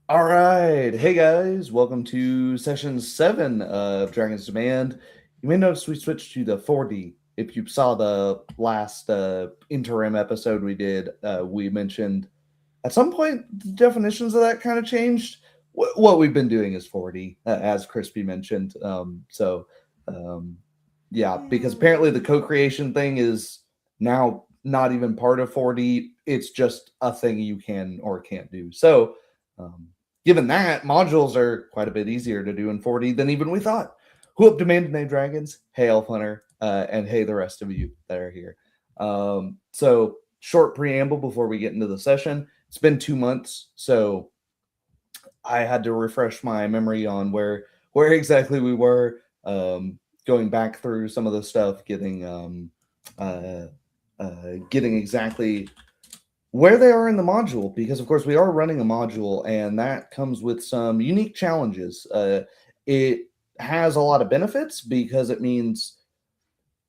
All right. Hey guys, welcome to session 7 of Dragon's Demand. You may notice we switched to the 4D. If you saw the last interim episode we did, we mentioned at some point the definitions of that kind of changed. What we've been doing is 4D, as Crispy mentioned. Um, yeah, because apparently the co-creation thing is now not even part of 4D. It's just a thing you can or can't do. Um, Given that, modules are quite a bit easier to do in 4D than even we thought. Who up Demand Name Dragons? Hey Elf Hunter, and hey the rest of you that are here. So short preamble before we get into the session. It's been 2 months, so I had to refresh my memory on where exactly we were. Going back through some of the stuff, uh, getting exactly where they are in the module, because of course we are running a module, and that comes with some unique challenges. It has a lot of benefits because it means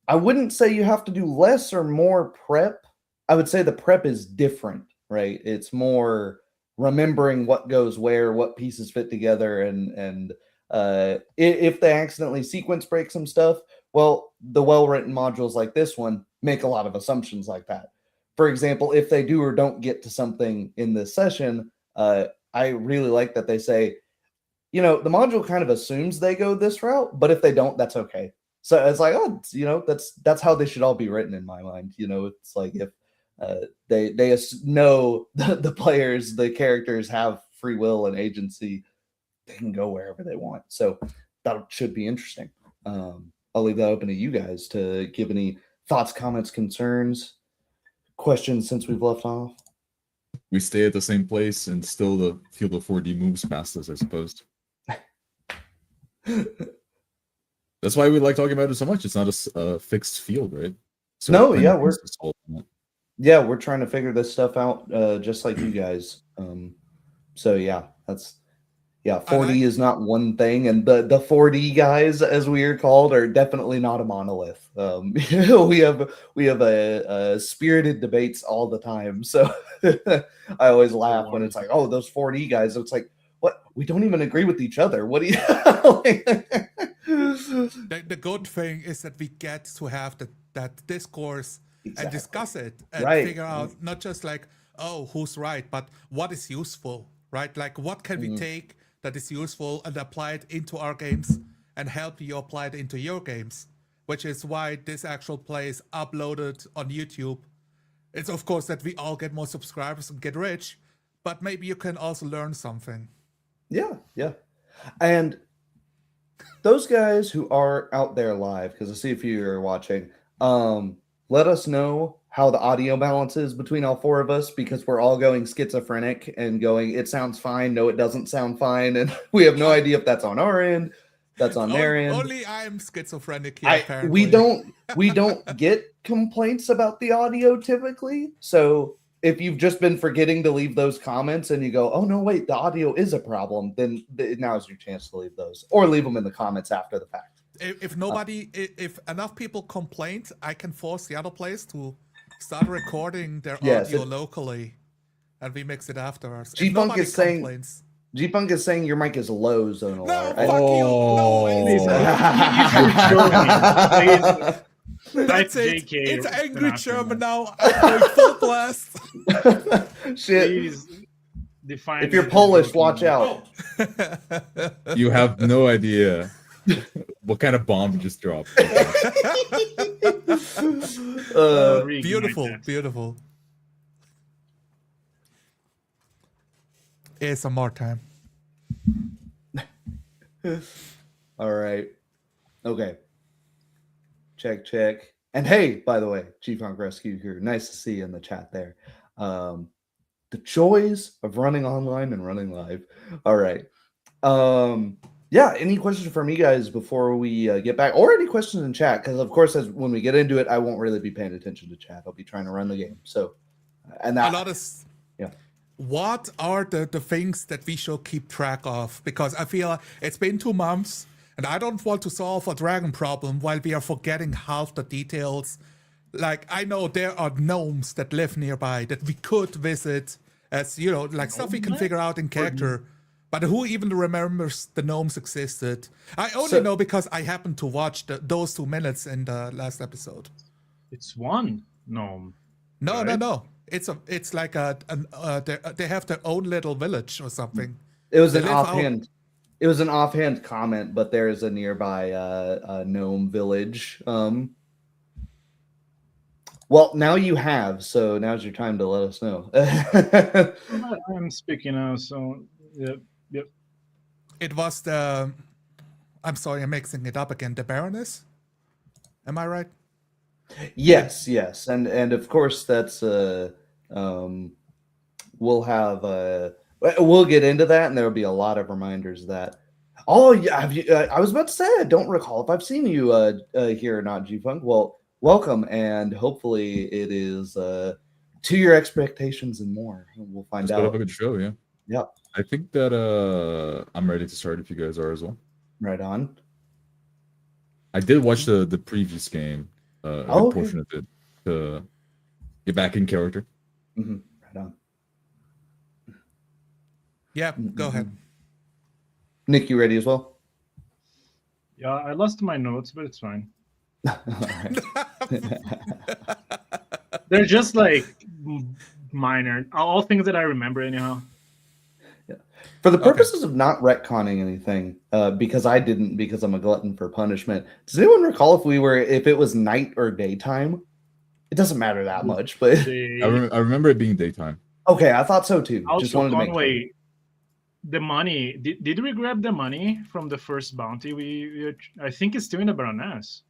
I wouldn't say you have to do less or more prep. I would say the prep is different, right? It's more remembering what goes where, what pieces fit together, and if they accidentally sequence break some stuff, well, the well-written modules like this one make a lot of assumptions like that. For example, if they do or don't get to something in this session, I really like that they say, the module kind of assumes they go this route, but if they don't, that's okay. So it's like, oh, that's how they should all be written in my mind. It's like if they know the players, the characters have free will and agency, they can go wherever they want. So that should be interesting. I'll leave that open to you guys to give any thoughts, comments, concerns, questions since we've left off. We stay at the same place and still the field of 4D moves past us, I suppose. That's why we like talking about it so much. It's not a fixed field, right? So no, yeah, we're we're trying to figure this stuff out, just like you guys. So yeah, 4D is not one thing, and the 4D guys, as we are called, are definitely not a monolith. We have a spirited debates all the time. So I always laugh when it's like, oh, those 4D guys. It's like, what? We don't even agree with each other. What do you? The good thing is that we get to have that discourse and discuss it and figure out not just like, oh, who's right, but what is useful, right? Like, what can we take that is useful and apply it into our games and help you apply it into your games, which is why this actual play is uploaded on YouTube. It's of course that we all get more subscribers and get rich, but maybe you can also learn something. Yeah. And those guys who are out there live, because I see a few are watching, let us know how the audio balance is between all four of us, because we're all going schizophrenic and going, it sounds fine, no, it doesn't sound fine, and we have no idea if that's on our end, that's on their end. Only I'm schizophrenic here, apparently. We don't get complaints about the audio typically, so if you've just been forgetting to leave those comments and you go, oh no, wait, the audio is a problem, then now's your chance to leave those, or leave them in the comments after the fact. If enough people complain, I can force the other players to start recording their audio locally, and we mix it afterwards. G-Funk is saying your mic is low, Zonal. No, fuck you. That's it. JK, it's angry German now. I'm going full blast. Shit. If you're Polish, watch out. You have no idea what kind of bomb you just dropped. Beautiful. ASMR time. All right. Okay. Check. And hey, by the way, G-Funk Rescue here. Nice to see you in the chat there. The joys of running online and running live. All right. Yeah, any questions from you guys before we get back, or any questions in chat? Because of course, when we get into it, I won't really be paying attention to chat. I'll be trying to run the game. So, and that. Yeah. What are the things that we should keep track of? Because I feel it's been 2 months, and I don't want to solve a dragon problem while we are forgetting half the details. Like, I know there are gnomes that live nearby that we could visit, as, like stuff we can figure out in character. But who even remembers the gnomes existed? I only know because I happened to watch those 2 minutes in the last episode. It's one gnome. No, right? no. It's like they have their own little village or something. It was They an live out- offhand. It was an offhand comment, but there is a nearby gnome village. Well, now you have, so now's your time to let us know. I'm speaking now, so yep. It was the. I'm sorry, I'm mixing it up again. The Baroness. Am I right? Yes, and of course that's we'll have we'll get into that, and there will be a lot of reminders of that. Oh yeah, have you, I was about to say I don't recall if I've seen you here or not, G-Funk. Well, welcome, and hopefully it is to your expectations and more. We'll find Let's put up a out. good show, yeah. Yep. I think that I'm ready to start if you guys are as well. Right on. I did watch the previous game, a good portion of it, to get back in character. Mm-hmm. Right on. Yeah, go ahead. Nick, you ready as well? Yeah, I lost my notes, but it's fine. They're just like minor, all things that I remember anyhow. For the purposes of not retconning anything, because I didn't, because I'm a glutton for punishment. Does anyone recall if it was night or daytime? It doesn't matter that much, but I remember it being daytime. Okay, I thought so too. Also, Just wanted to make Conway, sure. the money. Did we grab the money from the first bounty? I think it's still in the Baroness.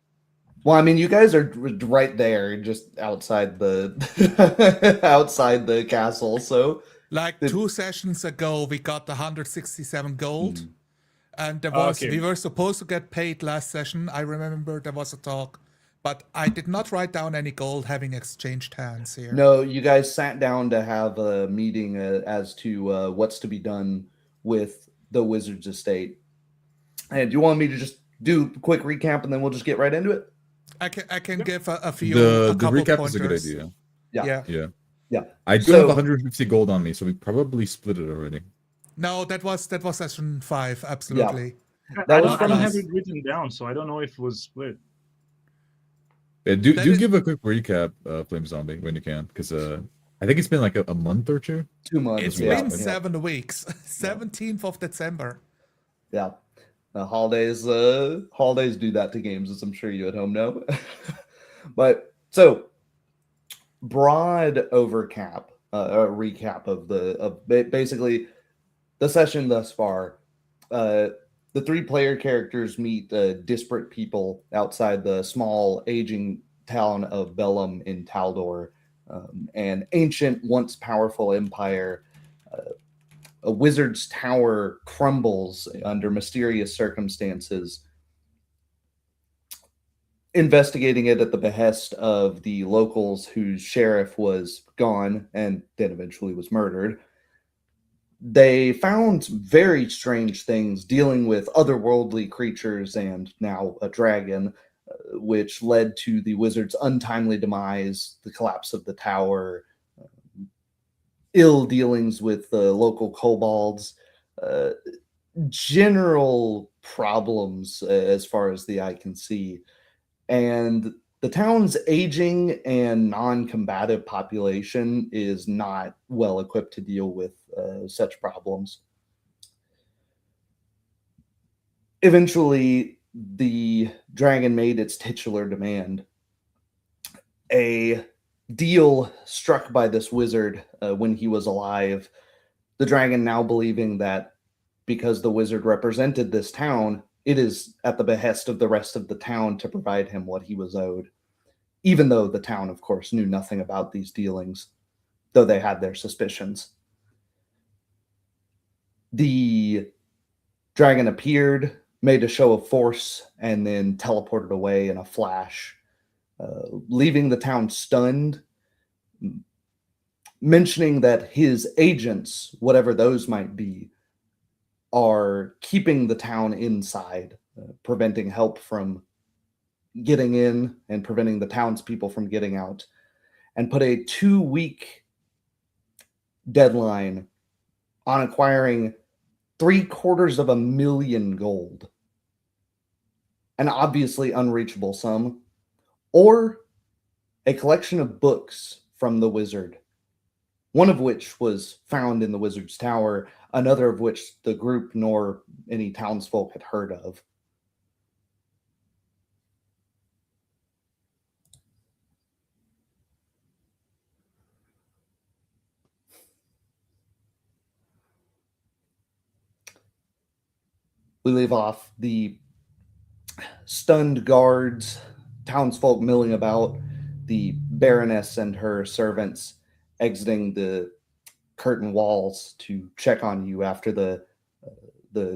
Well, I mean, you guys are right there, just outside the outside the castle. So, like 2 sessions ago, we got the 167 gold, and there was we were supposed to get paid last session. I remember there was a talk, but I did not write down any gold, having exchanged hands here. No, you guys sat down to have a meeting as to what's to be done with the wizard's estate. And do you want me to just do a quick recap, and then we'll just get right into it? I can give a few. The couple recap pointers. is a good idea. Yeah. I do have 150 gold on me, so we probably split it already. No, that was session 5. Absolutely. Yeah. That I was don't have it written down, so I don't know if it was split. Yeah, do give a quick recap, Flame Zombie, when you can, because I think it's been like a month or 2. 2 months. It's been 7 weeks. 17th of December. Yeah. Holidays do that to games, as I'm sure you at home know. But so broad recap of basically the session thus far. The 3 player characters meet disparate people outside the small aging town of Belhaim in Taldor, an ancient, once powerful empire. A wizard's tower crumbles under mysterious circumstances. Investigating it at the behest of the locals whose sheriff was gone and then eventually was murdered, they found very strange things dealing with otherworldly creatures and now a dragon, which led to the wizard's untimely demise, the collapse of the tower, ill dealings with the local kobolds, general problems as far as the eye can see. And the town's aging and non-combative population is not well equipped to deal with such problems. Eventually, the dragon made its titular demand. A deal struck by this wizard when he was alive, the dragon now believing that because the wizard represented this town, it is at the behest of the rest of the town to provide him what he was owed, even though the town, of course, knew nothing about these dealings, though they had their suspicions. The dragon appeared, made a show of force, and then teleported away in a flash, leaving the town stunned, mentioning that his agents, whatever those might be, are keeping the town inside, preventing help from getting in and preventing the townspeople from getting out, and put a 2-week deadline on acquiring $750,000 gold, an obviously unreachable sum, or a collection of books from the wizard, one of which was found in the wizard's tower, another of which the group nor any townsfolk had heard of. We leave off the stunned guards, townsfolk milling about, the Baroness and her servants exiting the curtain walls to check on you after the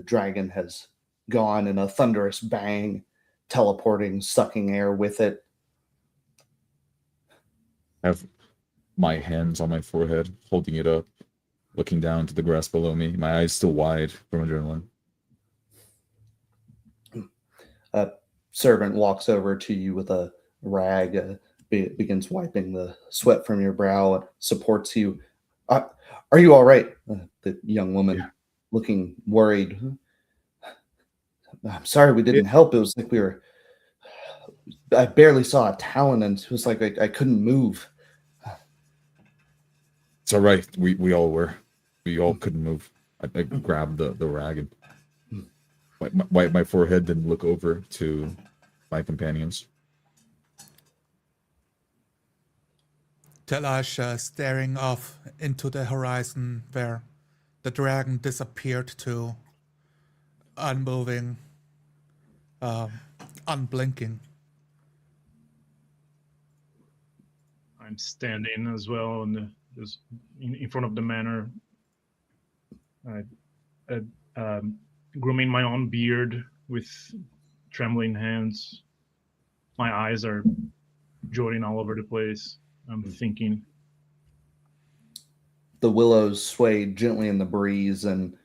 dragon has gone in a thunderous bang, teleporting, sucking air with it. I have my hands on my forehead, holding it up, looking down to the grass below me, my eyes still wide from adrenaline. A servant walks over to you with a rag, begins wiping the sweat from your brow, and supports you. Are you all right? The young woman, looking worried. I'm sorry we didn't help. It was like I barely saw a talon, and it was like I couldn't move. It's all right. We all were. We all couldn't move. I grabbed the rag and wipe my forehead, then look over to my companions. Telash staring off into the horizon where the dragon disappeared to, unmoving, unblinking. I'm standing as well just in front of the manor, grooming my own beard with trembling hands. My eyes are jolting all over the place. I'm thinking. The willows sway gently in the breeze, and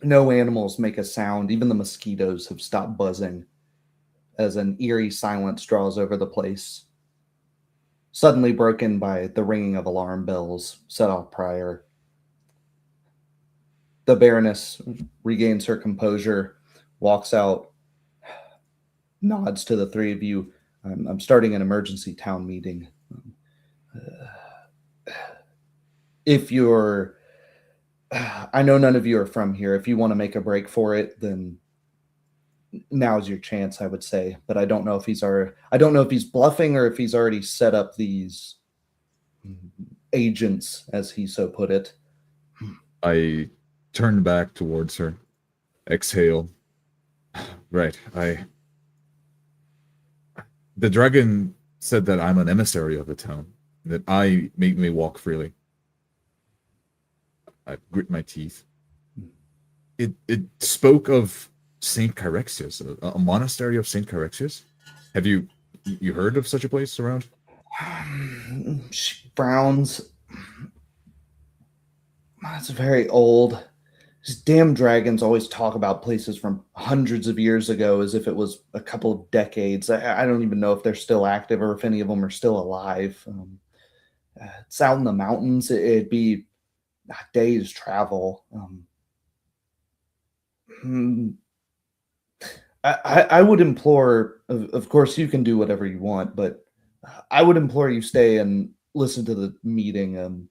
no animals make a sound. Even the mosquitoes have stopped buzzing as an eerie silence draws over the place, suddenly broken by the ringing of alarm bells set off prior. The Baroness regains her composure, walks out, nods to the three of you. I'm starting an emergency town meeting. If you're, I know none of you are from here. If you want to make a break for it, then now's your chance, I would say. But I don't know if he's bluffing or if he's already set up these agents, as he so put it. I turn back towards her, exhale. Right, the dragon said that I'm an emissary of the town, that I may walk freely. I grit my teeth. It spoke of Saint Chyrexius, a monastery of Saint Chyrexius. Have you heard of such a place around? She frowns. That's very old. These damn dragons always talk about places from hundreds of years ago as if it was a couple of decades. I don't even know if they're still active or if any of them are still alive. It's out in the mountains. It'd be a day's travel. I would implore, of course, you can do whatever you want, but I would implore you stay and listen to the meeting,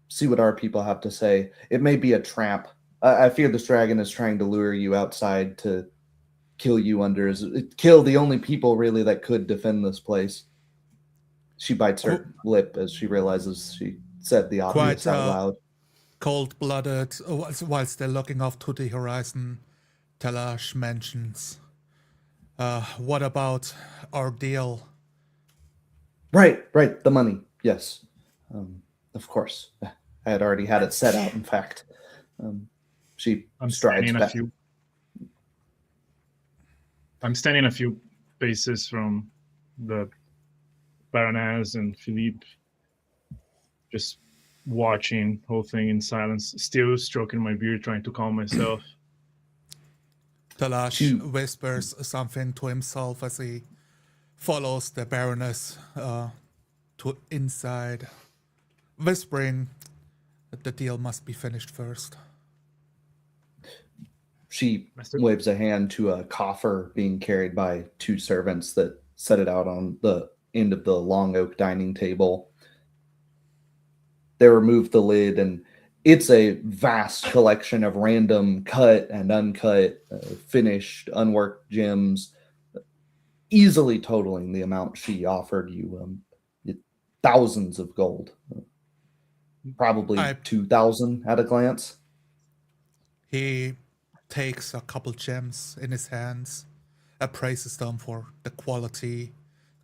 see what our people have to say. It may be a trap. I fear this dragon is trying to lure you outside to kill you kill the only people really that could defend this place. She bites her lip as she realizes she said the obvious out loud. Cold-blooded, whilst they're looking off to the horizon, Telash mentions, what about our deal? Right, the money, yes. Of course. I had already had it set out, in fact. I'm strides back. I'm standing a few paces from the Baroness and Philippe, just watching whole thing in silence, still stroking my beard, trying to calm myself. Telash whispers something to himself as he follows the Baroness to inside, whispering that the deal must be finished first. She Master- waves a hand to a coffer being carried by 2 servants that set it out on the end of the long oak dining table. They remove the lid, and it's a vast collection of random cut and uncut, finished, unworked gems, easily totaling the amount she offered you. Thousands of gold. Probably 2,000 at a glance. He takes a couple gems in his hands, appraises them for the quality,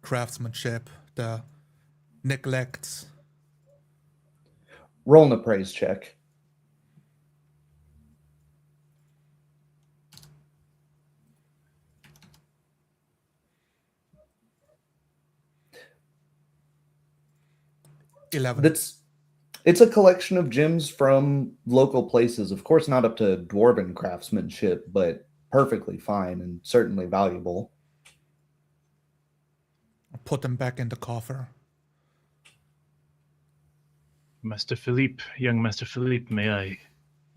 craftsmanship, the neglect. Roll an appraise check. It's a collection of gems from local places. Of course, not up to dwarven craftsmanship, but perfectly fine and certainly valuable. Put them back in the coffer. Master Philippe, young Master Philippe, may I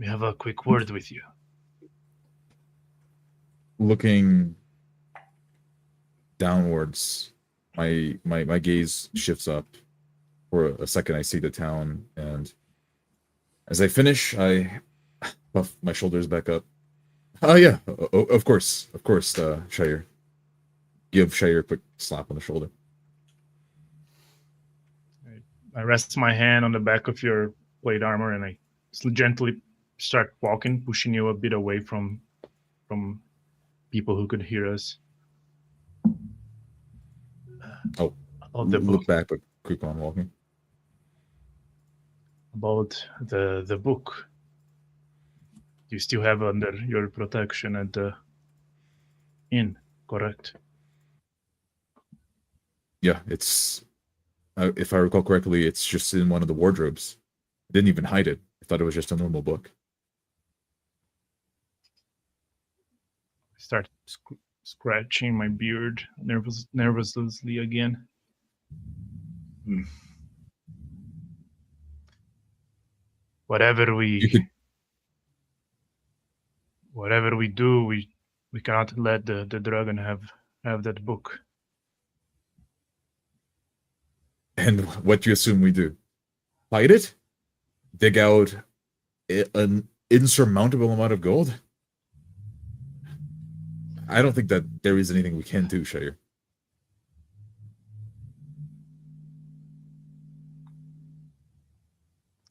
have a quick word with you? Looking downwards, my gaze shifts up. For a second, I see the town, and as I finish, I puff my shoulders back up. Oh yeah, of course, Shire. Give Shire a quick slap on the shoulder. I rest my hand on the back of your plate armor, and I gently start walking, pushing you a bit away from people who could hear us. Oh, about the look book. back, but keep on walking. About the book. You still have under your protection at the inn, correct? Yeah, it's if I recall correctly, it's just in one of the wardrobes. I didn't even hide it. I thought it was just a normal book. I start scratching my beard nervously again. Whatever we do, we cannot let the dragon have that book. And what do you assume we do? Fight it? Dig out an insurmountable amount of gold? I don't think that there is anything we can do, Shire.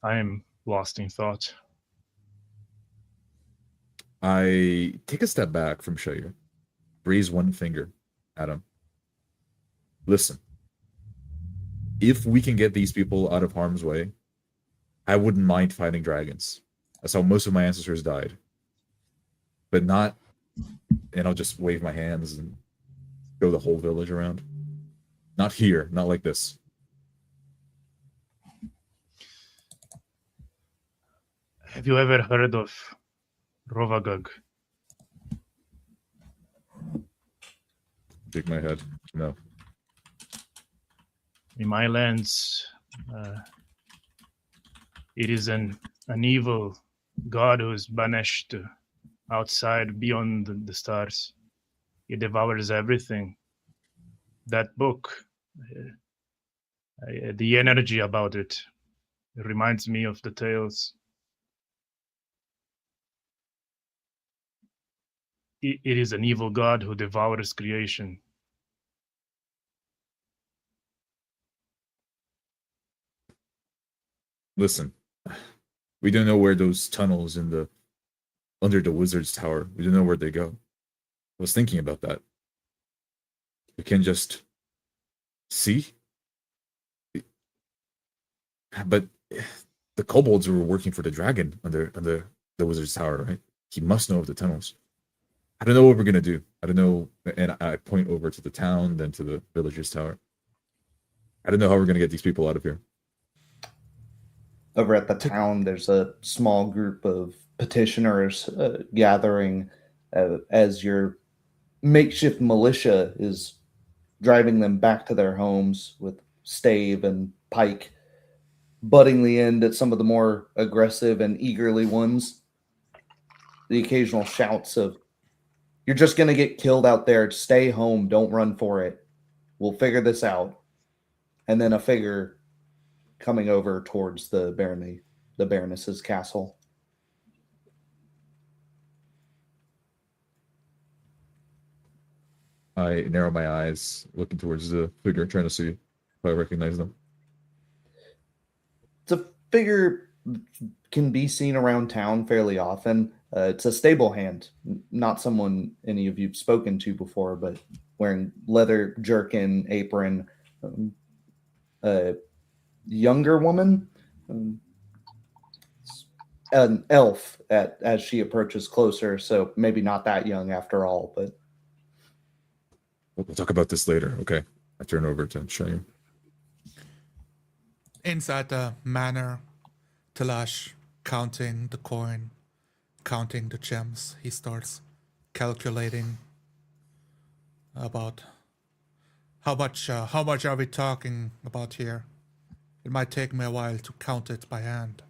I am lost in thought. I take a step back from Shire, raise one finger at him. Listen, if we can get these people out of harm's way, I wouldn't mind fighting dragons. That's how most of my ancestors died. But not, and I'll just wave my hands and go the whole village around. Not here, not like this. Have you ever heard of Rovagug? Shake my head. No. In my lands, it is an evil god who is banished outside beyond the stars. He devours everything. That book, the energy about it reminds me of the tales. It is an evil god who devours creation. Listen, we don't know where those tunnels under the wizard's tower, we don't know where they go. I was thinking about that. We can just see. But the kobolds were working for the dragon under the wizard's tower, right? He must know of the tunnels. I don't know what we're gonna do. I don't know, and I point over to the town, then to the villager's tower. I don't know how we're gonna get these people out of here. Over at the town, there's a small group of petitioners gathering as your makeshift militia is driving them back to their homes with stave and pike, butting the end at some of the more aggressive and eagerly ones. the occasional shouts of, "You're just going to get killed out there. Stay home. Don't run for it. We'll figure this out." And then a figure coming over towards the Baroness's castle. I narrow my eyes, looking towards the figure, trying to see if I recognize them. It's a figure can be seen around town fairly often. It's a stable hand, not someone any of you've spoken to before, but wearing leather jerkin, apron. A younger woman, an elf as she approaches closer, so maybe not that young after all, but We'll talk about this later. Okay. I turn over to Shayu. Inside the manor, Talash counting the coin, counting the gems. He starts calculating about how much are we talking about here. It might take me a while to count it by hand.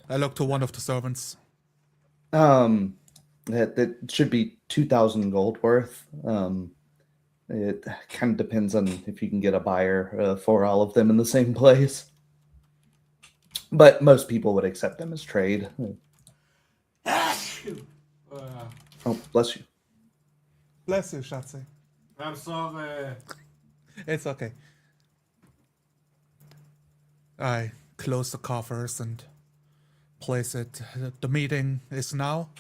I look to one of the servants. That should be 2,000 gold worth. It kind of depends on if you can get a buyer for all of them in the same place. But most people would accept them as trade. Oh, bless you. Bless you, Shatsi. I'm sorry. It's okay. I close the coffers and place it. The meeting is now.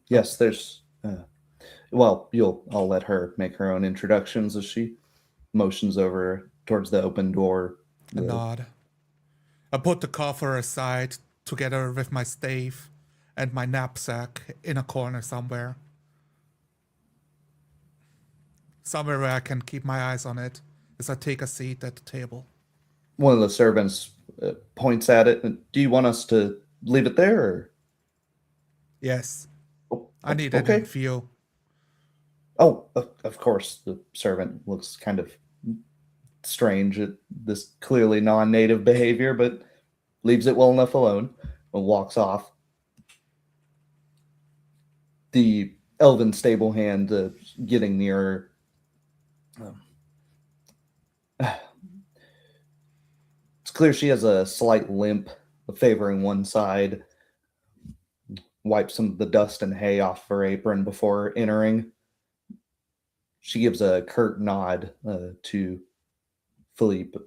Yes, there's. I'll let her make her own introductions as she motions over towards the open door. A nod. I put the coffer aside together with my stave and my knapsack in a corner somewhere. Somewhere where I can keep my eyes on it as I take a seat at the table. One of the servants points at it. Do you want us to leave it there? Or? Yes. Oh, I need okay. it in view. Oh, of course. The servant looks kind of strange at this clearly non-native behavior, but leaves it well enough alone and walks off. The elven stable hand getting nearer. It's clear she has a slight limp favoring one side. Wipes some of the dust and hay off her apron before entering. She gives a curt nod to Philippe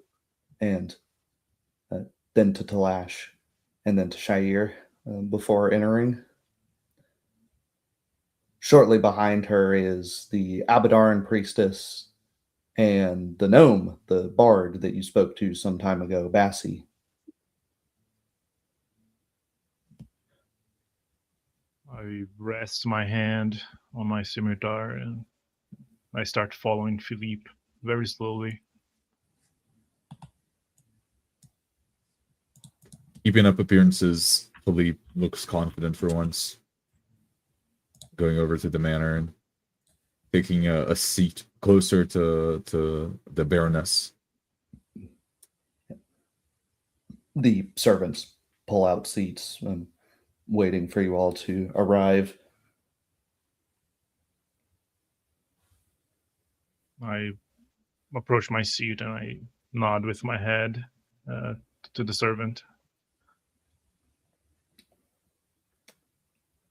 and then to Talash and then to Shair before entering. Shortly behind her is the Abadarn priestess and the gnome, the bard that you spoke to some time ago, Bassi. I rest my hand on my scimitar and I start following Philippe very slowly. Keeping up appearances, Philippe looks confident for once. Going over to the manor and taking a seat closer to the Baroness. The servants pull out seats, waiting for you all to arrive. I approach my seat and I nod with my head to the servant.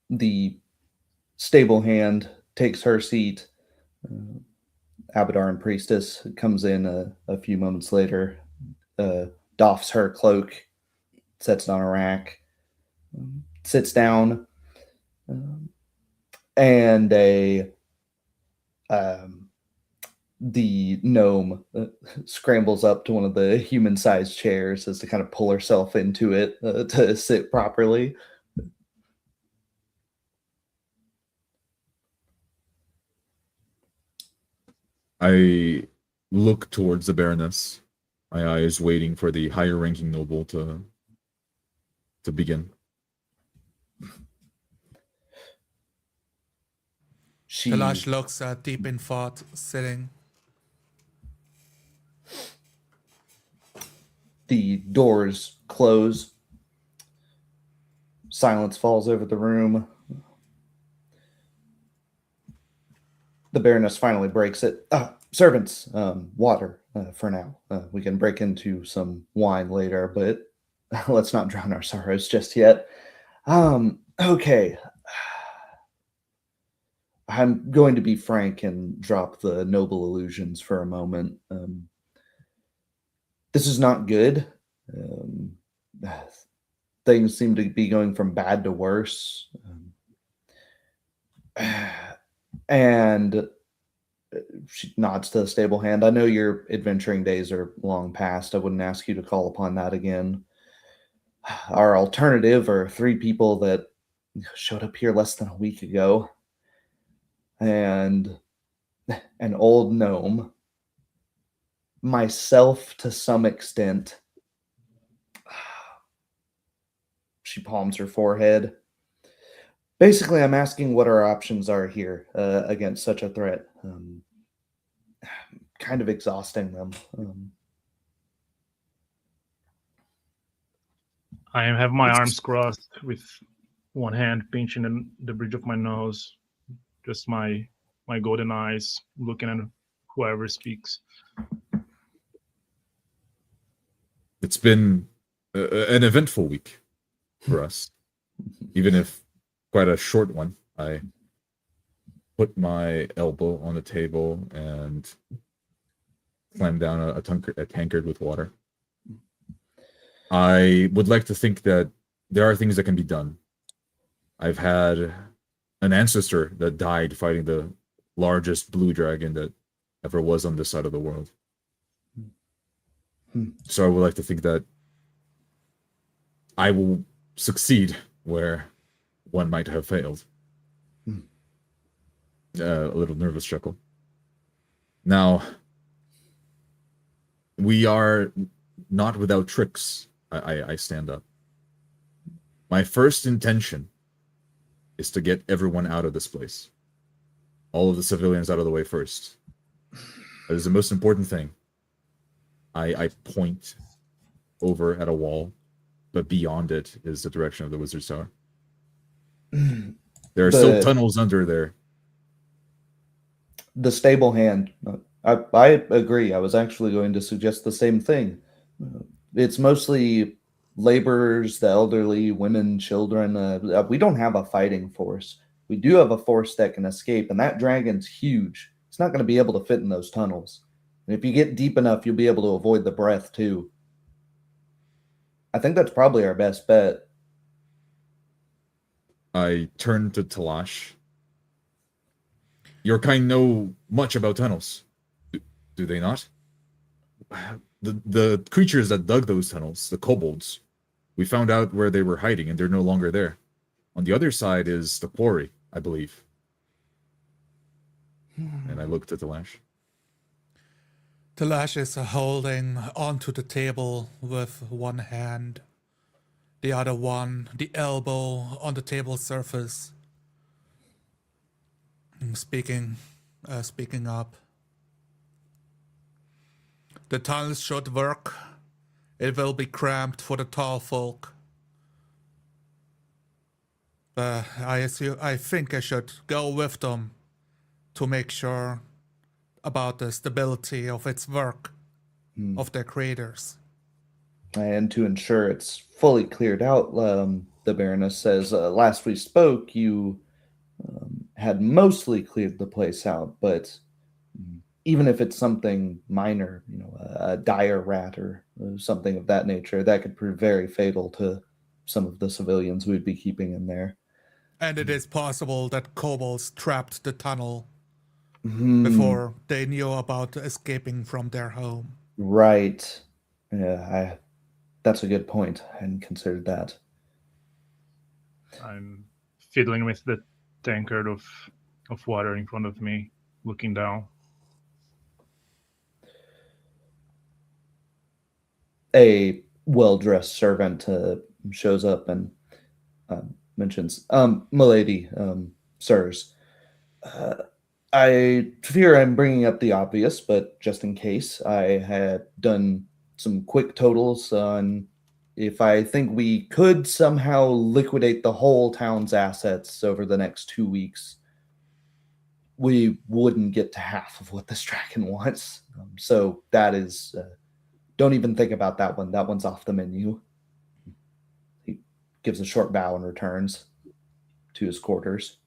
The stable hand takes her seat. Abadarn priestess comes in a few moments later, doffs her cloak, sets it on a rack, sits down, and the gnome scrambles up to one of the human-sized chairs as to kind of pull herself into it to sit properly. I look towards the Baroness, my eyes waiting for the higher-ranking noble to begin. Talash looks deep in thought, sitting. the doors close. Silence falls over the room. The Baroness finally breaks it. Servants, water for now. We can break into some wine later, but let's not drown our sorrows just yet. Okay. I'm going to be frank and drop the noble illusions for a moment. This is not good. Things seem to be going from bad to worse. And she nods to the stable hand. I know your adventuring days are long past. I wouldn't ask you to call upon that again. Our alternative are 3 people that showed up here less than a week ago. And an old gnome. Myself to some extent. She palms her forehead. Basically, I'm asking what our options are here against such a threat. Kind of exhausting them. I have my arms crossed with one hand pinching the bridge of my nose, just my golden eyes looking at whoever speaks. It's been an eventful week for us, even if quite a short one. I put my elbow on the table and slammed down a tankard with water. I would like to think that there are things that can be done. I've had an ancestor that died fighting the largest blue dragon that ever was on this side of the world. So I would like to think that I will succeed where one might have failed. A little nervous chuckle. Now, we are not without tricks. I stand up. My first intention is to get everyone out of this place. All of the civilians out of the way first. That is the most important thing. I point over at a wall, but beyond it is the direction of the wizard's tower. There are still tunnels under there. The stable hand. I agree. I was actually going to suggest the same thing. It's mostly laborers, the elderly, women, children. We don't have a fighting force. We do have a force that can escape, and that dragon's huge. It's not going to be able to fit in those tunnels. And if you get deep enough, you'll be able to avoid the breath, too. I think that's probably our best bet. I turn to Talash. Your kind know much about tunnels, do they not? The creatures that dug those tunnels, the kobolds, we found out where they were hiding, and they're no longer there. On the other side is the quarry, I believe. And I looked at Talash. Talash is holding onto the table with one hand. The other one, the elbow on the table surface. Speaking up. The tunnels should work. It will be cramped for the tall folk. I think I should go with them to make sure about the stability of its work, of their creators. And to ensure it's fully cleared out, the Baroness says, last we spoke, you had mostly cleared the place out, but even if it's something minor, a dire rat or something of that nature, that could prove very fatal to some of the civilians we'd be keeping in there. And it is possible that kobolds trapped the tunnel before they knew about escaping from their home. Right. Yeah, that's a good point. I hadn't considered that. I'm fiddling with the tankard of water in front of me, looking down. A well-dressed servant shows up and mentions, "Milady, sirs, I fear I'm bringing up the obvious, but just in case, I had done some quick totals on if I think we could somehow liquidate the whole town's assets over the next 2 weeks, we wouldn't get to half of what this dragon wants. So that is, don't even think about that one. That one's off the menu. He gives a short bow and returns to his quarters.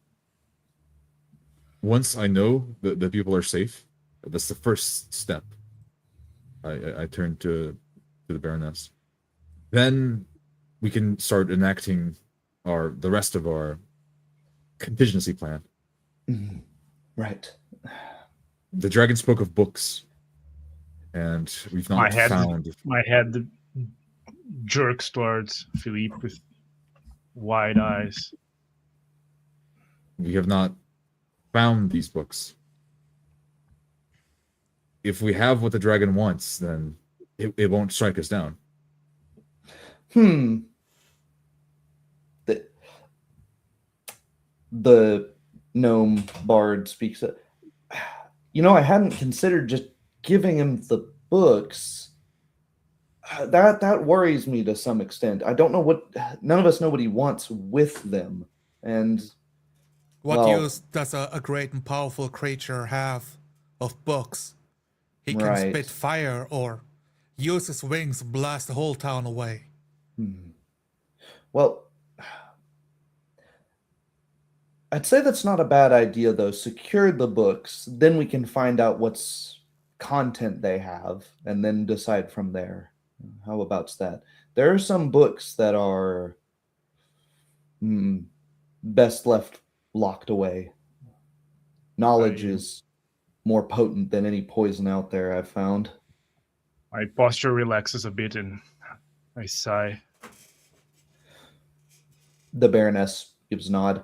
Once I know that the people are safe, that's the first step. I turn to the Baroness. Then we can start enacting the rest of our contingency plan. Mm-hmm. Right. The dragon spoke of books, and we've not found. My head jerks towards Philippe with wide eyes. We have not found these books. If we have what the dragon wants, then it won't strike us down. The gnome bard speaks. I hadn't considered just giving him the books. That worries me to some extent. I don't know none of us know what he wants with them. And what use does a great and powerful creature have of books? He can spit fire or use his wings to blast the whole town away. Well, I'd say that's not a bad idea, though. Secure the books, then we can find out what's content they have, and then decide from there. How about that? There are some books that are best left locked away. Knowledge is more potent than any poison out there, I've found. My posture relaxes a bit and I sigh. The Baroness gives a nod.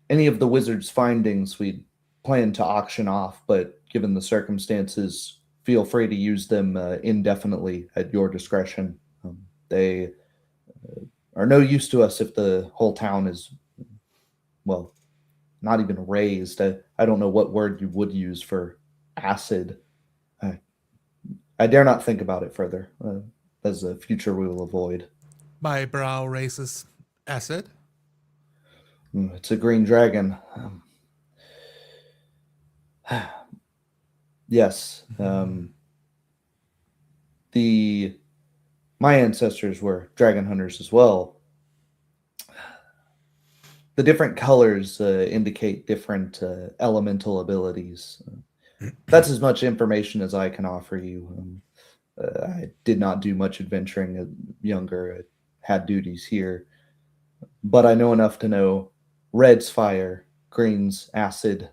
Any of the wizard's findings we'd plan to auction off, but given the circumstances, feel free to use them indefinitely at your discretion. They are no use to us if the whole town is, well, not even raised. I don't know what word you would use for acid. I dare not think about it further. As a future we will avoid. My brow raises. Acid? It's a green dragon. Yes. My ancestors were dragon hunters as well. The different colors indicate different elemental abilities. That's as much information as I can offer you. I did not do much adventuring younger. I had duties here. But I know enough to know red's fire, green's acid,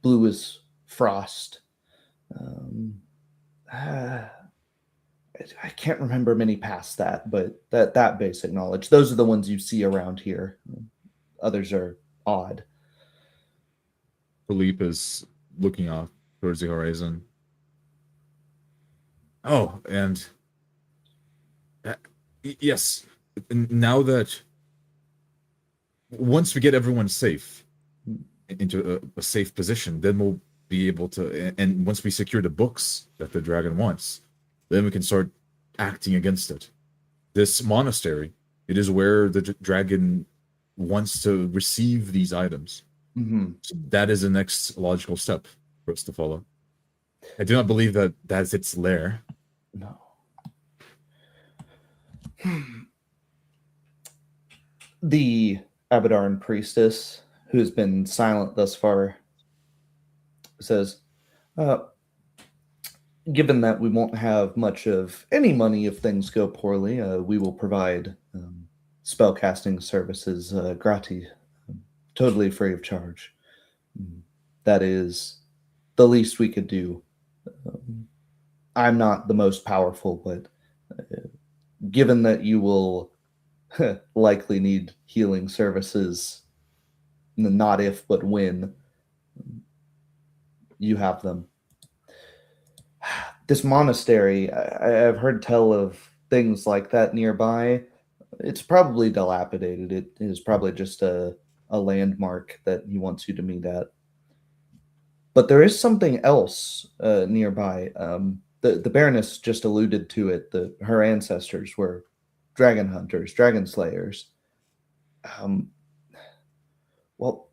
blue is frost. I can't remember many past that, but that basic knowledge. Those are the ones you see around here. Others are odd. Philippe is looking off towards the horizon. Oh, and yes, now that once we get everyone safe into a safe position, then we'll be able to, and once we secure the books that the dragon wants, then we can start acting against it. This monastery, it is where the dragon wants to receive these items. So that is the next logical step for us to follow. I do not believe that that's its lair. No. The Abadarn priestess, who's been silent thus far, says, given that we won't have much of any money if things go poorly, we will provide spellcasting services gratis, totally free of charge. That is the least we could do. I'm not the most powerful, but given that you will likely need healing services, not if, but when, you have them. This monastery, I've heard tell of things like that nearby. It's probably dilapidated. It is probably just a landmark that he wants you to meet at. But there is something else nearby. the Baroness just alluded to it. Her ancestors were dragon hunters, dragon slayers. Well,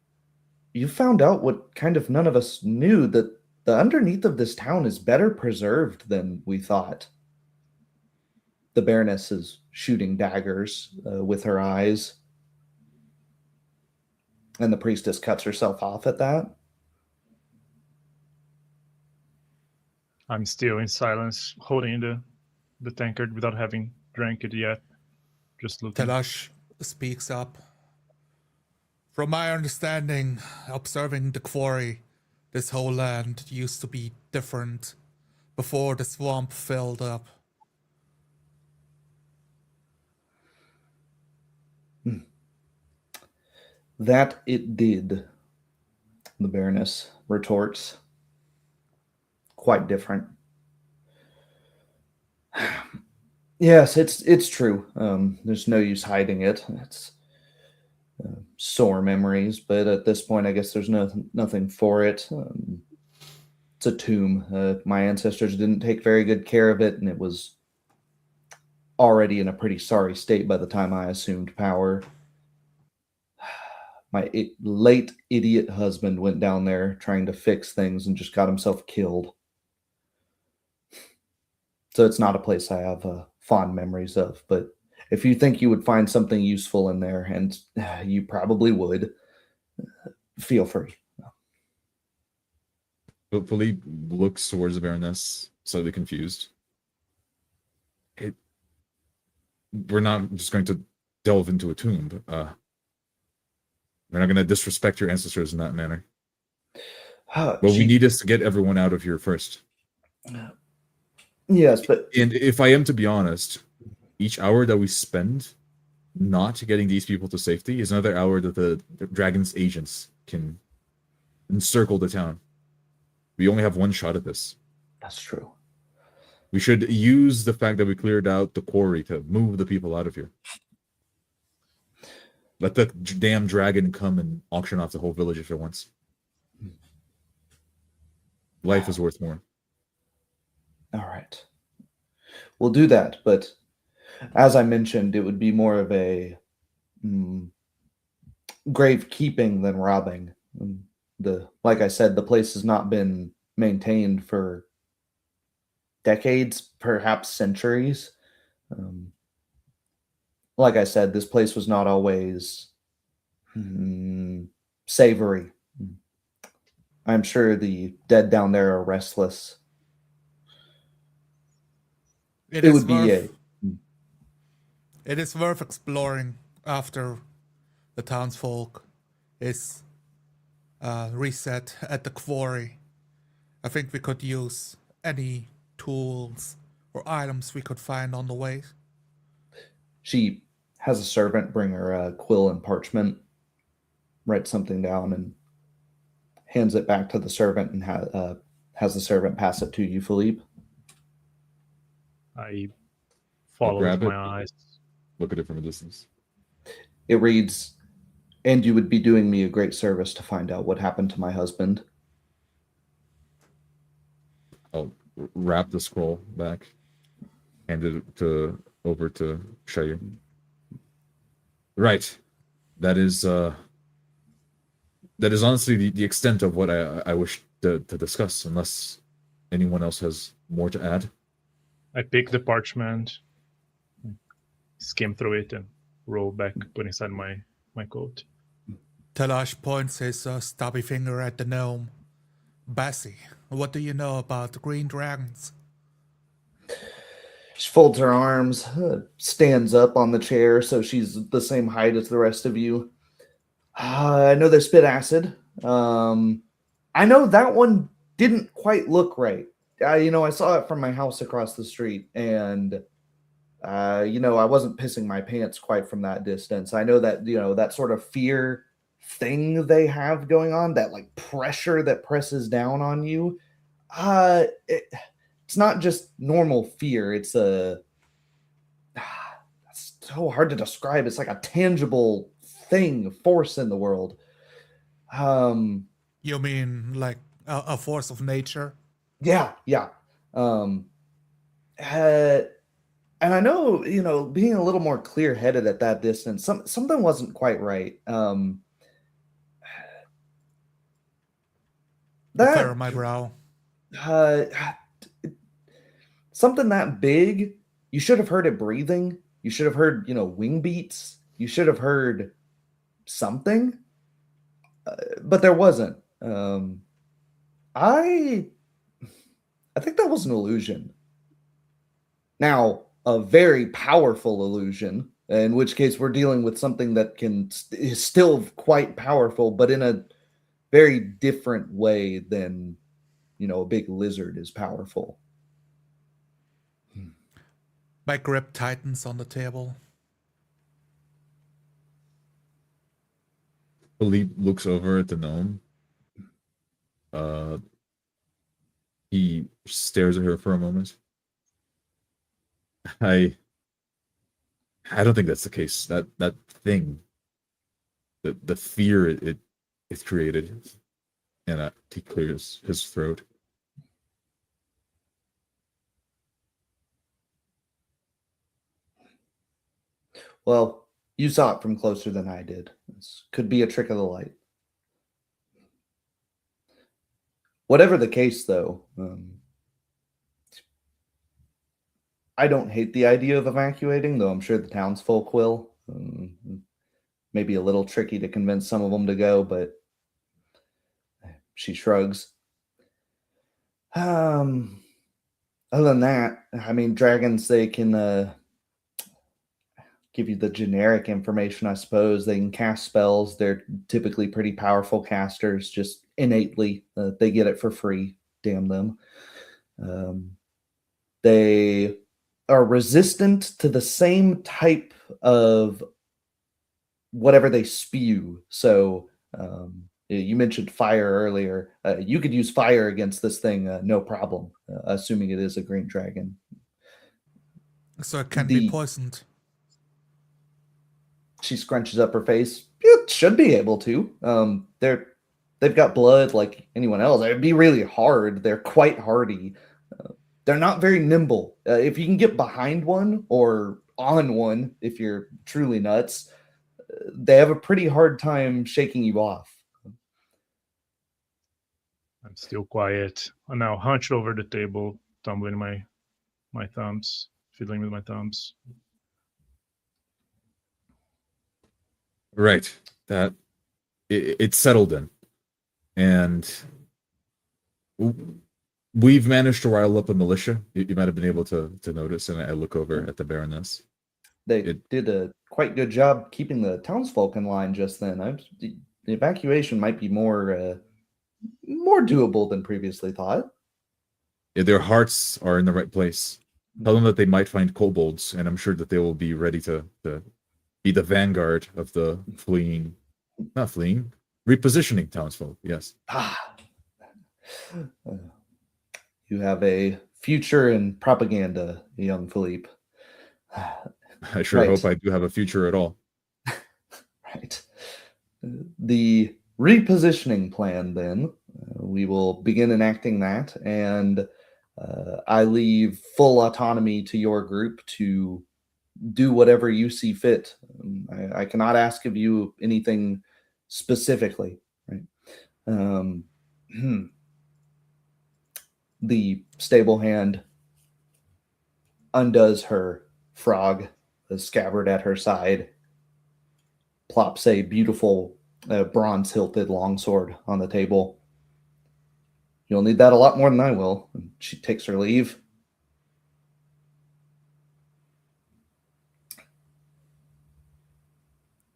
you found out what kind of none of us knew, that the underneath of this town is better preserved than we thought. The Baroness is shooting daggers with her eyes. And the priestess cuts herself off at that. I'm still in silence, holding the tankard without having drank it yet. Just looking. Telash speaks up. From my understanding, observing the quarry, this whole land used to be different before the swamp filled up. That it did, the Baroness retorts. Quite different. Yes, it's true. There's no use hiding it. It's sore memories, but at this point, I guess there's nothing for it. It's a tomb. My ancestors didn't take very good care of it, and it was already in a pretty sorry state by the time I assumed power. My late idiot husband went down there trying to fix things and just got himself killed. So it's not a place I have fond memories of. But if you think you would find something useful in there, and you probably would, feel free. But Philippe looks towards the Baroness, slightly confused. We're not just going to delve into a tomb. We're not going to disrespect your ancestors in that manner. But we need us to get everyone out of here first. Yes, but... And if I am to be honest, each hour that we spend not getting these people to safety is another hour that the dragon's agents can encircle the town. We only have one shot at this. That's true. We should use the fact that we cleared out the quarry to move the people out of here. Let the damn dragon come and auction off the whole village if it wants. Life is worth more. All right. We'll do that, but as I mentioned, it would be more of a grave keeping than robbing. Like I said, the place has not been maintained for decades, perhaps centuries. Like I said, this place was not always savory. I'm sure the dead down there are restless. It would be It is worth exploring after the townsfolk is reset at the quarry. I think we could use any tools or items we could find on the way. She has a servant bring her a quill and parchment, write something down, and hands it back to the servant, and has the servant pass it to you, Philippe. I follow with my eyes. Look at it from a distance. It reads, "And you would be doing me a great service to find out what happened to my husband." I'll wrap the scroll back, hand it over to Shayu. Right. That is honestly the extent of what I wish to discuss, unless anyone else has more to add. I pick the parchment, skim through it, and roll back, put inside my coat. Talash points his stubby finger at the gnome. Bessie, what do you know about green dragons? She folds her arms, stands up on the chair so she's the same height as the rest of you. I know they spit acid. I know that one didn't quite look right. I saw it from my house across the street, and I wasn't pissing my pants quite from that distance. I know that, that sort of fear thing they have going on, that like pressure that presses down on you. It's not just normal fear. It's it's so hard to describe. It's like a tangible force in the world. You mean like a force of nature? Yeah. And I know, being a little more clear-headed at that distance, something wasn't quite right. A furrow That my brow. uh, something that big, you should have heard it breathing. You should have heard, wing beats. You should have heard something, but there wasn't. I think that was an illusion. Now, a very powerful illusion, in which case we're dealing with something that is still quite powerful, but in a very different way than, a big lizard is powerful. My grip tightens on the table. Philippe looks over at the gnome. He stares at her for a moment. I don't think that's the case. That thing, the fear it created, and he clears his throat. Well, you saw it from closer than I did. This could be a trick of the light. Whatever the case, though, I don't hate the idea of evacuating, though I'm sure the townsfolk will. Maybe a little tricky to convince some of them to go, but she shrugs. Other than that, I mean, dragons, they can give you the generic information, I suppose. They can cast spells. They're typically pretty powerful casters, just innately. They get it for free. Damn them. They are resistant to the same type of whatever they spew. So you mentioned fire earlier. You could use fire against this thing, no problem, assuming it is a green dragon. So it can be poisoned. She scrunches up her face. It should be able to. They've got blood like anyone else. It'd be really hard. They're quite hardy. They're not very nimble. If you can get behind one or on one, if you're truly nuts, they have a pretty hard time shaking you off. I'm still quiet. I'm now hunched over the table, tumbling my thumbs, fiddling with my thumbs. Right. That it's settled in, and we've managed to rile up a militia. You might have been able to notice, and I look over at the Baroness. They did a quite good job keeping the townsfolk in line just then. The evacuation might be more doable than previously thought. Their hearts are in the right place. Tell them that they might find kobolds, and I'm sure that they will be ready to be the vanguard of the repositioning townsfolk. Yes. You have a future in propaganda, young Philippe. I sure hope I do have a future at all. Right. The repositioning plan, then, we will begin enacting that, and I leave full autonomy to your group to do whatever you see fit. I cannot ask of you anything specifically, right? The stable hand undoes her frog, the scabbard at her side, plops a beautiful bronze-hilted longsword on the table. You'll need that a lot more than I will. And she takes her leave.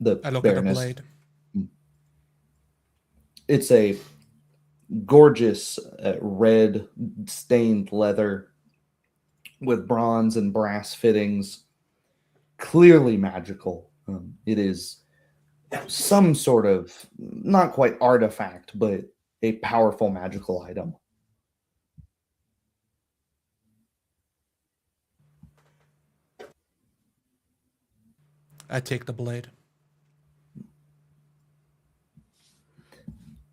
I look at the blade. It's a gorgeous red stained leather with bronze and brass fittings. Clearly magical. It is some sort of, not quite artifact, but a powerful magical item. I take the blade.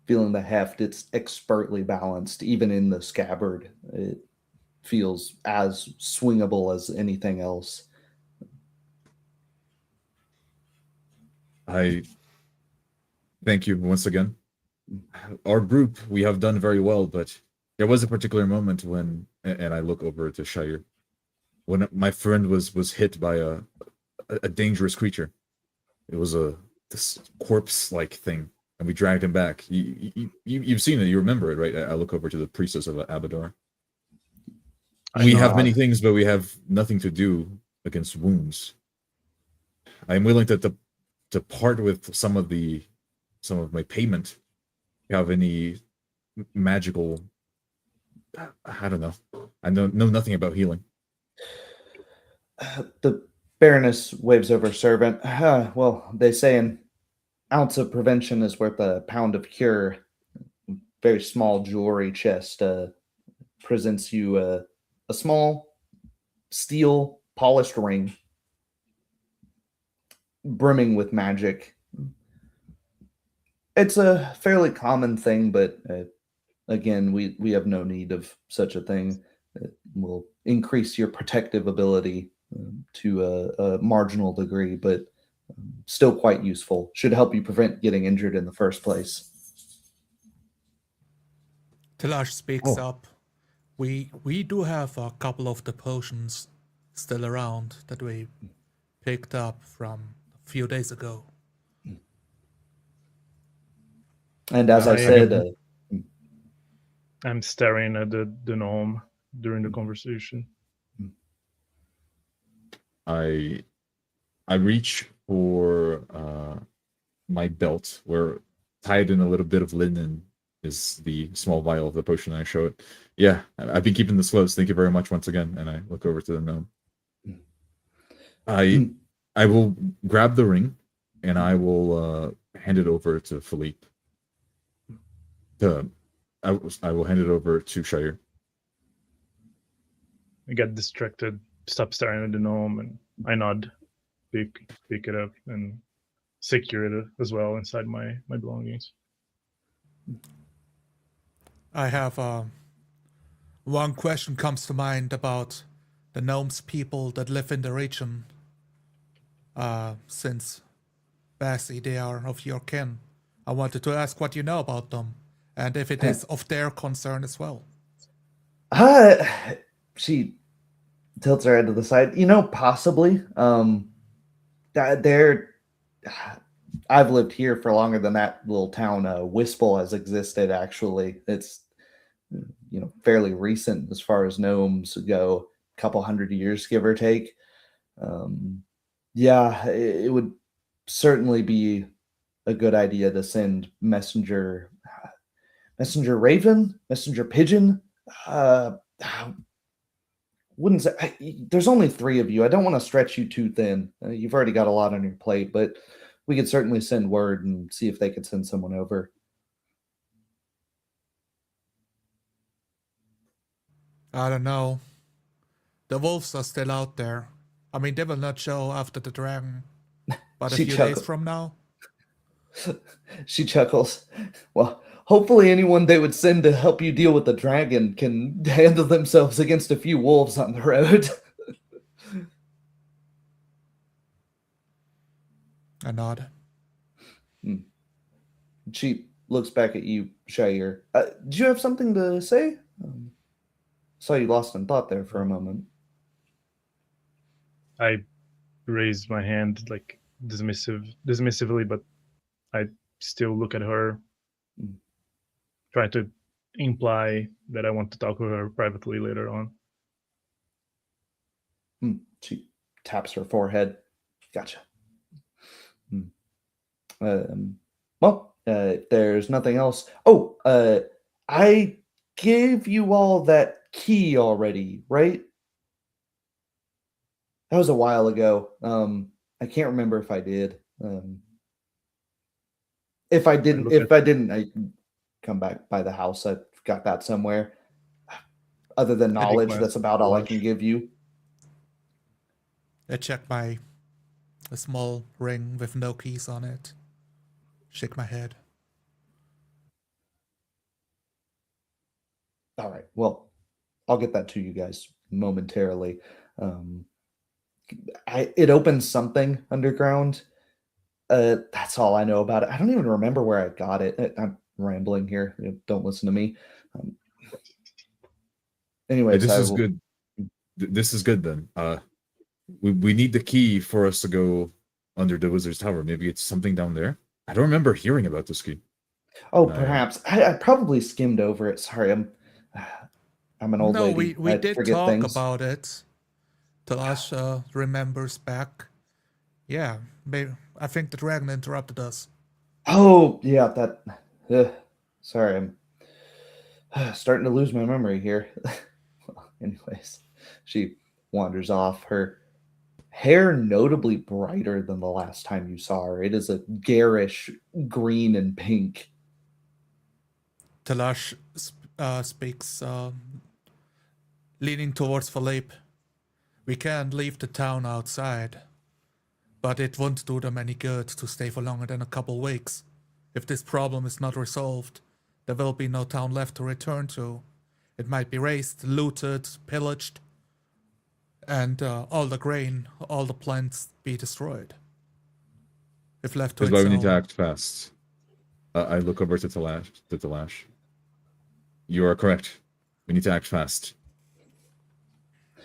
Feeling the heft, it's expertly balanced, even in the scabbard. feels as swingable as anything else. I thank you once again. Our group, we have done very well, but there was a particular moment when, and I look over to Shire, when my friend was hit by a dangerous creature. It was this corpse-like thing, and we dragged him back. You've seen it, you remember it, right? I look over to the priestess of Abadar. We have many things, but we have nothing to do against wounds. I'm willing to part with some of my payment. You have any magical? I don't know. I know nothing about healing. The Baroness waves over servant. Well, they say an ounce of prevention is worth a pound of cure. Very small jewelry chest presents you a small steel polished ring brimming with magic. It's a fairly common thing, but again, we have no need of such a thing. It will increase your protective ability to a marginal degree, but still quite useful. Should help you prevent getting injured in the first place. Tilash speaks up. We do have a couple of the potions still around that we picked up from a few days ago. And as I said, I'm staring at the gnome during the conversation. I reach for my belt, where tied in a little bit of linen is the small vial of the potion. I show it. Yeah, I've been keeping this close. Thank you very much once again. And I look over to the gnome. I will grab the ring and I will hand it over to Philippe. I will hand it over to Shire. I get distracted, stop staring at the gnome, and I nod, pick it up, and secure it as well inside my belongings. I have one question comes to mind about the gnomes people that live in the region. Since Bassi, they are of your kin. I wanted to ask what you know about them, and if it is of their concern as well. She tilts her head to the side. Possibly. I've lived here for longer than that little town Wispel has existed, actually. It's fairly recent as far as gnomes go, a couple hundred years, give or take. It would certainly be a good idea to send messenger raven, messenger pigeon. Wouldn't say there's only 3 of you. I don't want to stretch you too thin. You've already got a lot on your plate, but we could certainly send word and see if they could send someone over. I don't know. The wolves are still out there. I mean, they will not show after the dragon, but a few days from now. She chuckles. Well, hopefully anyone they would send to help you deal with the dragon can handle themselves against a few wolves on the road. I nod. She looks back at you, Shire. Do you have something to say? Saw you lost in thought there for a moment. I raised my hand, like dismissively, but I still look at her, try to imply that I want to talk with her privately later on. She taps her forehead. Gotcha. Well, if there's nothing else. I gave you all that key already, right? That was a while ago. I can't remember if I did. If I didn't, I can come back by the house. I've got that somewhere. Other than knowledge, that's about all I can give you. I check a small ring with no keys on it. Shake my head. All right. Well, I'll get that to you guys momentarily. It opens something underground. That's all I know about it. I don't even remember where I got it. I'm rambling here. Don't listen to me. Anyways, this is good. This is good then. We need the key for us to go under the wizard's tower. Maybe it's something down there. I don't remember hearing about this key. Oh, perhaps I probably skimmed over it. Sorry, I'm an old lady. We did talk things. about it. Talasha remembers back. Yeah, maybe, I think the dragon interrupted us. Oh, yeah, that. Sorry, I'm starting to lose my memory here. Anyways, she wanders off. Her hair notably brighter than the last time you saw her. It is a garish green and pink. Talash speaks, leaning towards Philippe. We can't leave the town outside, but it won't do them any good to stay for longer than a couple weeks. If this problem is not resolved, there will be no town left to return to. It might be razed, looted, pillaged, and all the grain, all the plants be destroyed. If left to That's its why we need to own. act fast. I look over to Talash. You are correct. We need to act fast.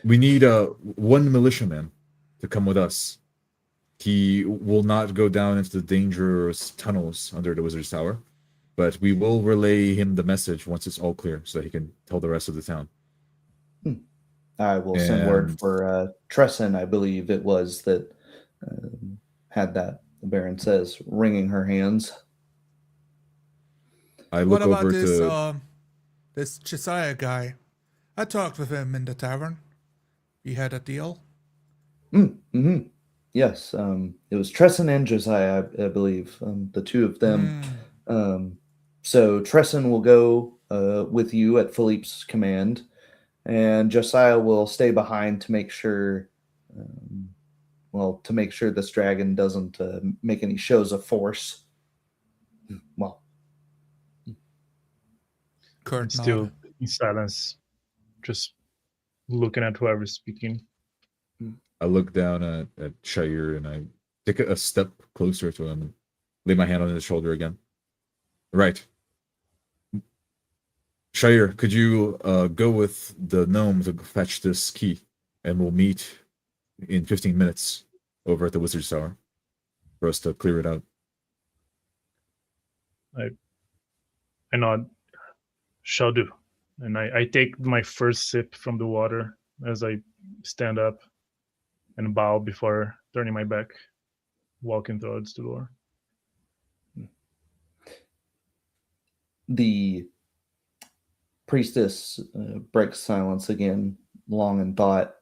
We need one militiaman to come with us. He will not go down into the dangerous tunnels under the wizard's tower, but we will relay him the message once it's all clear so that he can tell the rest of the town. I will send word for Tresson, I believe it was, that had that, the Baron says, wringing her hands. I look over this, to this Josiah guy? I talked with him in the tavern. We had a deal. Mm-hmm. Yes, it was Tresson and Josiah, I believe, the two of them. So Tresson will go with you at Philippe's command, and Josiah will stay behind to make sure, to make sure this dragon doesn't make any shows of force. Well, Kurt still in silence, just looking at whoever's speaking. I look down at Shire and I take a step closer to him and lay my hand on his shoulder again. Right. Shire, could you go with the gnome to fetch this key, and we'll meet in 15 minutes over at the wizard's tower for us to clear it out. I nod. Shall do. And I take my first sip from the water as I stand up and bow before turning my back, walking towards the door. The priestess breaks silence again, long in thought.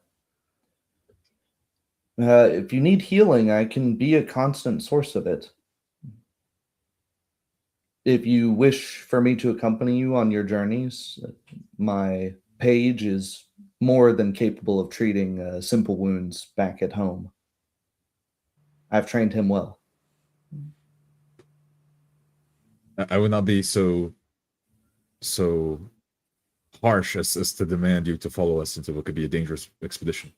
If you need healing, I can be a constant source of it. If you wish for me to accompany you on your journeys, my page is more than capable of treating simple wounds back at home. I've trained him well. I would not be so harsh as to demand you to follow us into what could be a dangerous expedition.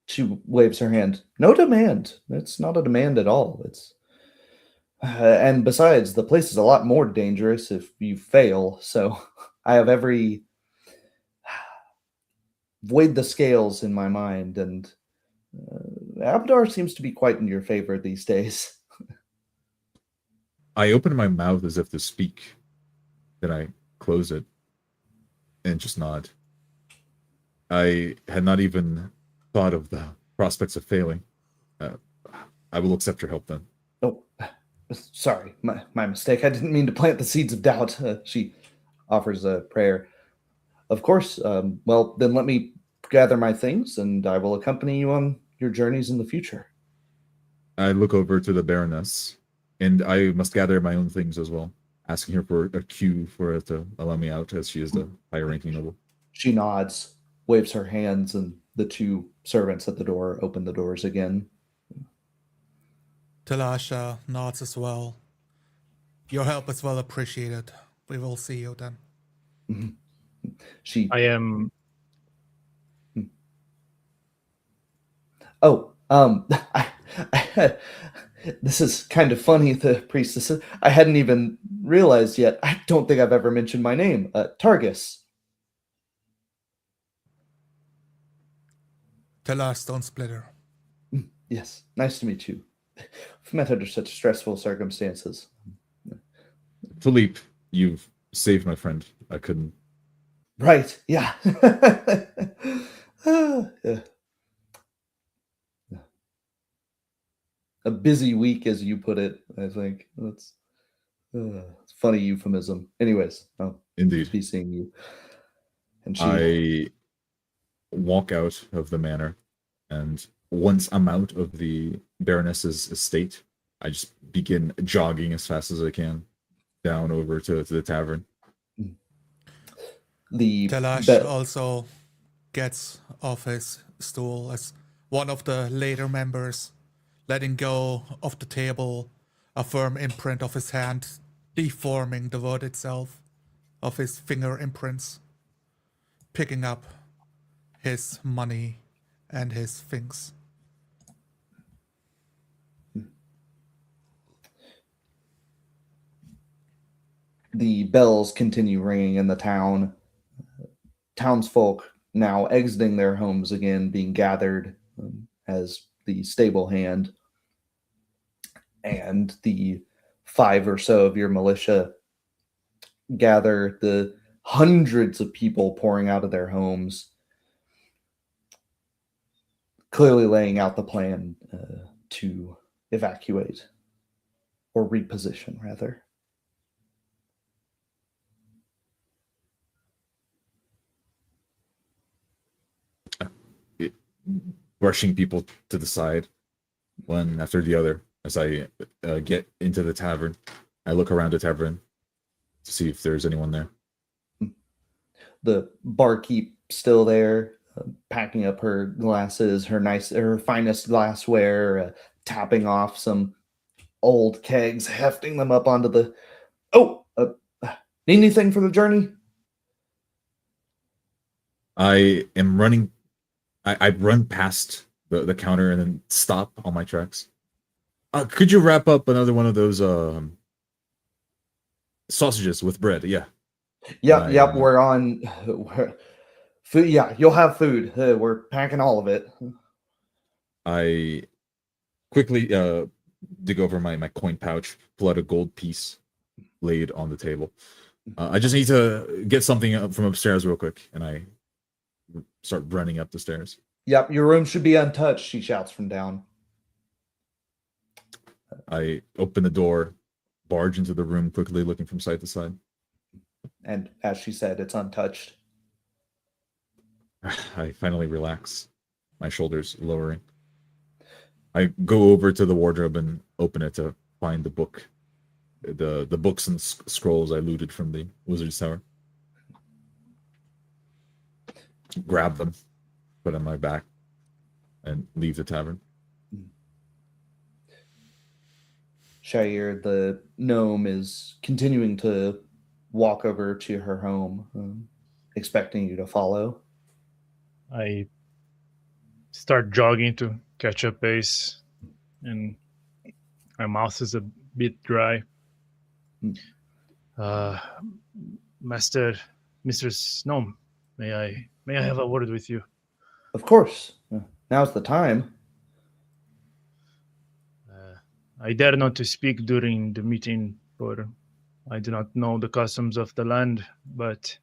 She waves her hand. No demand. It's not a demand at all. It's and besides, the place is a lot more dangerous if you fail. So I have every weighed the scales in my mind, and Abdar seems to be quite in your favor these days. I open my mouth as if to speak, then I close it and just nod. I had not even thought of the prospects of failing. I will accept your help then. Oh, sorry, my mistake. I didn't mean to plant the seeds of doubt. She offers a prayer. Of course. Well, then let me gather my things, and I will accompany you on your journeys in the future. I look over to the Baroness, and I must gather my own things as well, asking her for a cue for her to allow me out, as she is the higher-ranking noble. She nods, waves her hands, and the two servants at the door open the doors again. Talasha nods as well. Your help is well appreciated. We will see you then. She. I am Oh, this is kind of funny, the priestess. I hadn't even realized yet. I don't think I've ever mentioned my name. Targus. The last stone splitter. Yes, nice to meet you. We've met under such stressful circumstances. Philippe, you've saved my friend. I couldn't. Right, yeah. Yeah. A busy week, as you put it, I think. That's it's funny euphemism. Anyways, I'll Indeed. be seeing you. And she... I walk out of the manor, and once I'm out of the Baroness's estate, I just begin jogging as fast as I can down over to the tavern. Telash also gets off his stool as one of the later members, letting go of the table, a firm imprint of his hand, deforming the wood itself, of his finger imprints, picking up his money and his things. The bells continue ringing in the town. Townsfolk now exiting their homes again, being gathered as the stable hand and the 5 or so of your militia gather, the hundreds of people pouring out of their homes, clearly laying out the plan to evacuate or reposition, rather. Brushing people to the side, one after the other, as I get into the tavern. I look around the tavern to see if there's anyone there. The barkeep still there, packing up her glasses, her finest glassware, tapping off some old kegs, hefting them up onto the... Oh, need anything for the journey? I am running. I run past the counter and then stop on my tracks. Could you wrap up another one of those sausages with bread? Yeah. Yep. We're on. Food. Yeah, you'll have food. We're packing all of it. I quickly dig over my coin pouch, pull out a gold piece, laid on the table. I just need to get something up from upstairs real quick, and I start running up the stairs. Yep, your room should be untouched, she shouts from down. I open the door, barge into the room quickly, looking from side to side. And as she said, it's untouched. I finally relax, my shoulders lowering. I go over to the wardrobe and open it to find the book, the books and scrolls I looted from the Wizard's Tower. Grab them, put on my back, and leave the tavern. Shair, the gnome, is continuing to walk over to her home, expecting you to follow. I start jogging to catch up pace, and my mouth is a bit dry. Master, Mistress Gnome, may I have a word with you? Of course. Now's the time. I dare not to speak during the meeting, for I do not know the customs of the land, but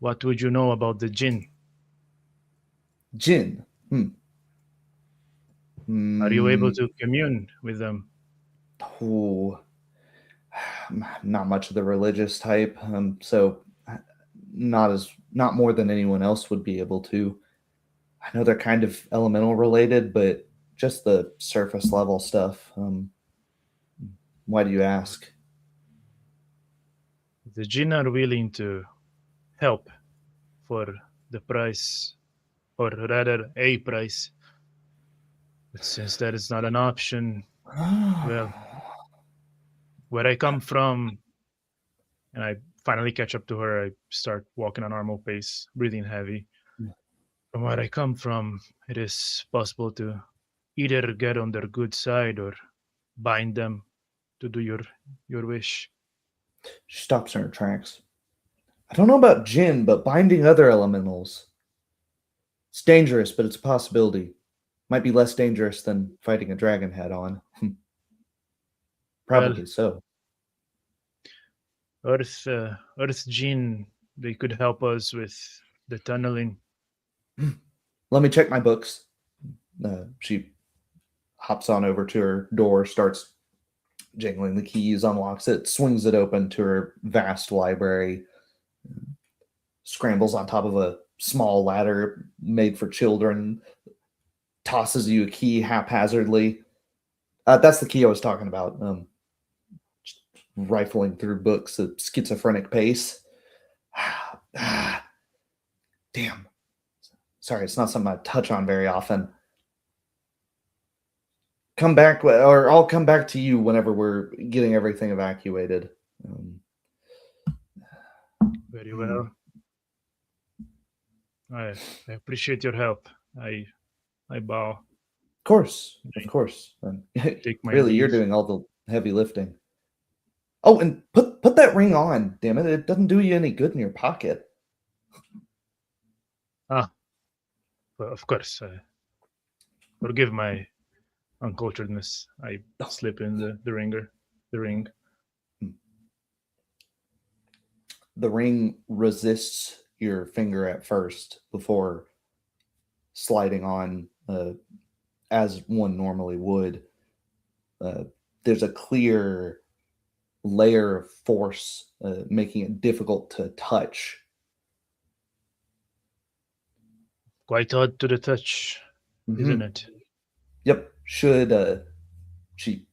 what would you know about the Jinn? Jinn? Are you able to commune with them? Oh, not much of the religious type, so not more than anyone else would be able to. I know they're kind of elemental related, but just the surface level stuff. Why do you ask? The Jinn are willing to help for the price, or rather a price. But since that is not an option, well, where I come from, and I finally catch up to her, I start walking on normal pace, breathing heavy. From where I come from, it is possible to either get on their good side or bind them to do your wish. She stops in her tracks. I don't know about Jinn, but binding other elementals. It's dangerous, but it's a possibility. Might be less dangerous than fighting a dragon head on. Probably Well, so. Earth's gene, they could help us with the tunneling. Let me check my books. She hops on over to her door, starts jingling the keys, unlocks it, swings it open to her vast library, scrambles on top of a small ladder made for children, tosses you a key haphazardly. That's the key I was talking about. Rifling through books at schizophrenic pace. Damn. Sorry, it's not something I touch on very often. Come back, or I'll come back to you whenever we're getting everything evacuated. Very well. I appreciate your help. I bow. Of course. Take my Really, you're leave. doing all the heavy lifting. Oh, and put that ring on, damn it. It doesn't do you any good in your pocket. Well, of course. Forgive my unculturedness. I slip in the ring. The ring resists your finger at first before sliding on as one normally would. There's a clear layer of force making it difficult to touch. Quite odd to the touch, isn't it? Yep. Should she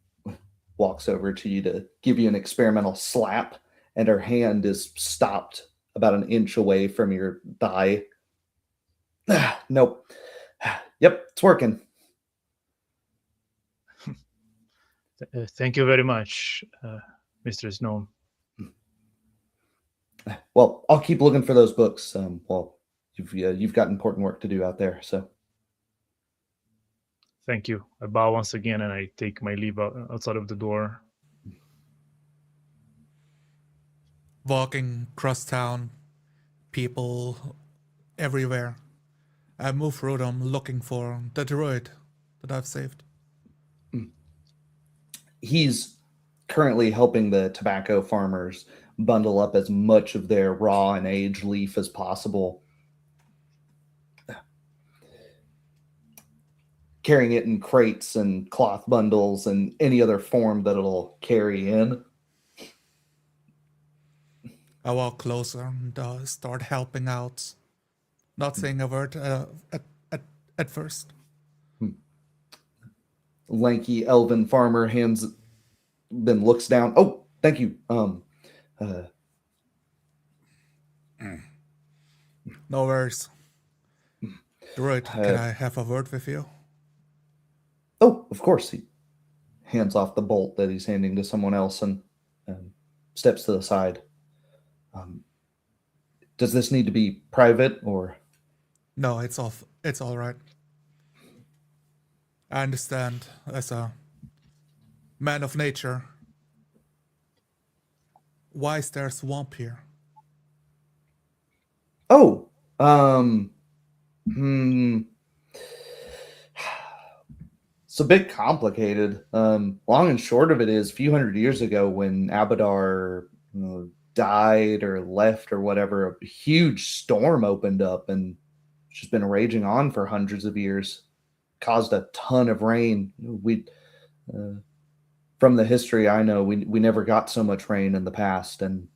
walks over to you to give you an experimental slap, and her hand is stopped about an inch away from your thigh. Nope. Yep, it's working. Thank you very much, Mistress Gnome. Well, I'll keep looking for those books. Well, you've got important work to do out there, so. Thank you. I bow once again and I take my leave outside of the door. Walking across town, people everywhere. I move through them looking for the druid that I've saved. He's currently helping the tobacco farmers bundle up as much of their raw and aged leaf as possible, carrying it in crates and cloth bundles and any other form that it'll carry in. I walk closer and start helping out, not saying a word at first. Lanky elven farmer then looks down. Oh, thank you. No worries. Druid, can I have a word with you? Oh, of course. He hands off the bolt that he's handing to someone else and steps to the side. Does this need to be private or? No, it's all right. I understand as a man of nature. Why is there a swamp here? Oh, it's a bit complicated. Long and short of it is, a few hundred years ago, when Abadar died or left or whatever, a huge storm opened up and it's just been raging on for hundreds of years. Caused a ton of rain. From the history I know, we never got so much rain in the past, and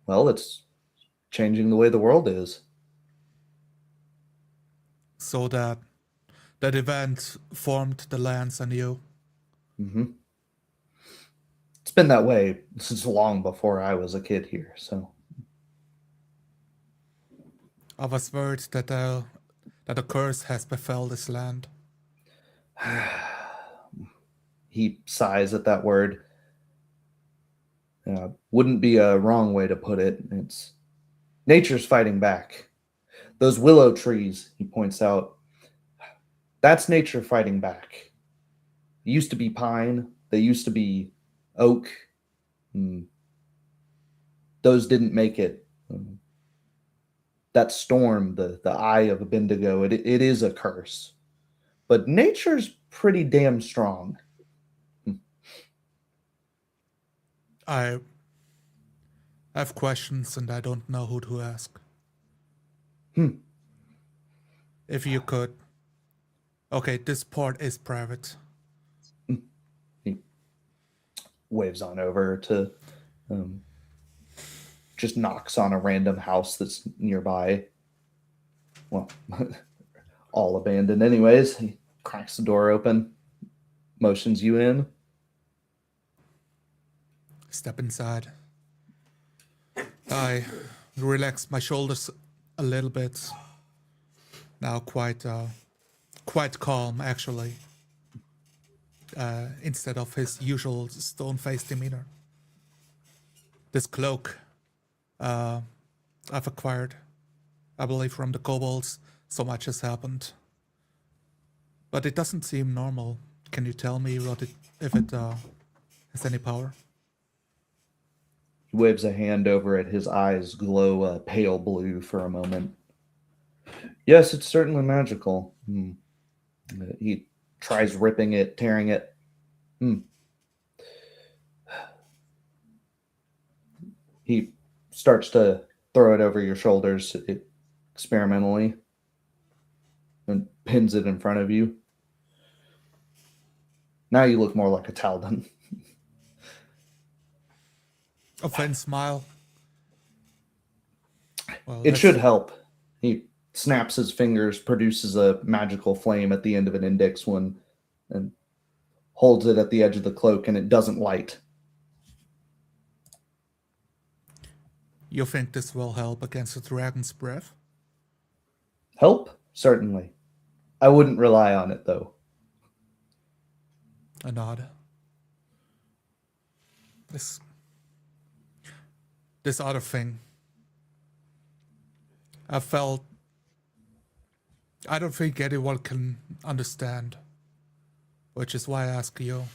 well, it's changing the way the world is. So that event formed the lands anew. Mm-hmm. It's been that way since long before I was a kid here, so. I was worried that a curse has befell this land. He sighs at that word. Wouldn't be a wrong way to put it. It's nature's fighting back. Those willow trees, he points out, that's nature fighting back. It used to be pine. They used to be oak. Those didn't make it. That storm, the eye of Bendigo, it is a curse. But nature's pretty damn strong. I have questions and I don't know who to ask. If you could. Okay, this part is private. He waves on over to just knocks on a random house that's nearby. Well, all abandoned anyways. He cracks the door open, motions you in. Step inside. I relax my shoulders a little bit. Now quite calm, actually. Instead of his usual stone-faced demeanor. This cloak I've acquired, I believe, from the kobolds. So much has happened. But it doesn't seem normal. Can you tell me if it has any power? He waves a hand over it. His eyes glow pale blue for a moment. Yes, it's certainly magical. He tries ripping it, tearing it. He starts to throw it over your shoulders experimentally and pins it in front of you. Now you look more like a Taldan. A faint smile. Well, It should help. He snaps his fingers, produces a magical flame at the end of an index one, and holds it at the edge of the cloak, and it doesn't light. You think this will help against the dragon's breath? Help? Certainly. I wouldn't rely on it, though. A nod. This other thing. I don't think anyone can understand, which is why I ask you.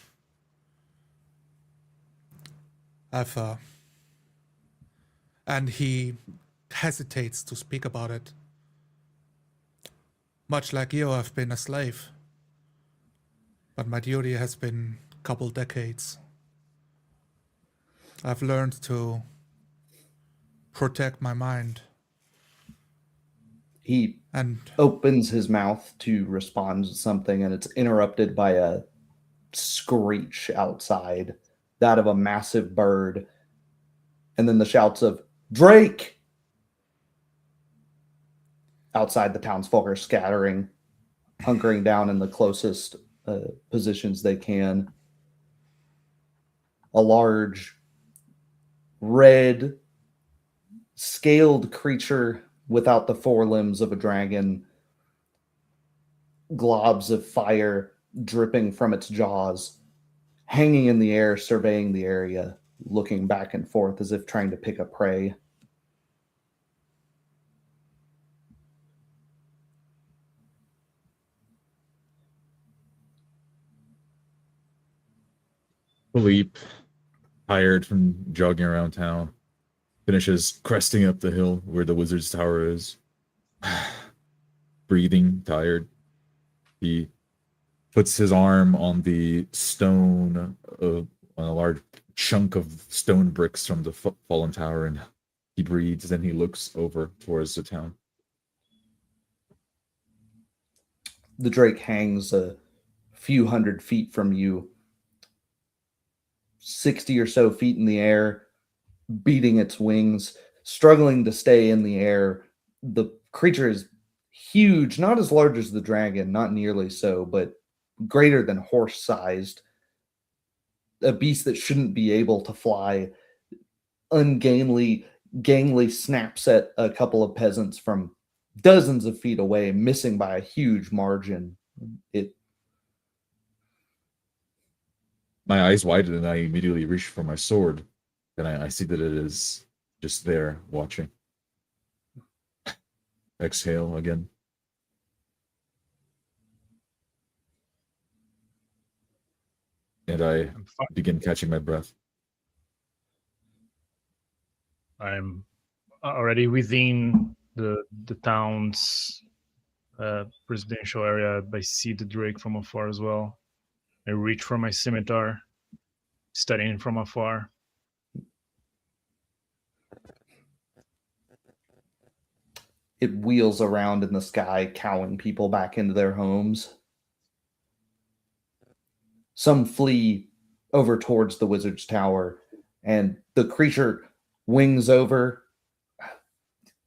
And he hesitates to speak about it. Much like you, I've been a slave. But my duty has been a couple decades. I've learned to protect my mind. He opens his mouth to respond to something, and it's interrupted by a screech outside, that of a massive bird, and then the shouts of, "Drake!" Outside, the townsfolk are scattering, hunkering down in the closest positions they can. A large, red, scaled creature without the forelimbs of a dragon, globs of fire dripping from its jaws, hanging in the air, surveying the area, looking back and forth as if trying to pick a prey. Philippe, tired from jogging around town, finishes cresting up the hill where the wizard's tower is. Breathing, tired. He puts his arm on the stone, on a large chunk of stone bricks from the fallen tower, and he breathes. Then he looks over towards the town. The drake hangs a few hundred feet from you, 60 or so feet in the air, beating its wings, struggling to stay in the air. The creature is huge, not as large as the dragon, not nearly so, but greater than horse-sized. A beast that shouldn't be able to fly. Ungainly, gangly snaps at a couple of peasants from dozens of feet away, missing by a huge margin. My eyes widen and I immediately reach for my sword. And I see that it is just there watching. exhale again. And I begin catching my breath. I'm already within the town's residential area. I see the Drake from afar as well. I reach for my scimitar, studying from afar. It wheels around in the sky, cowing people back into their homes. Some flee over towards the wizard's tower, and the creature wings over.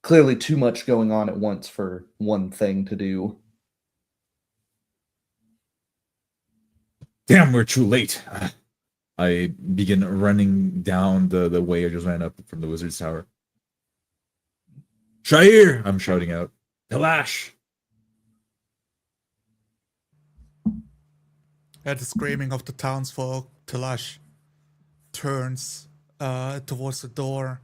Clearly too much going on at once for one thing to do. Damn, we're too late. I begin running down the way I just ran up from the wizard's tower. Shair! I'm shouting out. Talash! At the screaming of the townsfolk, Talash turns towards the door,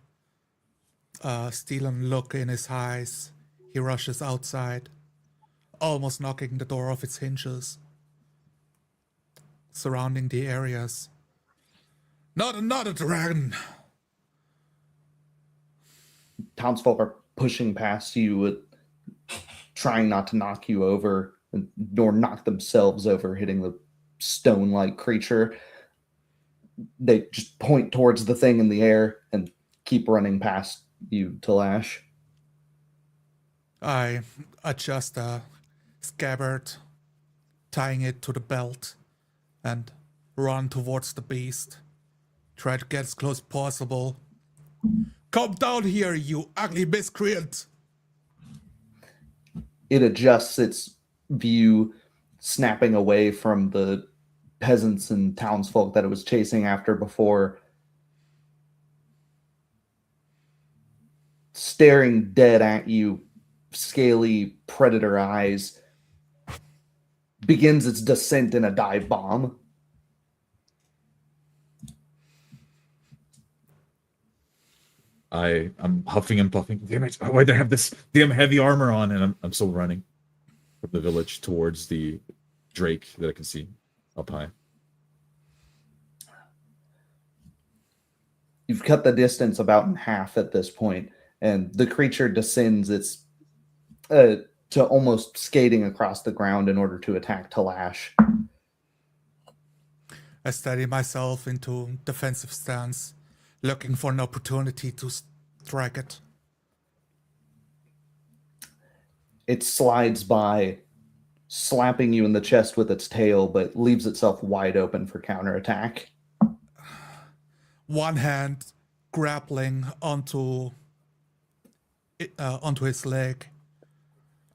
stealing look in his eyes. He rushes outside, almost knocking the door off its hinges, surrounding the areas. Not another dragon! Townsfolk are pushing past you, trying not to knock you over, nor knock themselves over, hitting the stone-like creature. They just point towards the thing in the air and keep running past you, Talash. I adjust a scabbard, tying it to the belt, and run towards the beast. Try to get as close as possible. Come down here, you ugly miscreant! It adjusts its view, snapping away from the peasants and townsfolk that it was chasing after before, staring dead at you, scaly predator eyes, begins its descent in a dive bomb. I'm huffing and puffing. Damn it! Why do I have this damn heavy armor on? And I'm still running from the village towards the Drake that I can see up high. You've cut the distance about in half at this point, and the creature descends its to almost skating across the ground in order to attack Talash. I steady myself into defensive stance, looking for an opportunity to strike it. It slides by, slapping you in the chest with its tail, but leaves itself wide open for counterattack. One hand grappling onto his leg.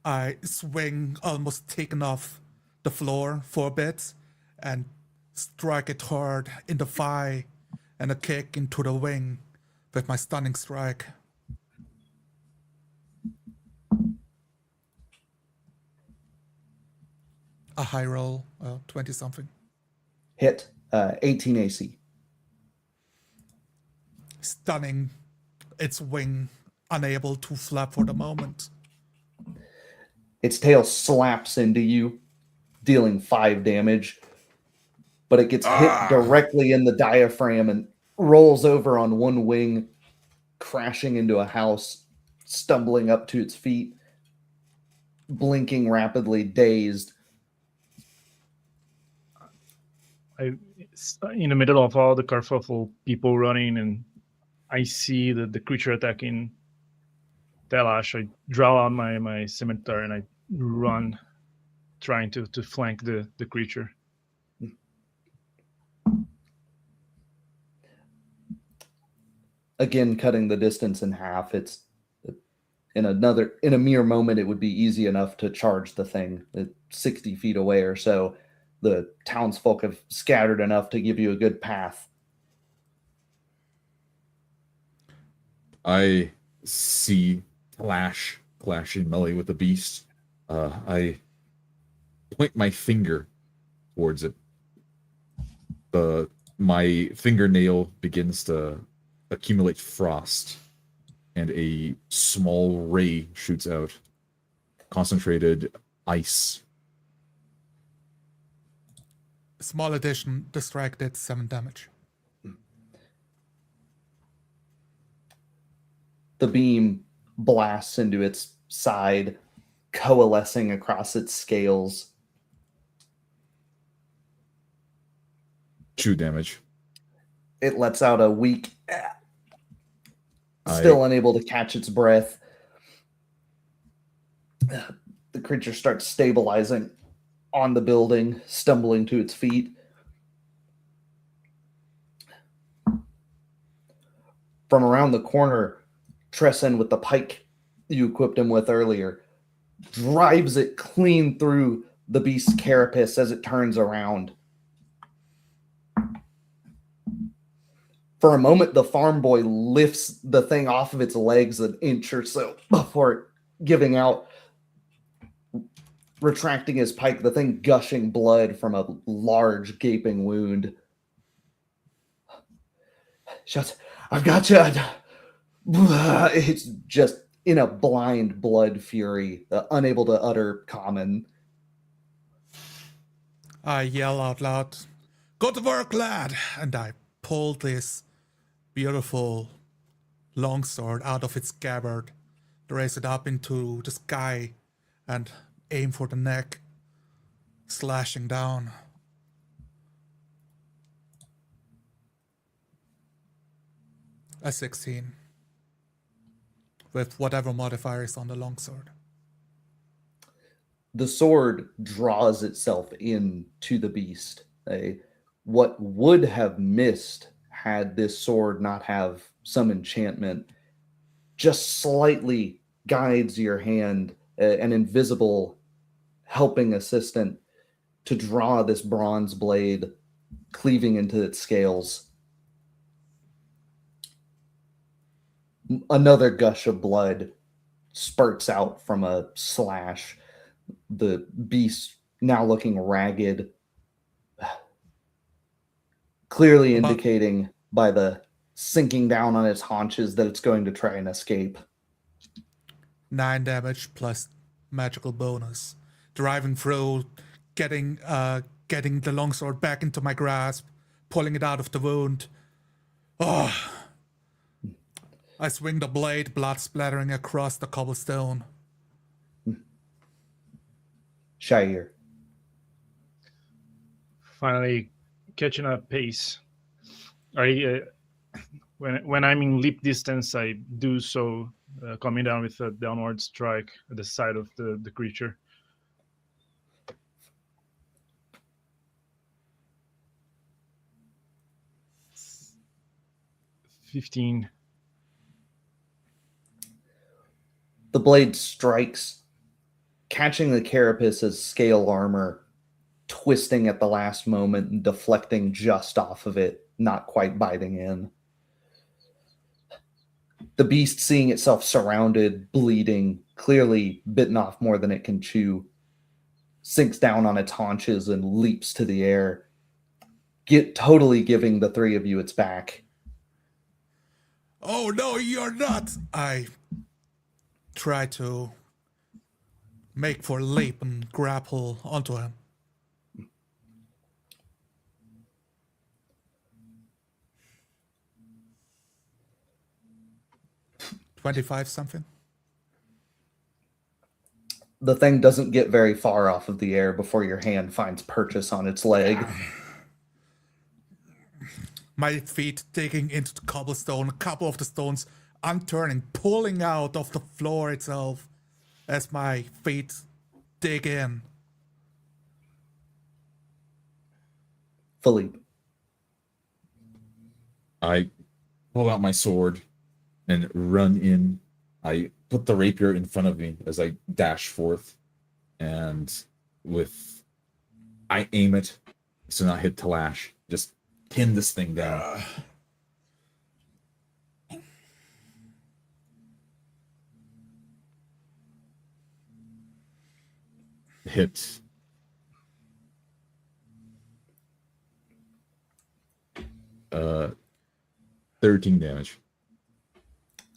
I swing, almost taken off the floor for a bit, and strike it hard in the thigh and a kick into the wing with my stunning strike. A high roll, 20-something. Hit, 18 AC. Stunning its wing, unable to flap for the moment. Its tail slaps into you, dealing 5 damage, but it gets hit directly in the diaphragm and rolls over on one wing, crashing into a house, stumbling up to its feet, blinking rapidly, dazed. In the middle of all the kerfuffle, people running, and I see the creature attacking Talash. I draw out my scimitar and I run, trying to flank the creature. Again, cutting the distance in half. It's in a mere moment, it would be easy enough to charge the thing. It's 60 feet away or so. The townsfolk have scattered enough to give you a good path. I see Talash clashing melee with the beast. I point my finger towards it. My fingernail begins to accumulate frost, and a small ray shoots out concentrated ice. Small addition, the strike did 7 damage. The beam blasts into its side, coalescing across its scales. 2 damage. It lets out a weak, still unable to catch its breath. The creature starts stabilizing on the building, stumbling to its feet. From around the corner, Tresson, with the pike you equipped him with earlier, drives it clean through the beast's carapace as it turns around. For a moment, the farm boy lifts the thing off of its legs an inch or so before giving out, retracting his pike, the thing gushing blood from a large gaping wound. Shut! I've got you! It's just in a blind blood fury, unable to utter common. I yell out loud, "Good work, lad!" And I pull this beautiful longsword out of its scabbard, raise it up into the sky, and aim for the neck, slashing down. A 16. With whatever modifier is on the longsword. The sword draws itself in to the beast. What would have missed had this sword not have some enchantment just slightly guides your hand, an invisible helping assistant, to draw this bronze blade cleaving into its scales. Another gush of blood spurts out from a slash. The beast, now looking ragged, clearly indicating by the sinking down on its haunches that it's going to try and escape. 9 damage plus magical bonus. Driving through, getting the longsword back into my grasp, pulling it out of the wound. Oh! I swing the blade, blood splattering across the cobblestone. Shire. Finally catching up pace. When I'm in leap distance, I do so coming down with a downward strike at the side of the creature. $15. The blade strikes, catching the carapace's scale armor, twisting at the last moment and deflecting just off of it, not quite biting in. The beast, seeing itself surrounded, bleeding, clearly bitten off more than it can chew, sinks down on its haunches and leaps to the air, totally giving the three of you its back. Oh no, you're not! I try to make for leap and grapple onto him. $25 something. The thing doesn't get very far off of the air before your hand finds purchase on its leg. My feet digging into the cobblestone, a couple of the stones unturning, pulling out of the floor itself as my feet dig in. Philippe. I pull out my sword and run in. I put the rapier in front of me as I dash forth, and I aim it so not hit Talash. Just pin this thing down. Hit. Uh, 13 damage.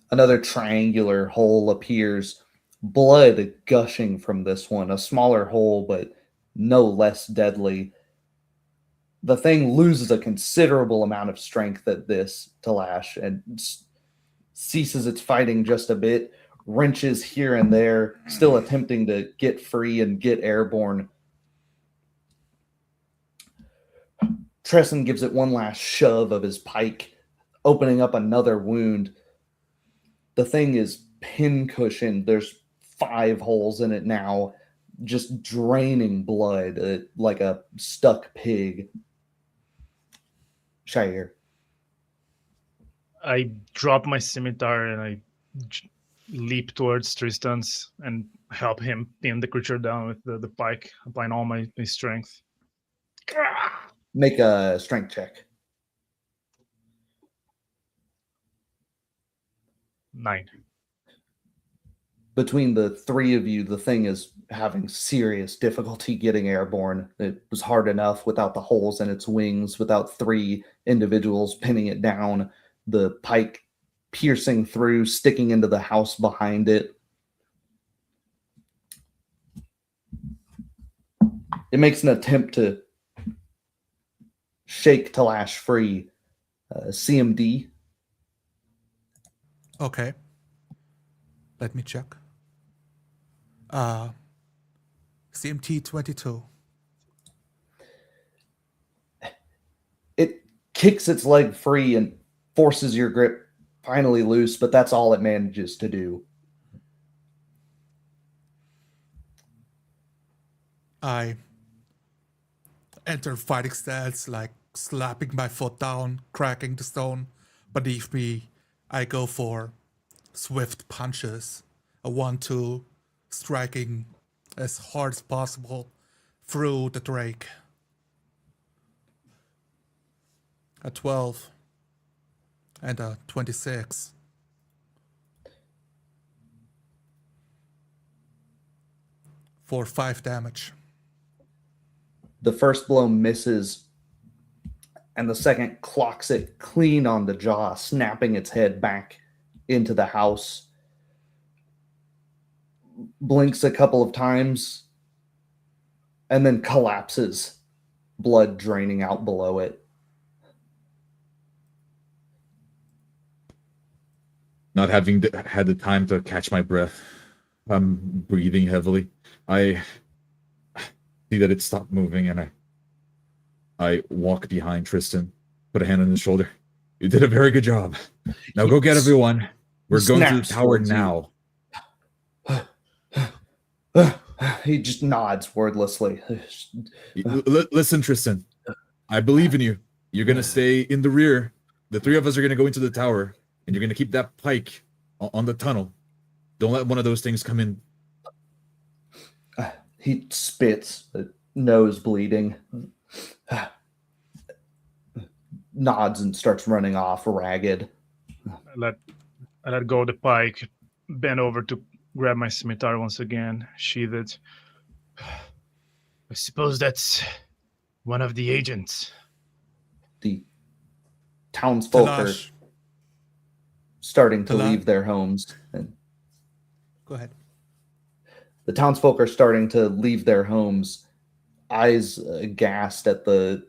Another triangular hole appears blood gushing from this one, a smaller hole, but no less deadly. The thing loses a considerable amount of strength at this to lash and ceases its fighting just a bit, wrenches here and there, still attempting to get free and get airborne. Tresson gives it one last shove of his pike, opening up another wound. The thing is pincushioned. There's 5 holes in it now, just draining blood like a stuck pig. Shire. I drop my scimitar and I leap towards Tristan's and help him pin the creature down with the pike, applying all my strength. Make a strength check. 9. Between the 3 of you, the thing is having serious difficulty getting airborne. It was hard enough without the holes in its wings, without 3 individuals pinning it down, the pike piercing through, sticking into the house behind it. It makes an attempt to shake Talash free. CMD. Okay. Let me check. CMT 22. It kicks its leg free and forces your grip finally loose, but that's all it manages to do. I enter fighting stance, like slapping my foot down, cracking the stone beneath me. I go for swift punches, a 1-2, striking as hard as possible through the drake. A 12 and a 26. For 5 damage. The first blow misses, and the second clocks it clean on the jaw, snapping its head back into the house. Blinks a couple of times, and then collapses, blood draining out below it. Not having had the time to catch my breath, I'm breathing heavily. I see that it stopped moving, and I walk behind Tristan, put a hand on his shoulder. You did a very good job. Now go get everyone. We're going to the tower now. He just nods wordlessly. Listen, Tristan. I believe in you. You're going to stay in the rear. The 3 of us are going to go into the tower, and you're going to keep that pike on the tunnel. Don't let one of those things come in. He spits, nose bleeding, nods and starts running off ragged. I let go of the pike, bend over to grab my scimitar once again, sheathe it. I suppose that's one of the agents. The townsfolk are starting to leave their homes. And go ahead. The townsfolk are starting to leave their homes, eyes aghast at the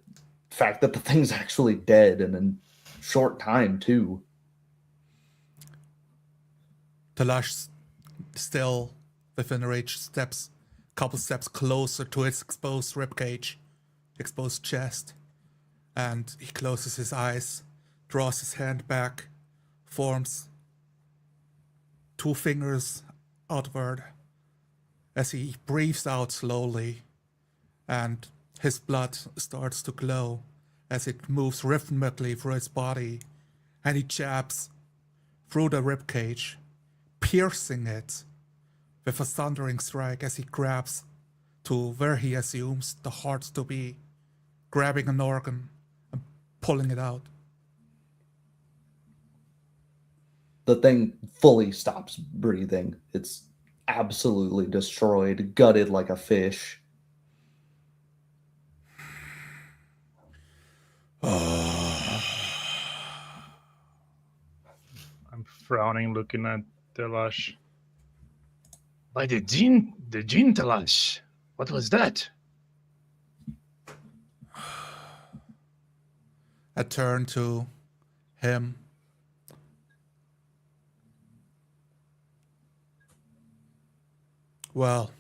fact that the thing's actually dead and in short time, too. Talash still within range, steps, couple steps closer to its exposed ribcage, exposed chest, and he closes his eyes, draws his hand back, forms 2 fingers outward as he breathes out slowly, and his blood starts to glow as it moves rhythmically through his body, and he jabs through the ribcage, piercing it with a thundering strike as he grabs to where he assumes the heart to be, grabbing an organ and pulling it out. The thing fully stops breathing. It's absolutely destroyed, gutted like a fish. I'm frowning, looking at Delash. By the Jintalash. What was that? I turn to him. Well,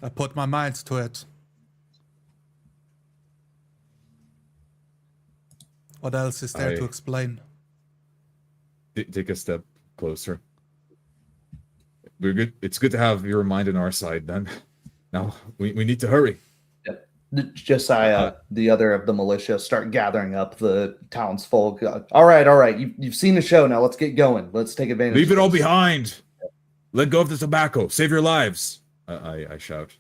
I put my mind to it. What else is there to explain? Take a step closer. We're good. It's good to have your mind on our side then. Now, we need to hurry. Josiah, the other of the militia, start gathering up the townsfolk. All right. You've seen the show. Now let's get going. Let's take advantage. Leave it all behind. Let go of the tobacco. Save your lives. I shout.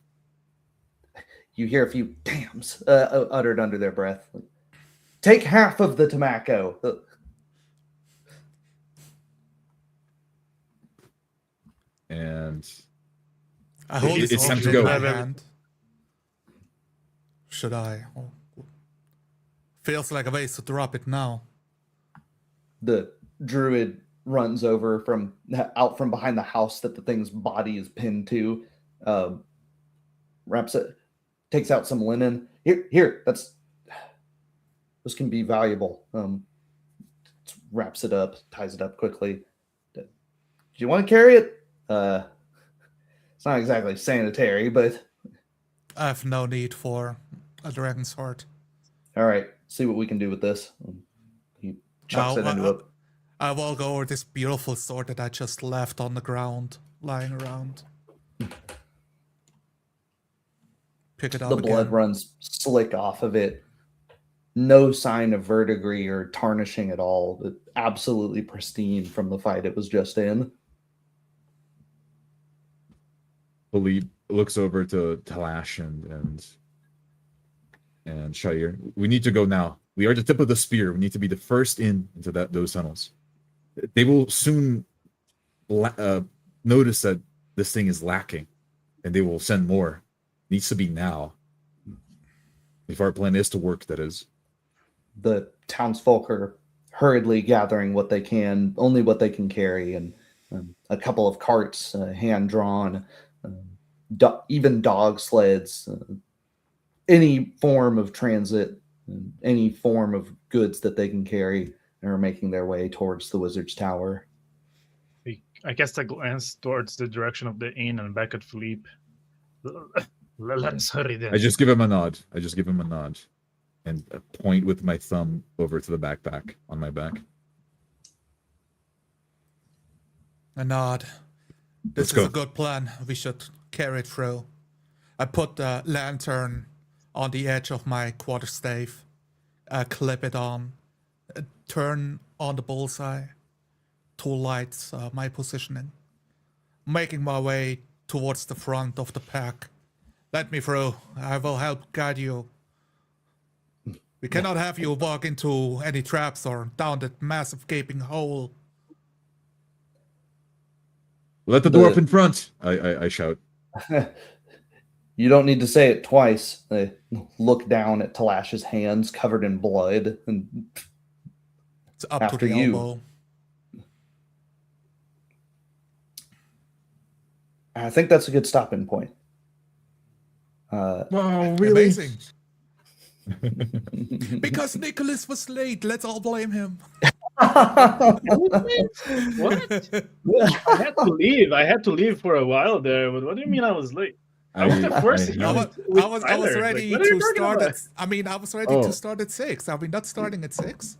You hear a few damns uttered under their breath. Take half of the tobacco. And I hold it's time to in go. my hand. Should I? Oh. Feels like a waste to drop it now. The druid runs over out from behind the house that the thing's body is pinned to. Wraps it, takes out some linen. Here. This can be valuable. Wraps it up, ties it up quickly. Do you want to carry it? It's not exactly sanitary, but I have no need for a dragon's heart. All right, see what we can do with this. He chucks it into it. I will go over this beautiful sword that I just left on the ground, lying around. Pick it up. The blood runs slick off of it. No sign of verdigris or tarnishing at all. Absolutely pristine from the fight it was just in. Philippe looks over to Talash and Shire. We need to go now. We are at the tip of the spear. We need to be the first into those tunnels. They will soon notice that this thing is lacking, and they will send more. It needs to be now. If our plan is to work, that is. The townsfolk are hurriedly gathering what they can, only what they can carry, and a couple of carts, hand-drawn, even dog sleds, any form of transit, any form of goods that they can carry, are making their way towards the wizard's tower. I guess I glance towards the direction of the inn and back at Philippe. Let us hurry then. I just give him a nod. And point with my thumb over to the backpack on my back. A nod. This is a good plan. We should carry it through. I put the lantern on the edge of my quarterstaff. Clip it on. Turn on the bullseye. 2 lights my positioning. Making my way towards the front of the pack. Let me through. I will help guide you. We cannot have you walk into any traps or down that massive gaping hole. Let the door up in front, I shout. You don't need to say it twice. They look down at Talash's hands covered in blood. And it's up to the elbow. I think that's a good stopping point. Wow, really? Amazing. Because Nicholas was late. Let's all blame him. What? I had to leave for a while there. But what do you mean I was late? I was the first. I was ready to start at. I mean, I was ready to start at 6. Are we not starting at 6?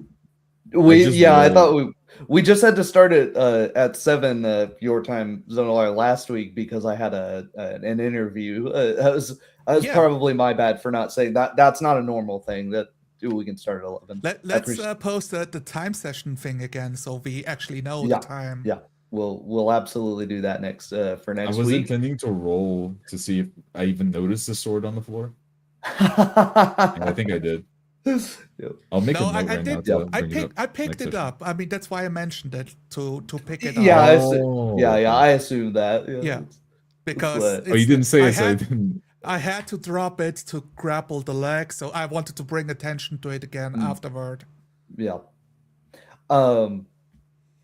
I thought we just had to start it at 7 your time, Zonalar, last week because I had an interview. That was probably my bad for not saying that. That's not a normal thing. That we can start at 11. Let's post the time session thing again, so we actually know the time. Yeah, we'll absolutely do that next for next week. I was intending to roll to see if I even noticed the sword on the floor. And I think I did. I'll make a note right now. I picked it up. I mean, that's why I mentioned it to pick it up. I assume that. Yeah, because you didn't say it, so I didn't. I had to drop it to grapple the leg, so I wanted to bring attention to it again afterward. Yeah.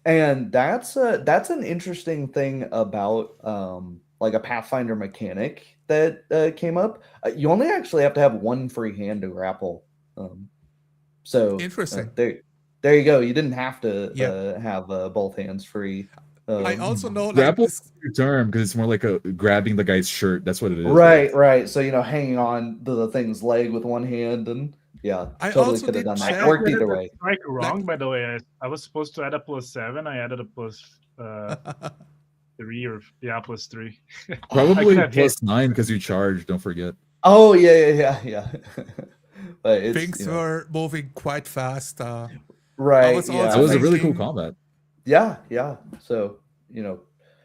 And that's an interesting thing about like a Pathfinder mechanic that came up. You only actually have to have one free hand to grapple. So Interesting. there you go. You didn't have to Yeah. have both hands free. I also know like Grapple this. is your term because it's more like a grabbing the guy's shirt. That's what it is. Right. So hanging on to the thing's leg with one hand, and I totally also could have did done that. check- It worked either way. Strike wrong, by the way. I was supposed to add a +7. I added a plus 3 or +3. Probably have hit. +9 because you charged. Don't forget. Oh yeah. But it's Things were moving quite fast. right. was Yeah, also It was a really cool thinking- combat. yeah. So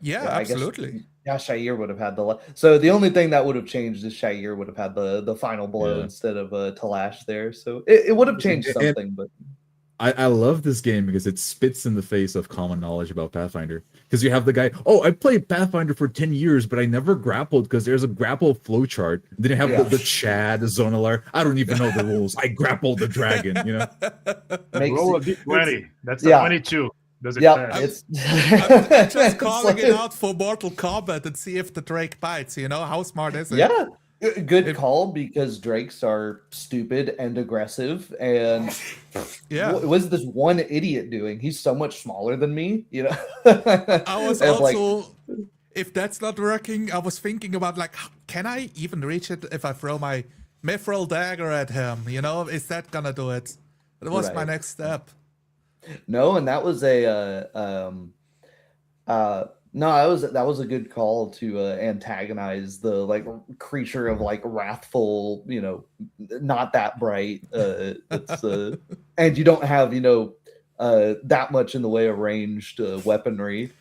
Yeah, I absolutely. guess Shair would have had so the only thing that would have changed is Shair would have had the final blow Yeah. instead of Talash there. So it would have changed And- something, but I love this game because it spits in the face of common knowledge about Pathfinder. Because you have the guy, I played Pathfinder for 10 years, but I never grappled because there's a grapple flowchart. Then you have the Chad, the Zonalar. I don't even know the rules. I grappled the dragon, Roll a d20. That's a Yeah. 22. Does it yeah, pass? it's I'm just it's calling like- it out for Mortal Kombat and see if the Drake bites. How smart is it? Yeah, good call because drakes are stupid and aggressive. And Yeah. what was this one idiot doing? He's so much smaller than me. I was And, like, also, if that's not working, I was thinking about like, can I even reach it if I throw my mithril dagger at him? Is that gonna do it? That was my Right. next step. no, and that was that was a good call to antagonize the like creature of like wrathful, not that bright. It's and you don't have that much in the way of ranged weaponry.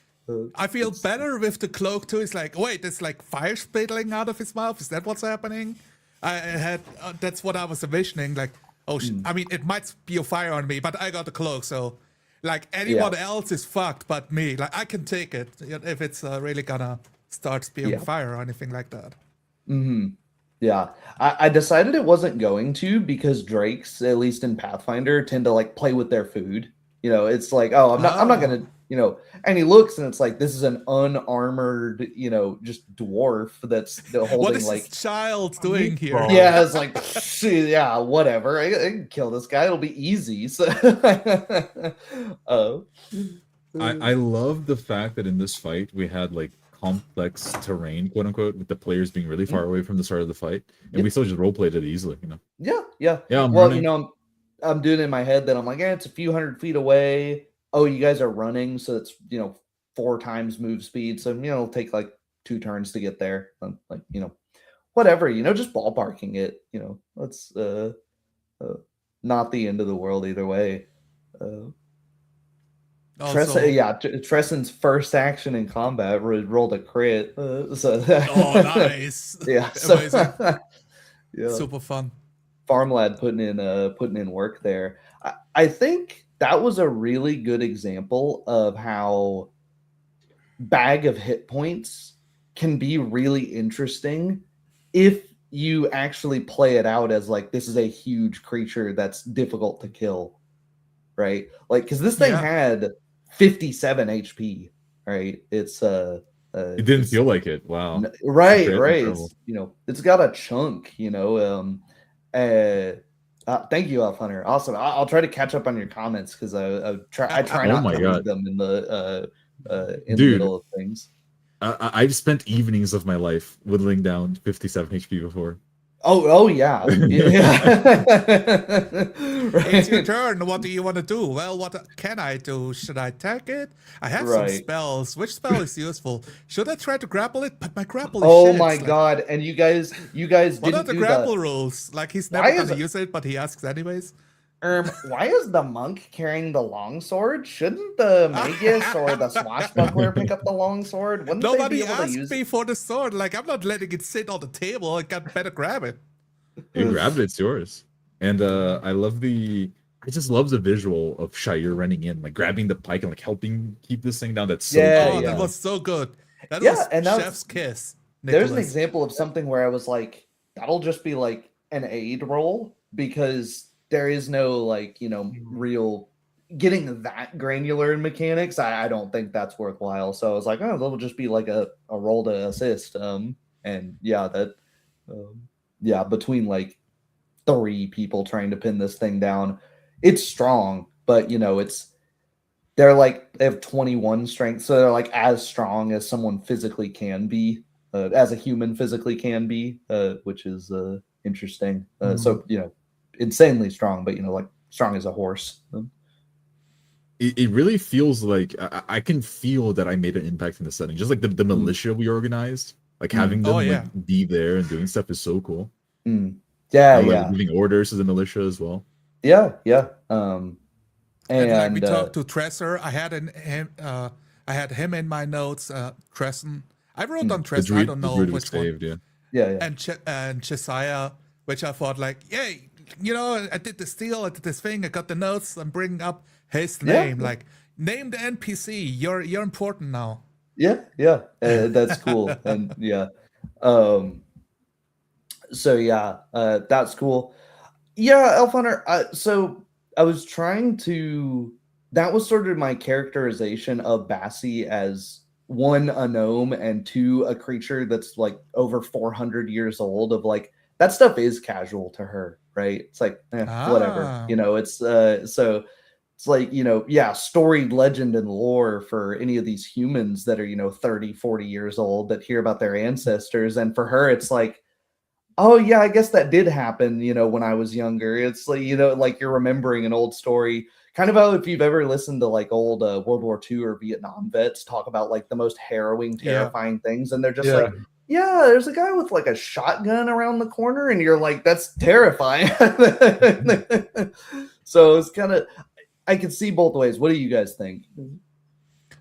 I feel better with the cloak too. It's like, wait, it's like fire spitting out of his mouth. Is that what's happening? I had that's what I was envisioning. Like, I mean, it might spew fire on me, but I got the cloak, so like anyone else is fucked, but me. Like I can take it if it's really gonna start spewing fire or anything like that. Mm-hmm. Yeah, I decided it wasn't going to because drakes, at least in Pathfinder, tend to like play with their food. It's like, I'm not gonna, and he looks and it's like this is an unarmored, just dwarf that's holding What is like this child doing here? yeah, it's like yeah, whatever. I can kill this guy. It'll be easy. So, I love the fact that in this fight we had like complex terrain, quote unquote, with the players being really far away from the start of the fight, and we still just roleplayed it easily. Yeah. I'm Well, running. I'm doing it in my head that I'm like, it's a few hundred feet away. Oh, you guys are running, so it's 4 times move speed. So it'll take like 2 turns to get there. Like whatever. Just ballparking it. It's not the end of the world either way. Tressen's first action in combat rolled a crit. Nice. Yeah. So, Amazing. yeah. Super fun. Farmlad putting in work there. I think that was a really good example of how bag of hit points can be really interesting if you actually play it out as like this is a huge creature that's difficult to kill, right? Like because this thing had 57 HP, right? It's It didn't feel like it. Wow. Right. Incredible. It's, it's got a chunk, thank you, Elf Hunter. Awesome. I'll try to catch up on your comments because I try not to read them in the the middle of things. I've spent evenings of my life whittling down 57 HP before. Oh yeah. It's your turn. What do you want to do? Well, what can I do? Should I attack it? I have some spells. Which spell is useful? Should I try to grapple it? But my grapple is shit. My god! And you guys what are the grapple rules? Like he's never gonna use it, but he asks anyways. Why is the monk carrying the longsword? Shouldn't the magus or the swashbuckler pick up the longsword? Wouldn't Nobody they be able to asked use me for the sword. Like I'm not letting it sit on the table. I better grab it. You grabbed it, it's yours. And I just love the visual of Shair running in, like grabbing the pike and like helping keep this thing down. That's so cool. That was so good. That was chef's kiss. Nicholas. There's an example of something where I was like, that'll just be like an aid roll because there is no like, real getting that granular in mechanics, I don't think that's worthwhile. So I was like, oh, that'll just be like a roll to assist. And yeah, between like 3 people trying to pin this thing down, it's strong, but they have 21 strength, so they're like as strong as someone physically can be, as a human physically can be, which is interesting. So insanely strong, but like strong as a horse. It really feels like I can feel that I made an impact in the setting. Just like the militia we organized, like having them be there and doing stuff is so cool. Yeah, like giving orders to the militia as well. Yeah. And like we talked to Tresser, I had him in my notes. Tresson, I wrote on Tresson. I don't know which one. Yeah. And Chesiah, which I thought like, yay, I did this deal, I did this thing, I got the notes. I'm bringing up his name, like name the NPC. You're important now. Yeah, that's cool, and yeah. So yeah, that's cool. Yeah, Elf Hunter. So I was trying to. That was sort of my characterization of Bassie as 1, a gnome, and 2, a creature that's like over 400 years old. Of like that stuff is casual to her, right? It's like whatever, It's so it's like storied legend and lore for any of these humans that are 30, 40 years old that hear about their ancestors, and for her it's like, oh yeah, I guess that did happen, when I was younger. It's like, like you're remembering an old story. Kind of how if you've ever listened to like old World War II or Vietnam vets talk about like the most harrowing, terrifying things, and they're just like, yeah, there's a guy with like a shotgun around the corner, and you're like, that's terrifying. So it's kind of, I can see both ways. What do you guys think?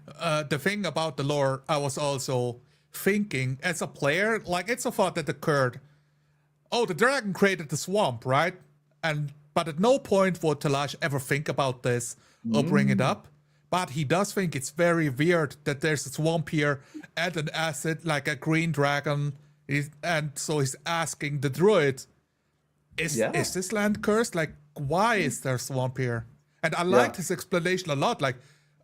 The thing about the lore, I was also thinking as a player, like it's a thought that occurred. Oh, the dragon created the swamp, right? But at no point would Talash ever think about this or bring it up. But he does think it's very weird that there's a swamp here and an acid, like a green dragon. And so he's asking the druid, is this land cursed? Like, why is there a swamp here? And I liked his explanation a lot. Like,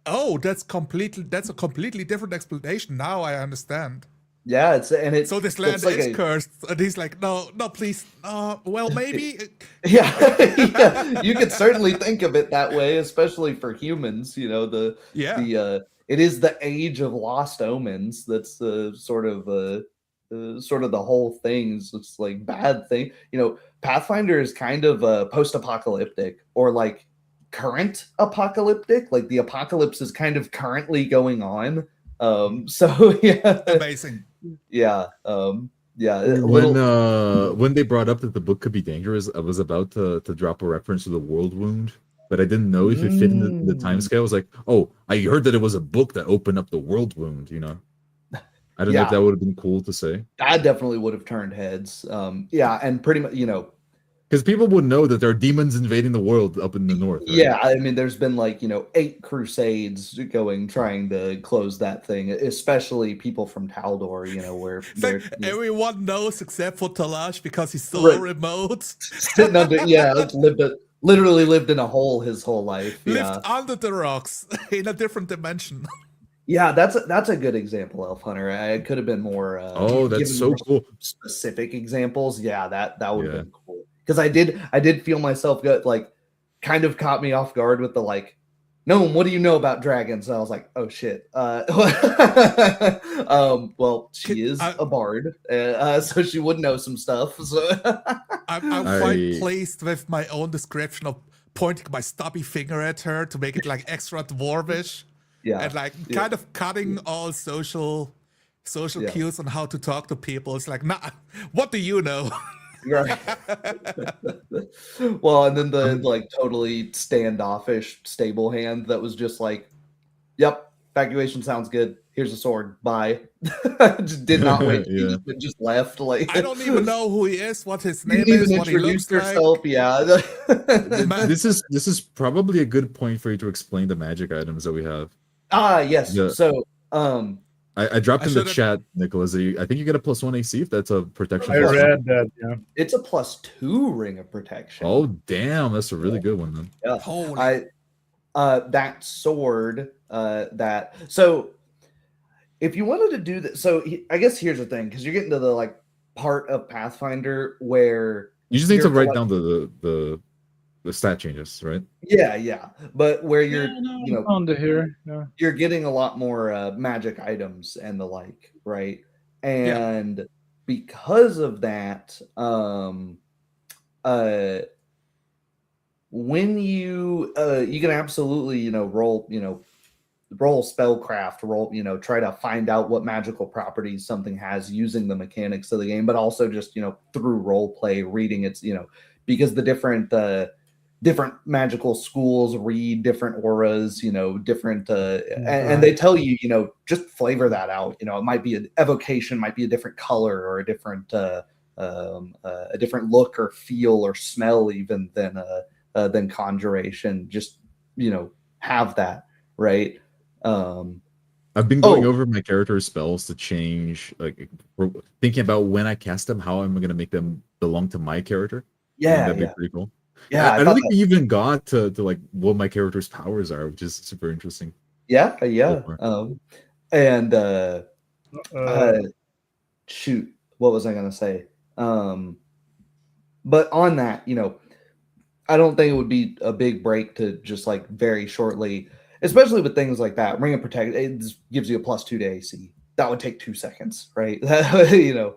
oh, that's a completely different explanation. Now I understand. Yeah, so this land is cursed, and he's like, no, please, well, maybe. Yeah, you could certainly think of it that way, especially for humans. It is the age of lost omens. That's sort of the whole thing. It's like bad thing. Pathfinder is kind of post-apocalyptic or like current apocalyptic. Like the apocalypse is kind of currently going on. So yeah, amazing. Yeah. When they brought up that the book could be dangerous, I was about to drop a reference to the world wound, but I didn't know if it fit in the time scale. I was like, oh, I heard that it was a book that opened up the world wound, I don't know if that would have been cool to say. That definitely would have turned heads. And pretty much, because people would know that there are demons invading the world up in the north. Right? Yeah, I mean, there's been like 8 crusades trying to close that thing, especially people from Taldor. Where everyone knows except for Talash because he's so remote. Sitting under, literally lived in a hole his whole life. Lived under the rocks in a different dimension. Yeah, that's a good example, Elf Hunter. I could have been more. That's so cool. Specific examples. Yeah, that would have been cool. Because I did feel myself kind of caught me off guard with the like, no, what do you know about dragons? And I was like, oh shit. Well, she is a bard, so she would know some stuff. So I'm quite pleased with my own description of pointing my stubby finger at her to make it like extra dwarvish. Yeah, and like kind of cutting all social cues on how to talk to people. It's like, nah, what do you know? Right. Well, and then the like totally standoffish stable hand that was just like, yep, evacuation sounds good. Here's a sword. Bye. Just did not wait. And just left. Like, I don't even know who he is, what his name is, what he looks yourself. like. Yeah. This is probably a good point for you to explain the magic items that we have. Yes. Yeah. So I dropped in the chat, Nicholas. I think you get a +1 AC if that's a protection. I read that, yeah. It's a +2 ring of protection. Oh, damn. That's a really good one, then. Yeah. that sword so if you wanted to do that, so I guess here's the thing, because you're getting to the like part of Pathfinder where you just need to write down the stat changes, right? Yeah, but where you're under here. Yeah. you're getting a lot more magic items and the like, right? And because of that, when you can absolutely roll spellcraft, try to find out what magical properties something has using the mechanics of the game, but also just through role play, reading its because the different magical schools read different auras, different and they tell you just flavor that out. It might be an evocation, might be a different color or a different look or feel or smell even than conjuration. Just have that, right? I've been going over my character's spells to change, like thinking about when I cast them, how I'm going to make them belong to my character. That'd be pretty cool. Yeah, I don't think we even got to like what my character's powers are, which is super interesting. Yeah. And shoot, what was I gonna say? But on that, I don't think it would be a big break to just like very shortly, especially with things like that. Ring of Protect, it gives you a +2 to AC. That would take 2 seconds, right? There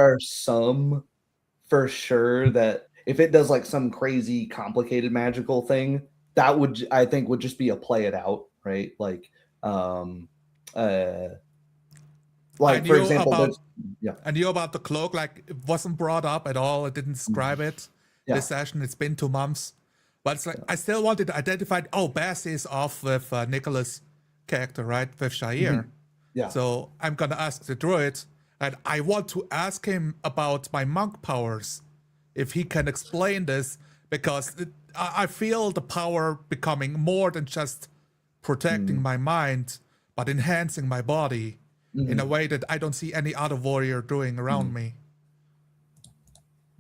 are some for sure that if it does like some crazy complicated magical thing, that would, I think, would just be a play it out, right? Like for example, I knew about the cloak, like it wasn't brought up at all. I didn't describe it this session. It's been 2 months, but it's like I still wanted to identify. Oh, Bass is off with Nicholas' character, right, with Shair. So I'm gonna ask the druid, and I want to ask him about my monk powers, if he can explain this, because I feel the power becoming more than just protecting my mind, but enhancing my body in a way that I don't see any other warrior doing around me.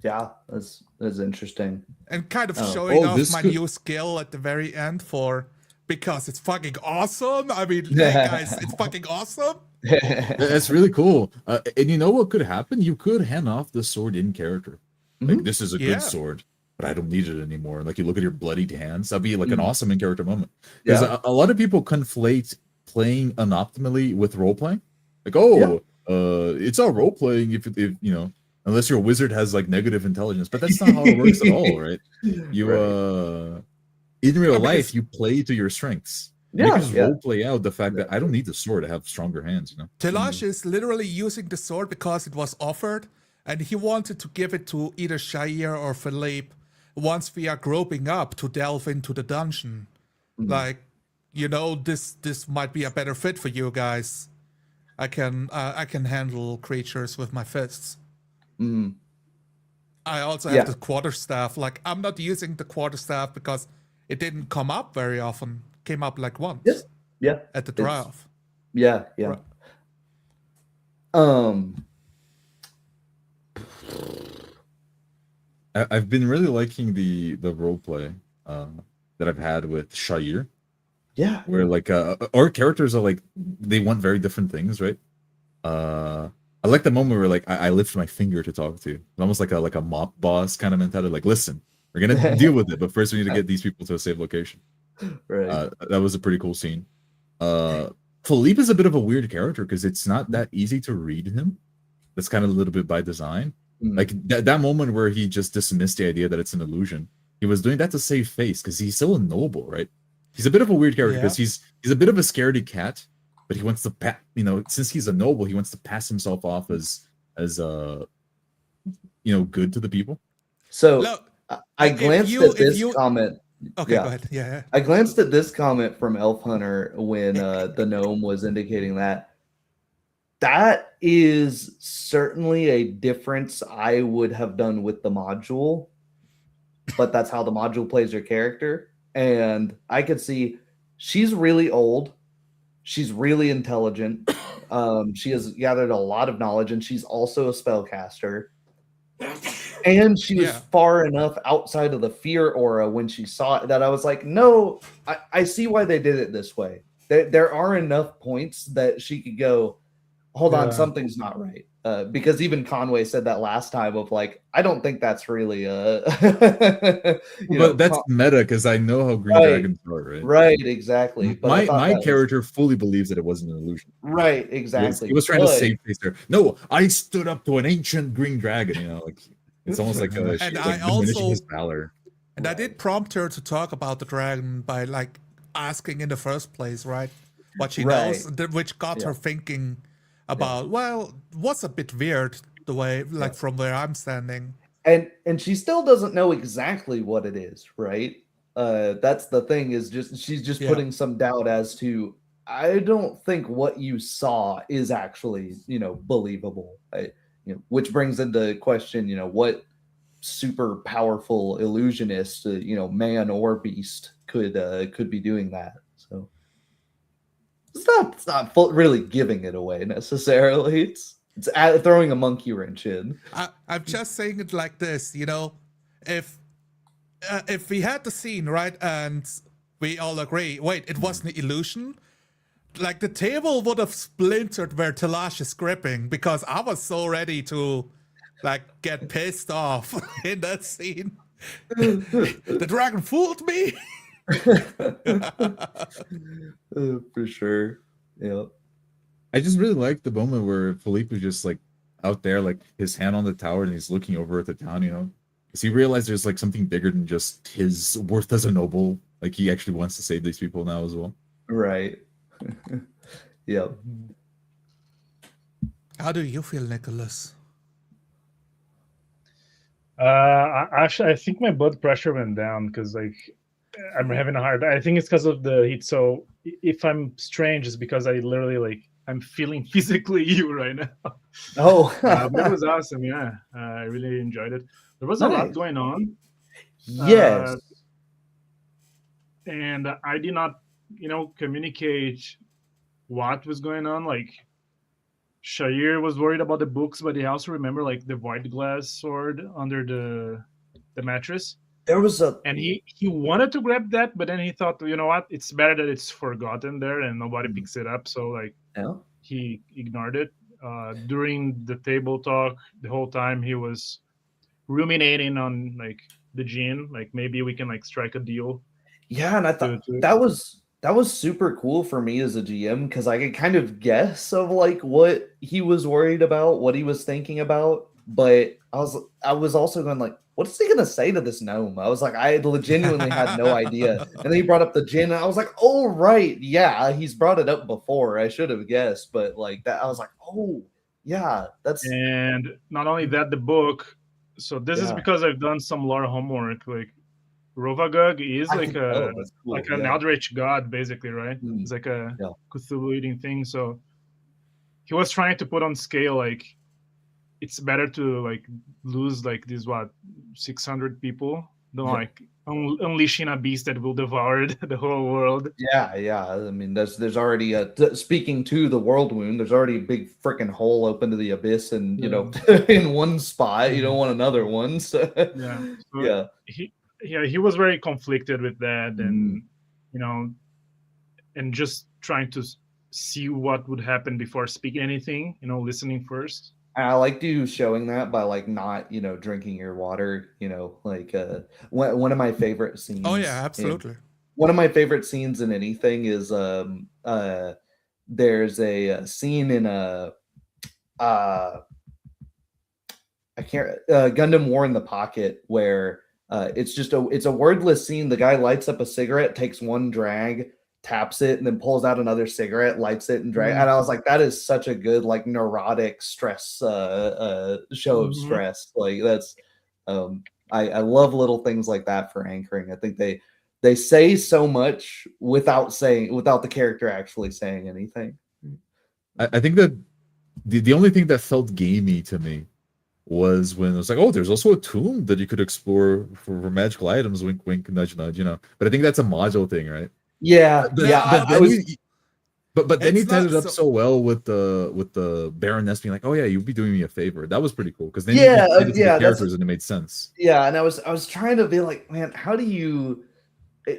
Yeah, that's interesting. And kind of showing off my new skill at the very end because it's fucking awesome. I mean, hey guys, it's fucking awesome. That's really cool. And you know what could happen? You could hand off the sword in character. Like, this is a good sword, but I don't need it anymore. Like, you look at your bloodied hands. That'd be like an awesome in-character moment. Because a lot of people conflate playing unoptimally with role-playing. Like, it's all role-playing if unless your wizard has like negative intelligence. But that's not how it works at all, right? You in real life, you play to your strengths. You can just role-play out the fact that I don't need the sword to have stronger hands, Telash is literally using the sword because it was offered, and he wanted to give it to either Shair or Philippe once we are groping up to delve into the dungeon. Like, this might be a better fit for you guys. I can handle creatures with my fists. I also have the quarterstaff. Like, I'm not using the quarterstaff because it didn't come up very often. Came up like once. At the drive. Right. I've been really liking the roleplay that I've had with Shair. Where like our characters are like, they want very different things, right? I like the moment where like I lift my finger to talk to. It's almost like a mob boss kind of mentality. Like, listen, we're gonna deal with it, but first we need to get these people to a safe location. Right. That was a pretty cool scene. Philippe is a bit of a weird character because it's not that easy to read him. That's kind of a little bit by design. Like that moment where he just dismissed the idea that it's an illusion. He was doing that to save face because he's still a noble, right? He's a bit of a weird character because he's a bit of a scaredy cat, but he wants to since he's a noble, he wants to pass himself off as good to the people. So I glanced at this comment. Okay, go ahead. Yeah. I glanced at this comment from Elf Hunter when the gnome was indicating that. That is certainly a difference I would have done with the module, but that's how the module plays your character. And I could see she's really old. She's really intelligent. She has gathered a lot of knowledge, and she's also a spellcaster. And she was Yeah. far enough outside of the fear aura when she saw it that I was like, no, I see why they did it this way. There are enough points that she could go, hold on, Yeah. something's not right. Because even Conway said that last time of like, I don't think that's really But that's meta because I know how green Right. dragons are, right? right, exactly. But I thought My that character fully believes that it wasn't an illusion. right, exactly. He was trying to But- save face there. No, I stood up to an ancient green dragon. You know, like it's almost like And she's I like diminishing also- his valor. And I did prompt her to talk about the dragon by like asking in the first place, right? What she knows, which got her thinking about, well, what's a bit weird the way, like from where I'm standing. And she still doesn't know exactly what it is, right? That's the thing, is just she's just putting some doubt as to, I don't think what you saw is actually, believable. Which brings into question, what super powerful illusionist, man or beast could be doing that. So it's not really giving it away necessarily. It's throwing a monkey wrench in. I'm just saying it like this, if we had the scene, right, and we all agree, wait, it wasn't an illusion, like the table would have splintered where Talash is gripping, because I was so ready to like get pissed off in that scene. The dragon fooled me. For sure. Yeah. I just really like the moment where Philippe was just like out there, like his hand on the tower, and he's looking over at the town, because he realized there's like something bigger than just his worth as a noble. Like he actually wants to save these people now as well. Right. Yep. How do you feel, Nicholas? Actually, I think my blood pressure went down because like I'm having a hard. I think it's because of the heat. So if I'm strange, it's because I literally like I'm feeling physically you right now. Oh, but it was awesome. Yeah, I really enjoyed it. There was a lot going on. Yes. And I did not, communicate what was going on. Like Shair was worried about the books, but he also remembered like the white glass sword under the mattress. There was and he wanted to grab that, but then he thought, you know what, it's better that it's forgotten there and nobody picks it up. So like he ignored it. During the table talk, the whole time he was ruminating on like the gene, like maybe we can like strike a deal. Yeah, and I thought that was super cool for me as a GM, because I could kind of guess of like what he was worried about, what he was thinking about, but I was also going like, what is he gonna say to this gnome? I was like, I genuinely had no idea. And then he brought up the gin, and I was like, oh right, yeah, he's brought it up before. I should have guessed, but like that, I was like, oh yeah, that's. And not only that, the book. So this is because I've done some lore homework. Like Rovagug is like an eldritch god, basically, right? It's like a Cthulhu eating thing. So he was trying to put on scale like it's better to like lose like these 600 people than like unleashing a beast that will devour the whole world. Yeah. I mean, there's already speaking to the world wound. There's already a big freaking hole open to the abyss, and in one spot, you don't want another one. So He was very conflicted with that, and and just trying to see what would happen before speaking anything. Listening first. I like you showing that by like not drinking your water. Like one of my favorite scenes. Oh yeah, absolutely. One of my favorite scenes in anything is there's a scene in I can't Gundam War in the Pocket where it's a wordless scene. The guy lights up a cigarette, takes one drag, taps it, and then pulls out another cigarette, lights it, and drag. And I was like, that is such a good like neurotic stress show of stress. Like that's I love little things like that for anchoring. I think they say so much without the character actually saying anything. I think that the only thing that felt gamey to me was when it was like, oh, there's also a tomb that you could explore for magical items, wink wink, nudge nudge, But I think that's a module thing, right? Yeah. But then he tied it up so well with the Baroness being like, "Oh yeah, you'd be doing me a favor." That was pretty cool because then you tied it to the characters and it made sense. Yeah, and I was trying to be like, man, how do you?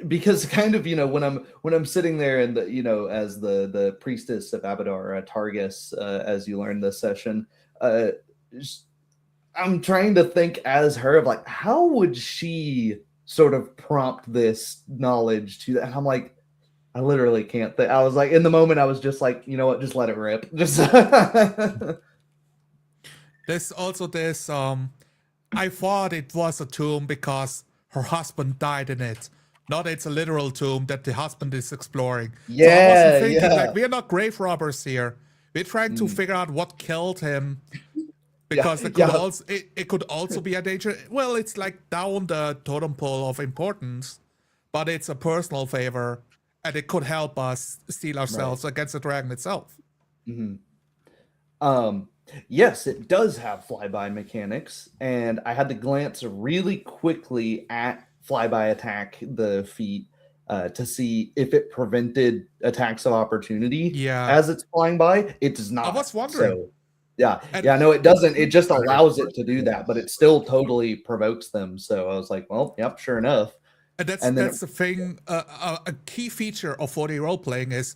Because kind of when I'm sitting there and as the priestess of Abadar, Targus, as you learn this session, I'm trying to think as her of like, how would she sort of prompt this knowledge to that? And I'm like, I literally can't think. I was like, in the moment, I was just like, you know what, just let it rip. Just There's also this. I thought it was a tomb because her husband died in it. Not it's a literal tomb that the husband is exploring. Yeah, so I wasn't thinking like we are not grave robbers here. We're trying to figure out what killed him. Because it could also be a danger. Well, it's like down the totem pole of importance, but it's a personal favor, and it could help us steel ourselves against the dragon itself. Yes, it does have flyby mechanics, and I had to glance really quickly at flyby attack the feat to see if it prevented attacks of opportunity as it's flying by. It does not. I was wondering. So, no, it doesn't. It just allows it to do that, but it still totally provokes them. So I was like, well, yep, sure enough. And that's the thing. A key feature of 4D role-playing is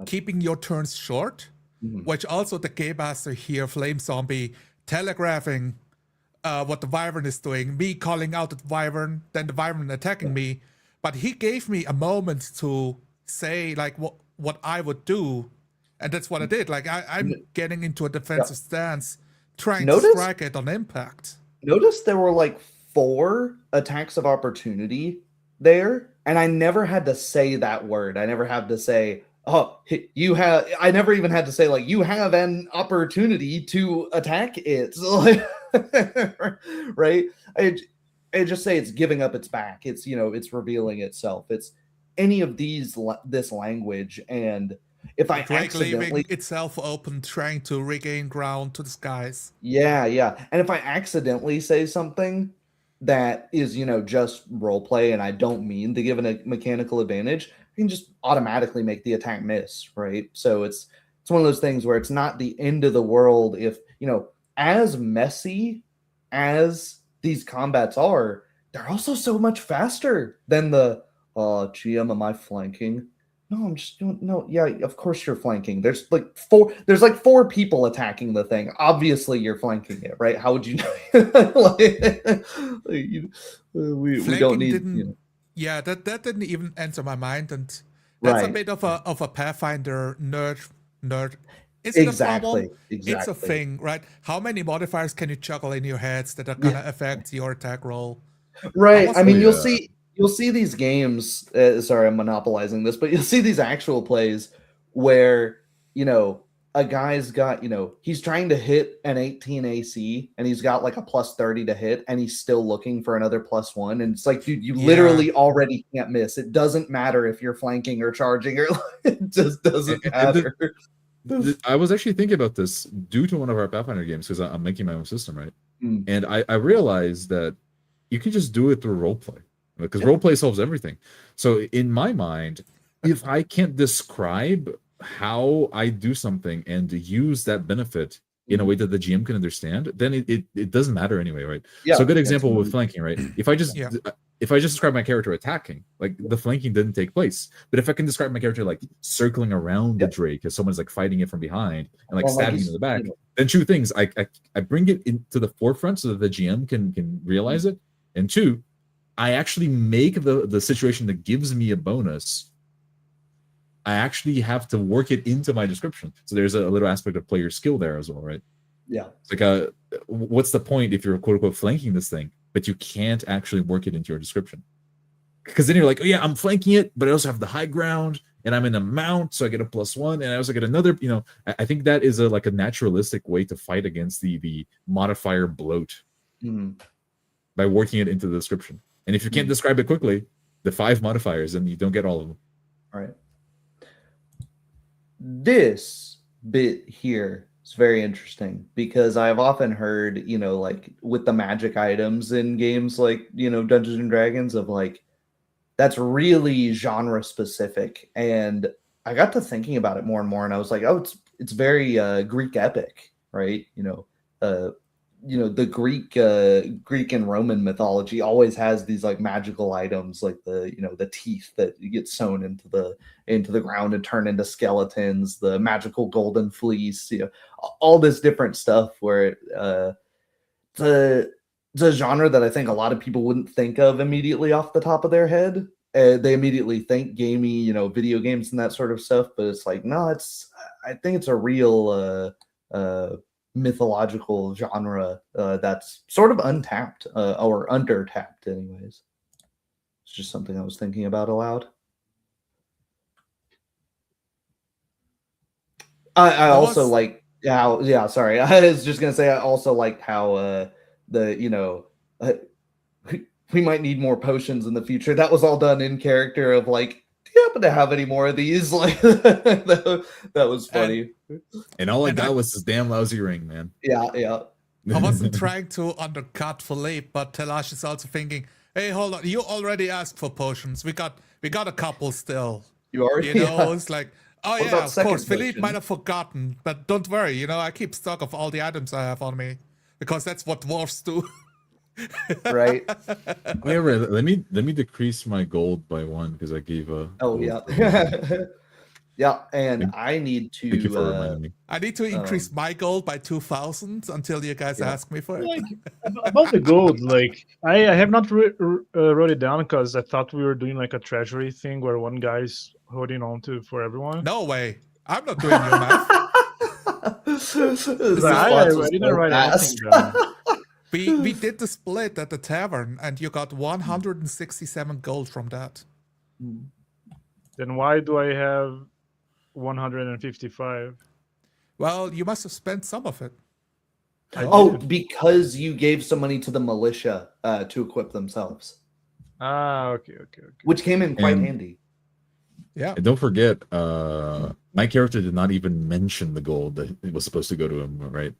keeping your turns short, which also the game master here, Flame Zombie, telegraphing what the Wyvern is doing, me calling out the Wyvern, then the Wyvern attacking me. But he gave me a moment to say like what I would do. And that's what I did. Like I'm getting into a defensive stance, trying to strike it on impact. Notice there were like 4 attacks of opportunity there, and I never had to say that word. I never had to say, "Oh, you have." I never even had to say like, "You have an opportunity to attack it." So, like, right? I just say it's giving up its back. It's it's revealing itself. It's any of this language and. If I accidentally leaving itself open, trying to regain ground to the skies. Yeah. And if I accidentally say something that is, just role play and I don't mean to give a mechanical advantage, I can just automatically make the attack miss, right? So it's one of those things where it's not the end of the world if, as messy as these combats are, they're also so much faster than the GM, am I flanking? No, I'm just doing no. Yeah, of course you're flanking. There's like 4 people attacking the thing. Obviously, you're flanking it, right? How would you know? We don't need. Yeah, that didn't even enter my mind, and that's a bit of a Pathfinder nerd. Is it a problem? Exactly. It's a thing, right? How many modifiers can you juggle in your heads that are gonna affect your attack roll? Right. I mean, You'll see these games. Sorry, I'm monopolizing this, but you'll see these actual plays where a guy's got he's trying to hit an 18 AC and he's got like a plus 30 to hit, and he's still looking for another +1. And it's like, dude, you literally already can't miss. It doesn't matter if you're flanking or charging, or it just doesn't matter. I was actually thinking about this due to one of our Pathfinder games because I'm making my own system, right? And I realized that you can just do it through roleplay. Because roleplay solves everything. So in my mind, if I can't describe how I do something and use that benefit in a way that the GM can understand, then it doesn't matter anyway, right? Yeah, so a good example with flanking, right? If I just describe my character attacking, like the flanking didn't take place. But if I can describe my character like circling around the Drake as someone's like fighting it from behind and like stabbing it in the back, then 2 things. I bring it into the forefront so that the GM can realize it. And 2, I actually make the situation that gives me a bonus. I actually have to work it into my description. So there's a little aspect of player skill there as well, right? Yeah. It's like what's the point if you're quote unquote flanking this thing, but you can't actually work it into your description? Because then you're like, oh yeah, I'm flanking it, but I also have the high ground and I'm in a mount, so I get a +1, and I also get another. I think that is a naturalistic way to fight against the modifier bloat by working it into the description. And if you can't describe it quickly, the 5 modifiers, then you don't get all of them. All right. This bit here is very interesting because I've often heard, like with the magic items in games like, Dungeons and Dragons, of like, that's really genre specific. And I got to thinking about it more and more, and I was like, oh, it's very Greek epic, right? The Greek and Roman mythology always has these like magical items, like the teeth that get sewn into the ground and turn into skeletons, the magical golden fleece, all this different stuff where it's a genre that I think a lot of people wouldn't think of immediately off the top of their head. They immediately think gamey, video games and that sort of stuff, but it's like, no, I think it's a real mythological genre that's sort of untapped or undertapped anyways. It's just something I was thinking about aloud. I also like how, sorry. I was just going to say, I also liked how we might need more potions in the future. That was all done in character of like, do you happen to have any more of these? Like that was funny. And all I got was this damn lousy ring, man. Yeah. I wasn't trying to undercut Philippe, but Telash is also thinking, hey, hold on, you already asked for potions. We got a couple still. You already, it's like, oh yeah, of course. Philippe might have forgotten, but don't worry. I keep stock of all the items I have on me because that's what dwarves do. Right. Let me decrease my gold by 1 because I gave a. Oh yeah. Yeah, and I need to. Thank you for reminding me. I need to increase my gold by 2,000 until you guys ask me for it. Like, about the gold, like I have not wrote it down because I thought we were doing like a treasury thing where one guy's holding on to for everyone. No way! I'm not doing your math. I didn't write anything down. We did the split at the tavern, and you got 167 gold from that. Then why do I have 155? Well, you must have spent some of it. Because you gave some money to the militia to equip themselves. Okay. Which came in quite handy. Yeah. And don't forget, my character did not even mention the gold that it was supposed to go to him, right?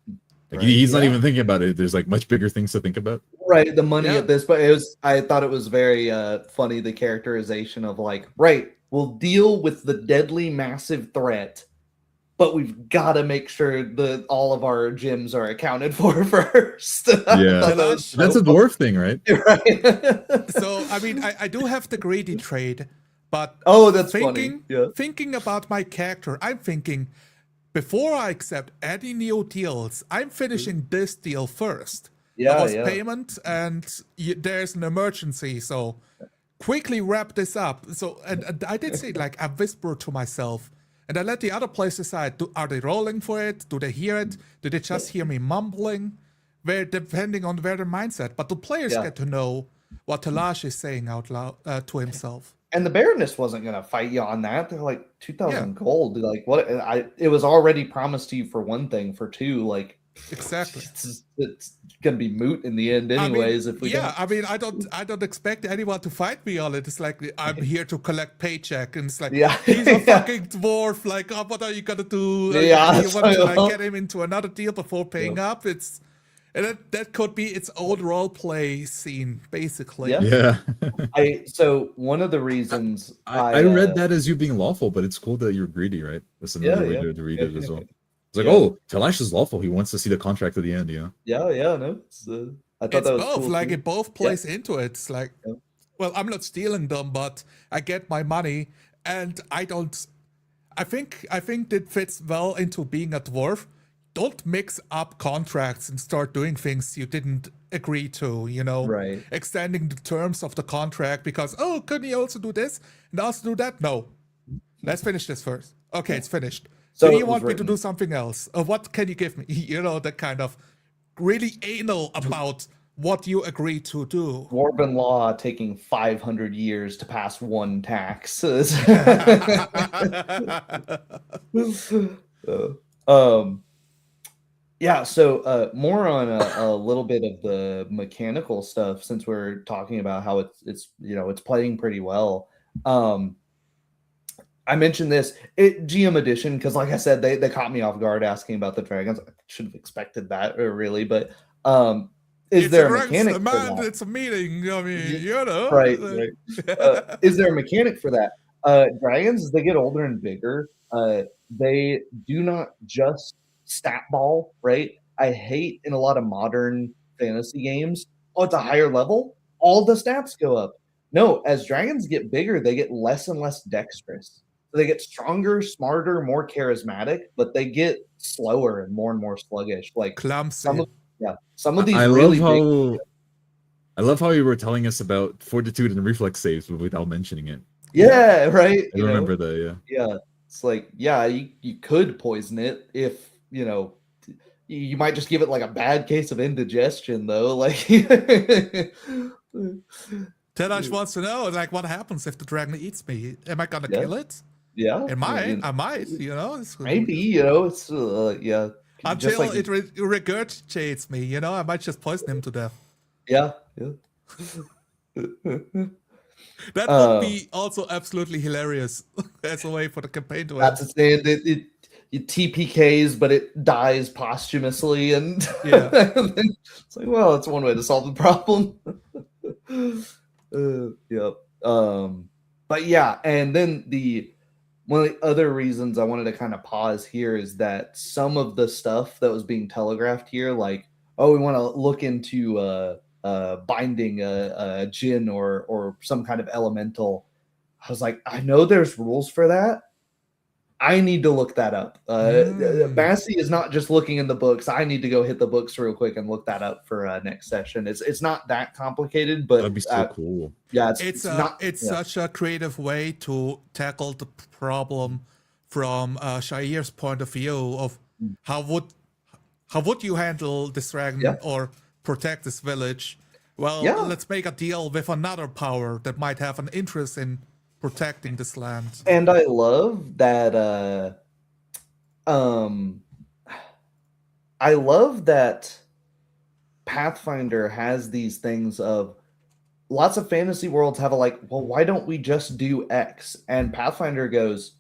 Like, he's not even thinking about it. There's like much bigger things to think about. Right, the money of this, but I thought it was very funny, the characterization of like, right, we'll deal with the deadly massive threat, but we've got to make sure that all of our gyms are accounted for first. Yeah, that's a dwarf thing, right? Right. So, I mean, I do have the greedy trade, but that's funny. Yeah. Thinking about my character, I'm thinking, before I accept any new deals, I'm finishing this deal first. Payment, and there's an emergency, so quickly wrap this up. So, and I did say, like, I whispered to myself, and I let the other players decide, are they rolling for it? Do they hear it? Do they just hear me mumbling? Depending on their mindset. But the players get to know what Telash is saying out loud to himself. And the Baroness wasn't going to fight you on that. They're like 2,000 gold. Like, what? It was already promised to you for one thing. For two, like, exactly, it's gonna be moot in the end, anyways. I don't expect anyone to fight me on it. It's like, I'm here to collect paycheck, and it's like, he's a fucking dwarf. Like, what are you gonna do? You want to get him into another deal before paying up? And that could be its own role play scene, basically. Yeah. So one of the reasons I read that as you being lawful, but it's cool that you're greedy, right? That's another way to read it as well. It's like, Telash is lawful. He wants to see the contract to the end, Yeah, no. I thought that was both. Cool like, too. it both plays into it. It's like, well, I'm not stealing them, but I get my money, and I don't. I think it fits well into being a dwarf. Don't mix up contracts and start doing things you didn't agree to, Right. Extending the terms of the contract because, couldn't you also do this and also do that? No. Let's finish this first. Okay, it's finished. So do you want me to do something else? What can you give me? That kind of really anal about what you agree to do. Dwarven law taking 500 years to pass one tax. So more on a little bit of the mechanical stuff, since we're talking about how it's playing pretty well. I mentioned this GM edition because, like I said, they caught me off guard asking about the dragons. I should have expected that, really, but is there a mechanic for that? It's a meeting. I mean, Right. Is there a mechanic for that? Dragons, as they get older and bigger, they do not just stat ball, right? I hate in a lot of modern fantasy games, oh, it's a higher level, all the stats go up. No, as dragons get bigger, they get less and less dexterous. So they get stronger, smarter, more charismatic, but they get slower and more sluggish. Like clumsy. Some of these I really I love how you were telling us about fortitude and reflex saves without mentioning it. Yeah, right. I remember that, Yeah. It's like, yeah, you could poison it if, you might just give it like a bad case of indigestion though. Like Tadash wants to know, like, what happens if the dragon eats me? Am I gonna kill it? Yeah. It might. I might, Maybe, it's yeah. Until it regurgitates me, I might just poison him to death. Yeah. That would be also absolutely hilarious as a way for the campaign to end. That's it TPKs, but it dies posthumously, and it's like, well, it's one way to solve the problem. But yeah, and then one of the other reasons I wanted to kind of pause here is that some of the stuff that was being telegraphed here, like, we want to look into binding a djinn or some kind of elemental. I was like, I know there's rules for that. I need to look that up. Massey is not just looking in the books. I need to go hit the books real quick and look that up for next session. It's not that complicated, but that'd be so cool. Yeah, it's such a creative way to tackle the problem from Shair's point of view of how would you handle this dragon or protect this village? Well, let's make a deal with another power that might have an interest in protecting this land. And I love that Pathfinder has these things of lots of fantasy worlds have well, why don't we just do X? And Pathfinder goes,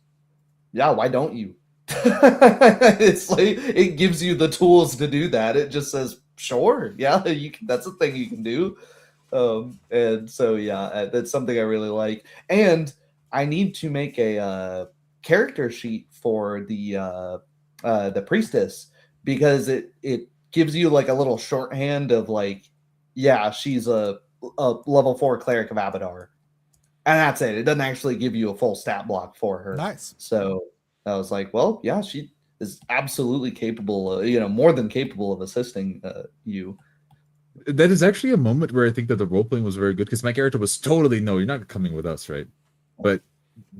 yeah, why don't you? It's like it gives you the tools to do that. It just says, sure, yeah, that's a thing you can do. And so that's something I really like. And I need to make a character sheet for the priestess, because it gives you like a little shorthand of she's a level 4 cleric of Abadar, and that's it. It doesn't actually give you a full stat block for her. Nice. So I was like, well, yeah, she is absolutely capable, more than capable of assisting you. That is actually a moment where I think that the role playing was very good, because my character was totally, no, you're not coming with us, right? But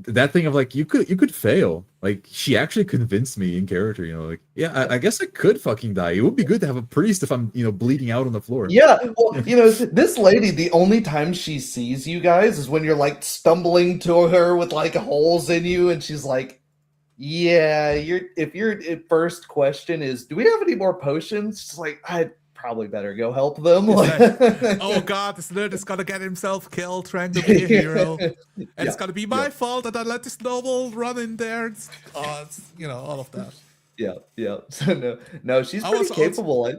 that thing of you could fail. Like, she actually convinced me in character, I guess I could fucking die. It would be good to have a priest if I'm, bleeding out on the floor. Yeah, well, this lady, the only time she sees you guys is when you're stumbling to her with holes in you, and she's like, yeah, if your first question is, do we have any more potions? She's like, I probably better go help them. Oh god, this nerd is gonna get himself killed trying to be a hero, and it's gonna be my fault that I let this noble run in there. All of that. Yeah. So no, she's pretty capable.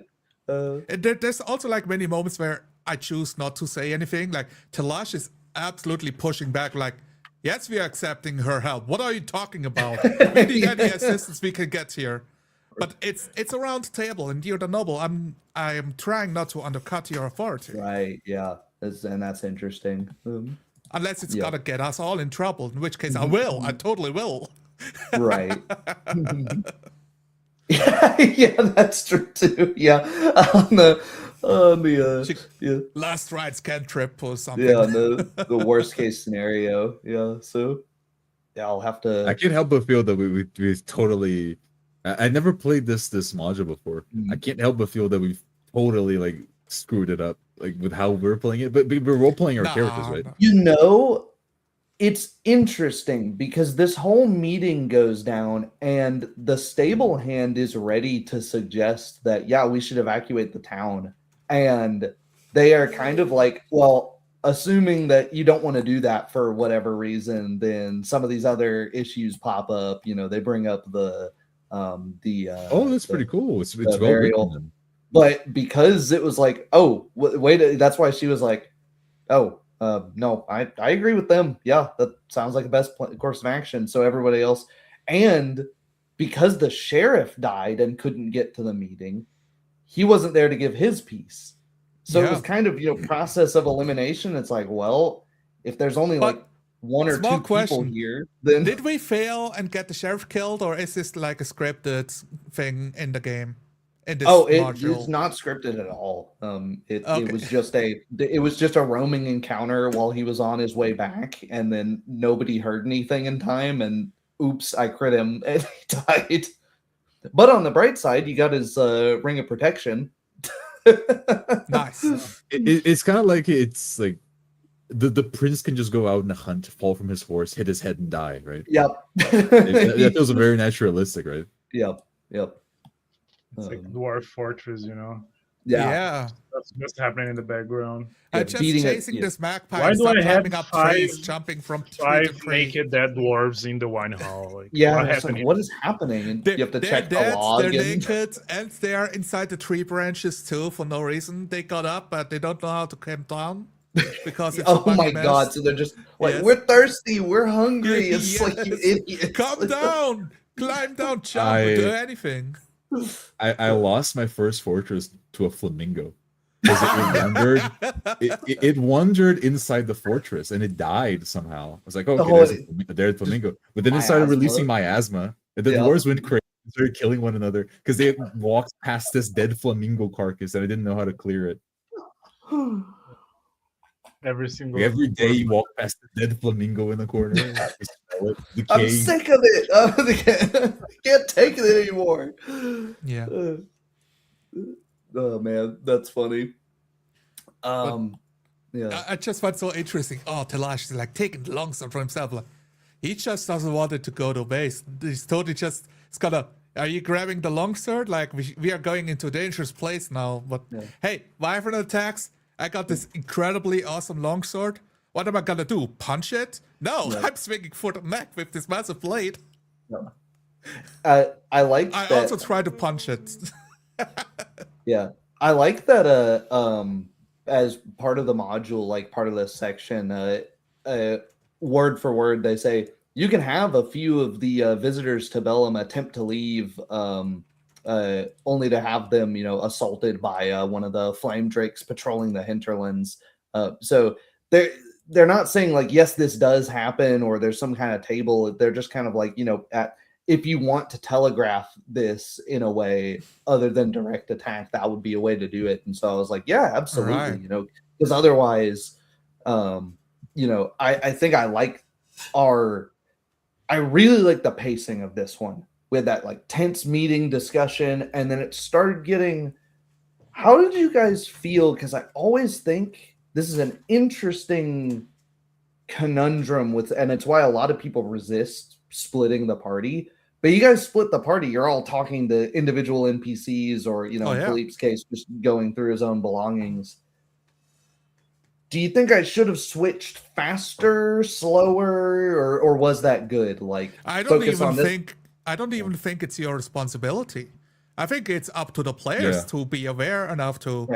There's also many moments where I choose not to say anything. Like, Talash is absolutely pushing back. Like, yes, we are accepting her help. What are you talking about? We need any assistance we can get here. But it's a round table, and you're the noble. I am trying not to undercut your authority. Right, yeah. And that's interesting. Unless it's gonna get us all in trouble, in which case I will. I totally will. Right. Yeah, that's true too. Yeah. On the last rites cantrip or something. Yeah, the worst case scenario. Yeah. So I'll have to. I can't help but feel that we totally. I never played this module before. I can't help but feel that we've totally screwed it up, with how we're playing it. But we're role playing our characters, right? It's interesting because this whole meeting goes down, and the stable hand is ready to suggest that we should evacuate the town, and they are kind of well, assuming that you don't want to do that for whatever reason, then some of these other issues pop up. They bring up the that's pretty cool. It's well burial. Written. But because it was wait, that's why she was like, oh, No, I agree with them. Yeah, that sounds like the best course of action. So everybody else, and because the sheriff died and couldn't get to the meeting, he wasn't there to give his piece. So it was kind of, process of elimination. It's like, well, if there's only like one or two people here, then did we fail and get the sheriff killed, or is this like a scripted thing in the game? In this module? It's not scripted at all. It was just a roaming encounter while he was on his way back, and then nobody heard anything in time, and oops, I crit him and he died. But on the bright side, you got his ring of protection. Nice. It's kind of like the prince can just go out and hunt, fall from his horse, hit his head, and die, right? Yep. That feels very naturalistic, right? Yep. It's like Dwarf Fortress, Yeah. That's just happening in the background. Just chasing this magpie. Why do I have up trees, jumping from tree to tree? Naked dead dwarves in the wine hall? Like, what is happening? And you have to check the log. They're naked, and they're inside the tree branches too for no reason. They got up, but they don't know how to come down because it's God! So they're just like, we're thirsty, we're hungry. It's like, you idiot. Come down, climb down, jump, do anything. I lost my first fortress to a flamingo because it wandered inside the fortress and it died somehow. I was like, okay, there's a flamingo. But then it started releasing miasma, and the dwarves went crazy and started killing one another because they walked past this dead flamingo carcass and I didn't know how to clear it. Every day you walk past the dead flamingo in the corner. I'm sick of it. I can't take it anymore. Yeah. Oh man, that's funny. Yeah. I just find so interesting. Talash is like taking the longsword for himself. Like, he just doesn't want it to go to base. He's totally just. It's gonna. Are you grabbing the longsword? Like we are going into a dangerous place now. But hey, Wyvern attacks. I got this incredibly awesome longsword. What am I gonna do? Punch it? No, I'm swinging for the neck with this massive blade. No. I like. I also try to punch it. Yeah, I like that. As part of the module, like part of this section, word for word, they say you can have a few of the visitors to Belhaim attempt to leave. Only to have them, assaulted by one of the flame drakes patrolling the hinterlands. So they're not saying like, yes, this does happen, or there's some kind of table. They're just kind of like, if you want to telegraph this in a way other than direct attack, that would be a way to do it. And so I was like, yeah, absolutely, right. Because otherwise, I think I really like the pacing of this one. We had that like tense meeting discussion, and then it started getting. How did you guys feel? Because I always think this is an interesting conundrum and it's why a lot of people resist splitting the party. But you guys split the party. You're all talking to individual NPCs, or in Philippe's case, just going through his own belongings. Do you think I should have switched faster, slower, or was that good? Like, I don't even think it's your responsibility. I think it's up to the players to be aware enough to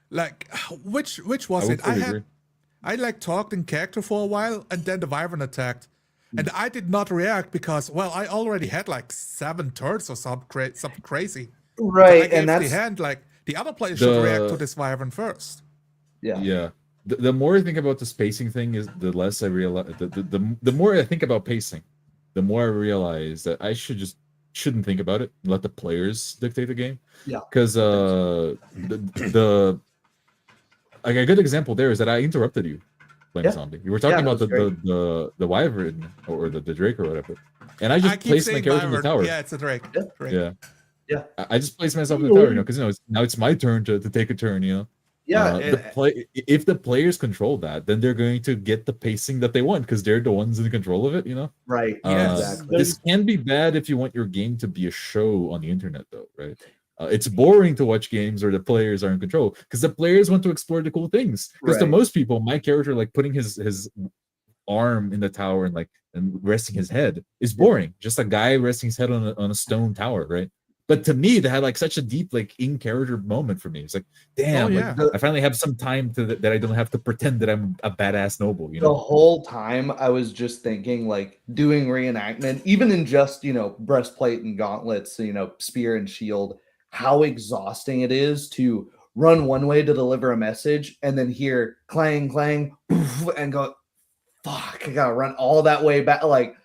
like which was it? I like talked in character for a while, and then the Wyvern attacked. And I did not react because, I already had like 7 turns or something crazy. Right, and that's the hand. Like the other players should react to this Wyvern first. Yeah. The more I think about the spacing thing, is the less I realize. The more I think about pacing, the more I realize that I shouldn't think about it. Let the players dictate the game. Yeah. Because a good example there is that I interrupted you playing zombie. You were talking about the Wyvern or the Drake or whatever, and I just placed my character in the tower. Yeah, it's a Drake. Yeah. I just placed myself in the tower, because now it's my turn to take a turn. Yeah. If the players control that, then they're going to get the pacing that they want because they're the ones in control of it. Right. Exactly. This can be bad if you want your game to be a show on the internet, though, right? It's boring to watch games where the players are in control because the players want to explore the cool things. Because to most people, my character like putting his arm in the tower and resting his head is boring. Just a guy resting his head on a stone tower, right? But to me, they had like such a deep, like in character moment for me. It's like, damn, I finally have some time that I don't have to pretend that I'm a badass noble. The whole time I was just thinking, like, doing reenactment, even in just, breastplate and gauntlets, spear and shield, how exhausting it is to run one way to deliver a message and then hear clang, clang, poof, and go, fuck, I gotta run all that way back. Like,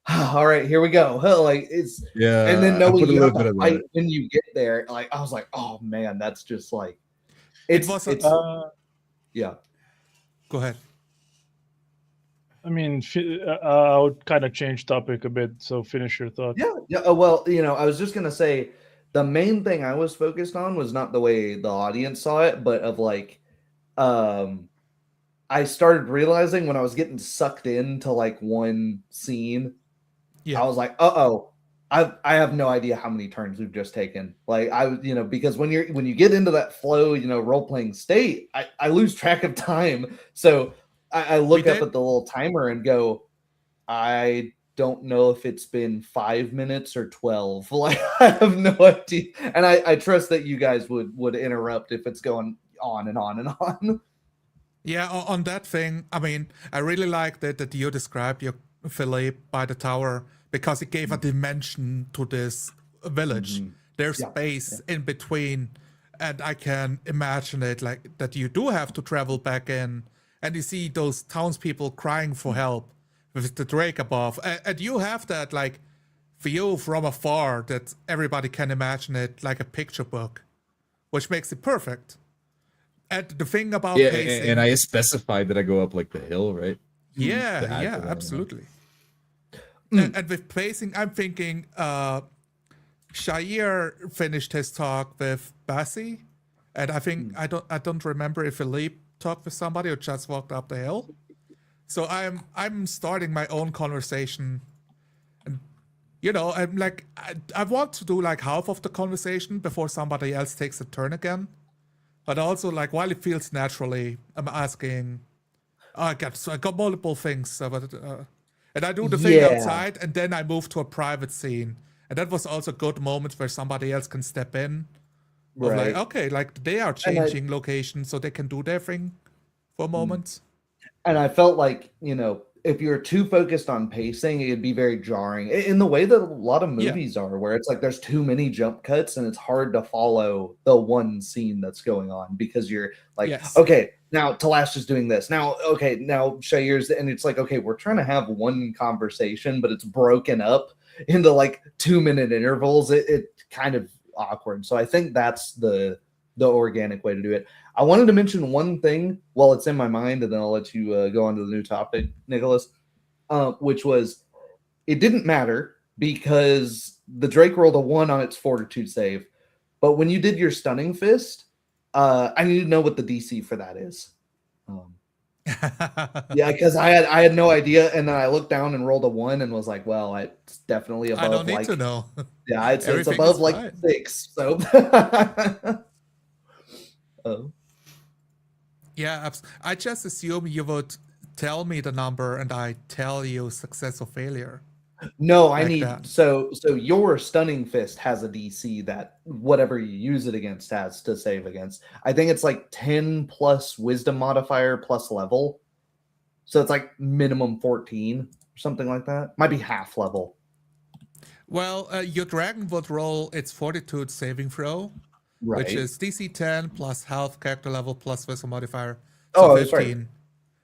all right, here we go. Like, it's, and then knowing you have to fight when you get there, like, I was like, oh man, that's just like, yeah. Go ahead. I mean, I would kind of change topic a bit. So finish your thought. Yeah. Well, I was just gonna say the main thing I was focused on was not the way the audience saw it, but of like, I started realizing when I was getting sucked into like one scene, I was like, I have no idea how many turns we've just taken. Like because when you get into that flow, role playing state, I lose track of time. So I look up at the little timer and go, I don't know if it's been 5 minutes or 12. Like, I have no idea. And I trust that you guys would interrupt if it's going on and on and on. Yeah, on that thing, I mean, I really like that you described your Philippe by the tower because it gave a dimension to this village. Mm-hmm. There's space in between, and I can imagine it like that you do have to travel back in, and you see those townspeople crying for help with the Drake above, and you have that like view from afar that everybody can imagine it like a picture book, which makes it perfect. And the thing about pacing, and I specified that I go up like the hill, right? Yeah, absolutely. And with pacing, I'm thinking Shair finished his talk with Bassi, and I think I don't remember if Philippe talked with somebody or just walked up the hill. So I'm starting my own conversation, and I'm like I want to do like half of the conversation before somebody else takes a turn again. But also, like, while it feels naturally, I'm asking, I got multiple things, and I do the thing outside, and then I move to a private scene. And that was also a good moment where somebody else can step in. Of like, okay, like, they are changing location, so they can do their thing for a moment. And I felt like, if you're too focused on pacing, it'd be very jarring in the way that a lot of movies are, where it's like there's too many jump cuts and it's hard to follow the one scene that's going on because you're like, okay, now Talash is doing this. Now, okay, now Shair's, and it's like, okay, we're trying to have one conversation, but it's broken up into like 2-minute intervals. It kind of awkward. So I think that's the organic way to do it. I wanted to mention one thing while it's in my mind, and then I'll let you go on to the new topic, Nicholas, which was it didn't matter because the Drake rolled a 1 on its fortitude save. But when you did your stunning fist, I need to know what the DC for that is. Because I had no idea, and then I looked down and rolled a 1 and was like, well, it's definitely above. I don't need to know. Yeah, it's above like 6. So. Oh. Yeah, I just assume you would tell me the number and I tell you success or failure. No, I need that. So your stunning fist has a DC that whatever you use it against has to save against. I think it's like 10 plus wisdom modifier plus level. So it's like minimum 14 or something like that. Might be half level. Well, your dragon would roll its fortitude saving throw. Right. Which is DC 10 plus health, character level plus wisdom modifier. So 15. Right.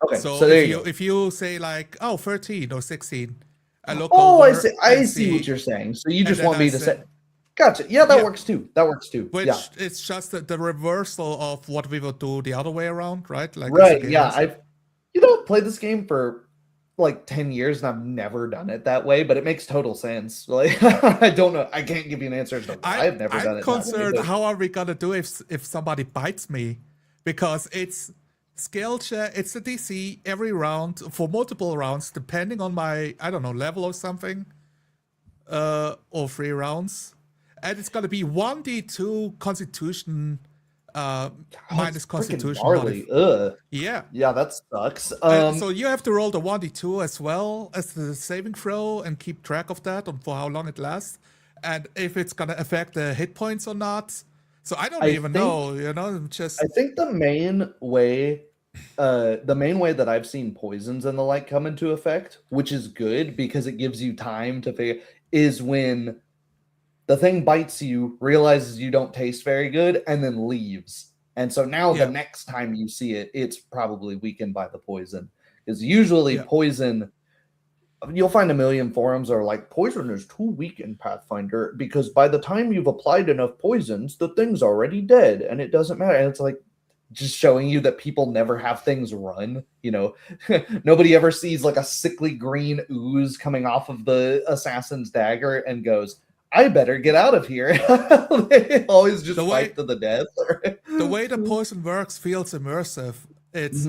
Okay. So if you say like 13 or 16, I look over. I see what you're saying. So you just want me to say, gotcha. Yeah, that works too. That works too. Which it's just the reversal of what we would do the other way around, right? Like I've played this game for like 10 years and I've never done it that way, but it makes total sense. Like I don't know, I can't give you an answer as to why I've never done it. I'm concerned how are we gonna do if somebody bites me, because it's skill check, it's a DC every round for multiple rounds depending on my level or something, or 3 rounds, and it's gonna be 1d2 Constitution. Minus Constitution. Yeah, that sucks. So you have to roll the 1d2 as well as the saving throw and keep track of that and for how long it lasts. and if it's gonna affect the hit points or not. So I don't even know, just I think the main way that I've seen poisons and the like come into effect, which is good because it gives you time to figure, is when the thing bites you, realizes you don't taste very good, and then leaves. And so now the next time you see it, it's probably weakened by the poison. Because usually poison, you'll find a million forums are like, poison is too weak in Pathfinder because by the time you've applied enough poisons, the thing's already dead and it doesn't matter. And it's like just showing you that people never have things run. Nobody ever sees like a sickly green ooze coming off of the assassin's dagger and goes, I better get out of here. They always just fight to the death. The way the poison works feels immersive. It's,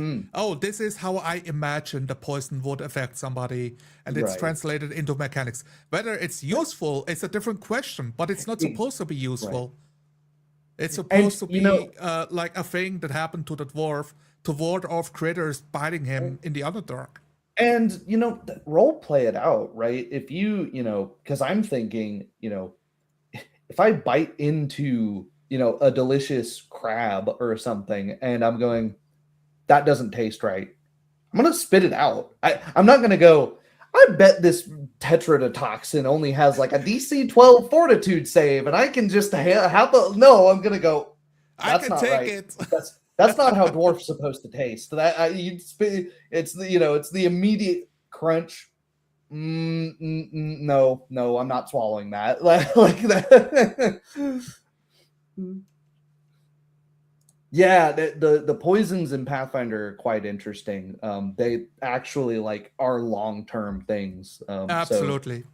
this is how I imagine the poison would affect somebody, and it's translated into mechanics. Whether it's useful, it's a different question, but it's not supposed to be useful. It's supposed to be like a thing that happened to the dwarf to ward off critters biting him in the Underdark. And, role play it out, right? If because I'm thinking, if I bite into, a delicious crab or something and I'm going, that doesn't taste right, I'm going to spit it out. I'm not going to go, I bet this tetrodotoxin only has like a DC 12 fortitude save and I can just have no, I'm going to go, that's I can not take right. it. That's not how dwarf's supposed to taste. It's the immediate crunch. No, I'm not swallowing that. like that. Yeah, the poisons in Pathfinder are quite interesting. They actually are long-term things. Absolutely.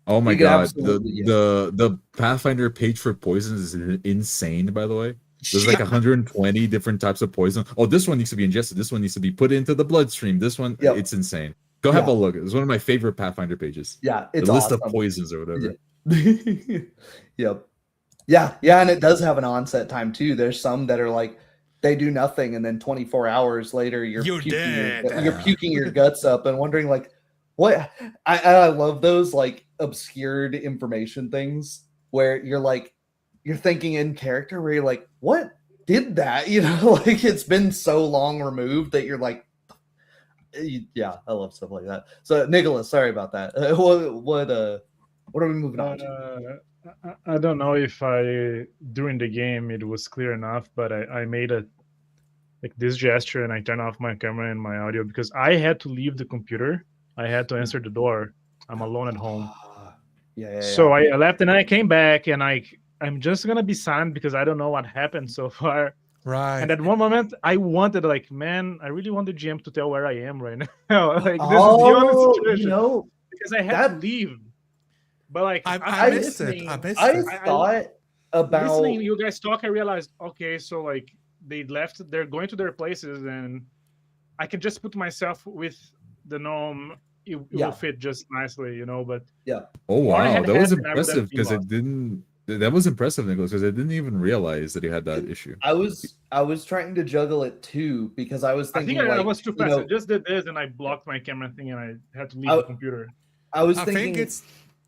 Oh my god, the Pathfinder page for poisons is insane, by the way. There's like 120 different types of poison. Oh, this one needs to be ingested. This one needs to be put into the bloodstream. This one, it's insane. Go have a look. It's one of my favorite Pathfinder pages. Yeah, it's the list awesome. of poisons or whatever. Yep. Yeah, and it does have an onset time too. There's some that are like they do nothing, and then 24 hours later you're puking your guts up and wondering like, what? I love those like obscured information things where you're thinking in character where you're like, what did that? Like it's been so long removed that you're like, yeah, I love stuff like that. So Nicholas, sorry about that. What are we moving on to? I don't know if during the game it was clear enough, but I made this gesture and I turned off my camera and my audio because I had to leave the computer. I had to answer the door. I'm alone at home. So I left and I came back and I'm just gonna be silent because I don't know what happened so far. Right. And at one moment I wanted I really want the GM to tell where I am right now. This is the only situation. Because I had to leave. But I missed it. I thought about listening you guys talk. I realized, okay, so they left. They're going to their places, and I can just put myself with the gnome. It will fit just nicely, But oh wow, that was impressive because it didn't. That was impressive, Nicholas, because I didn't even realize that he had that issue. I was trying to juggle it too because I was thinking. I was too fast. I just did this, and I blocked my camera thing, and I had to leave the computer.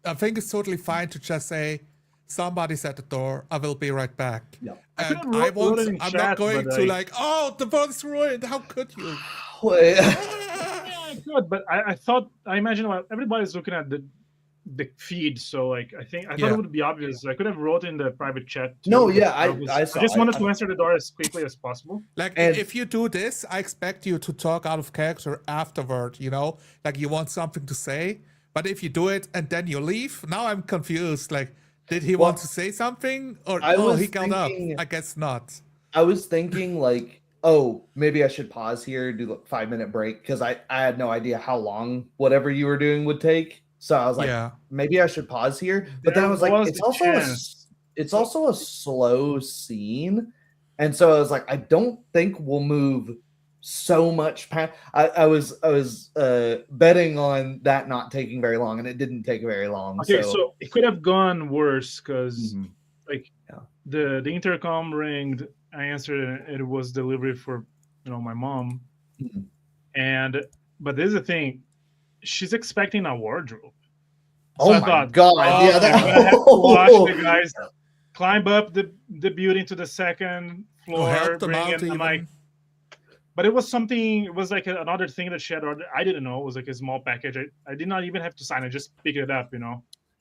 I think it's totally fine to just say, somebody's at the door. I will be right back. Yeah. And I'm not going to oh, the world's ruined. How could you? I could, but I imagine everybody's looking at the feed, so I thought it would be obvious. I could have wrote in the private chat too. No, yeah, I just wanted to answer the door as quickly as possible. If you do this, I expect you to talk out of character afterward, like you want something to say. But if you do it and then you leave, now I'm confused. Did he want to say something? Or he got up? I guess not. I was thinking maybe I should pause here, do a 5-minute break, because I had no idea how long whatever you were doing would take. So I was like, maybe I should pause here. But then I was like, it's also a slow scene. And so I was like, I don't think we'll move so much past. I was betting on that not taking very long, and it didn't take very long. Okay, so it could have gone worse because the intercom ringed. I answered, and it was delivery for my mom. But this is the thing, she's expecting a wardrobe. Oh I my thought, god! oh, Yeah, I'm gonna have to watch the guys climb up the building to the second Or floor, help them bring out in. I'm like, even. but it was something. It was like another thing that she had ordered. I didn't know it was like a small package. I did not even have to sign. I just picked it up.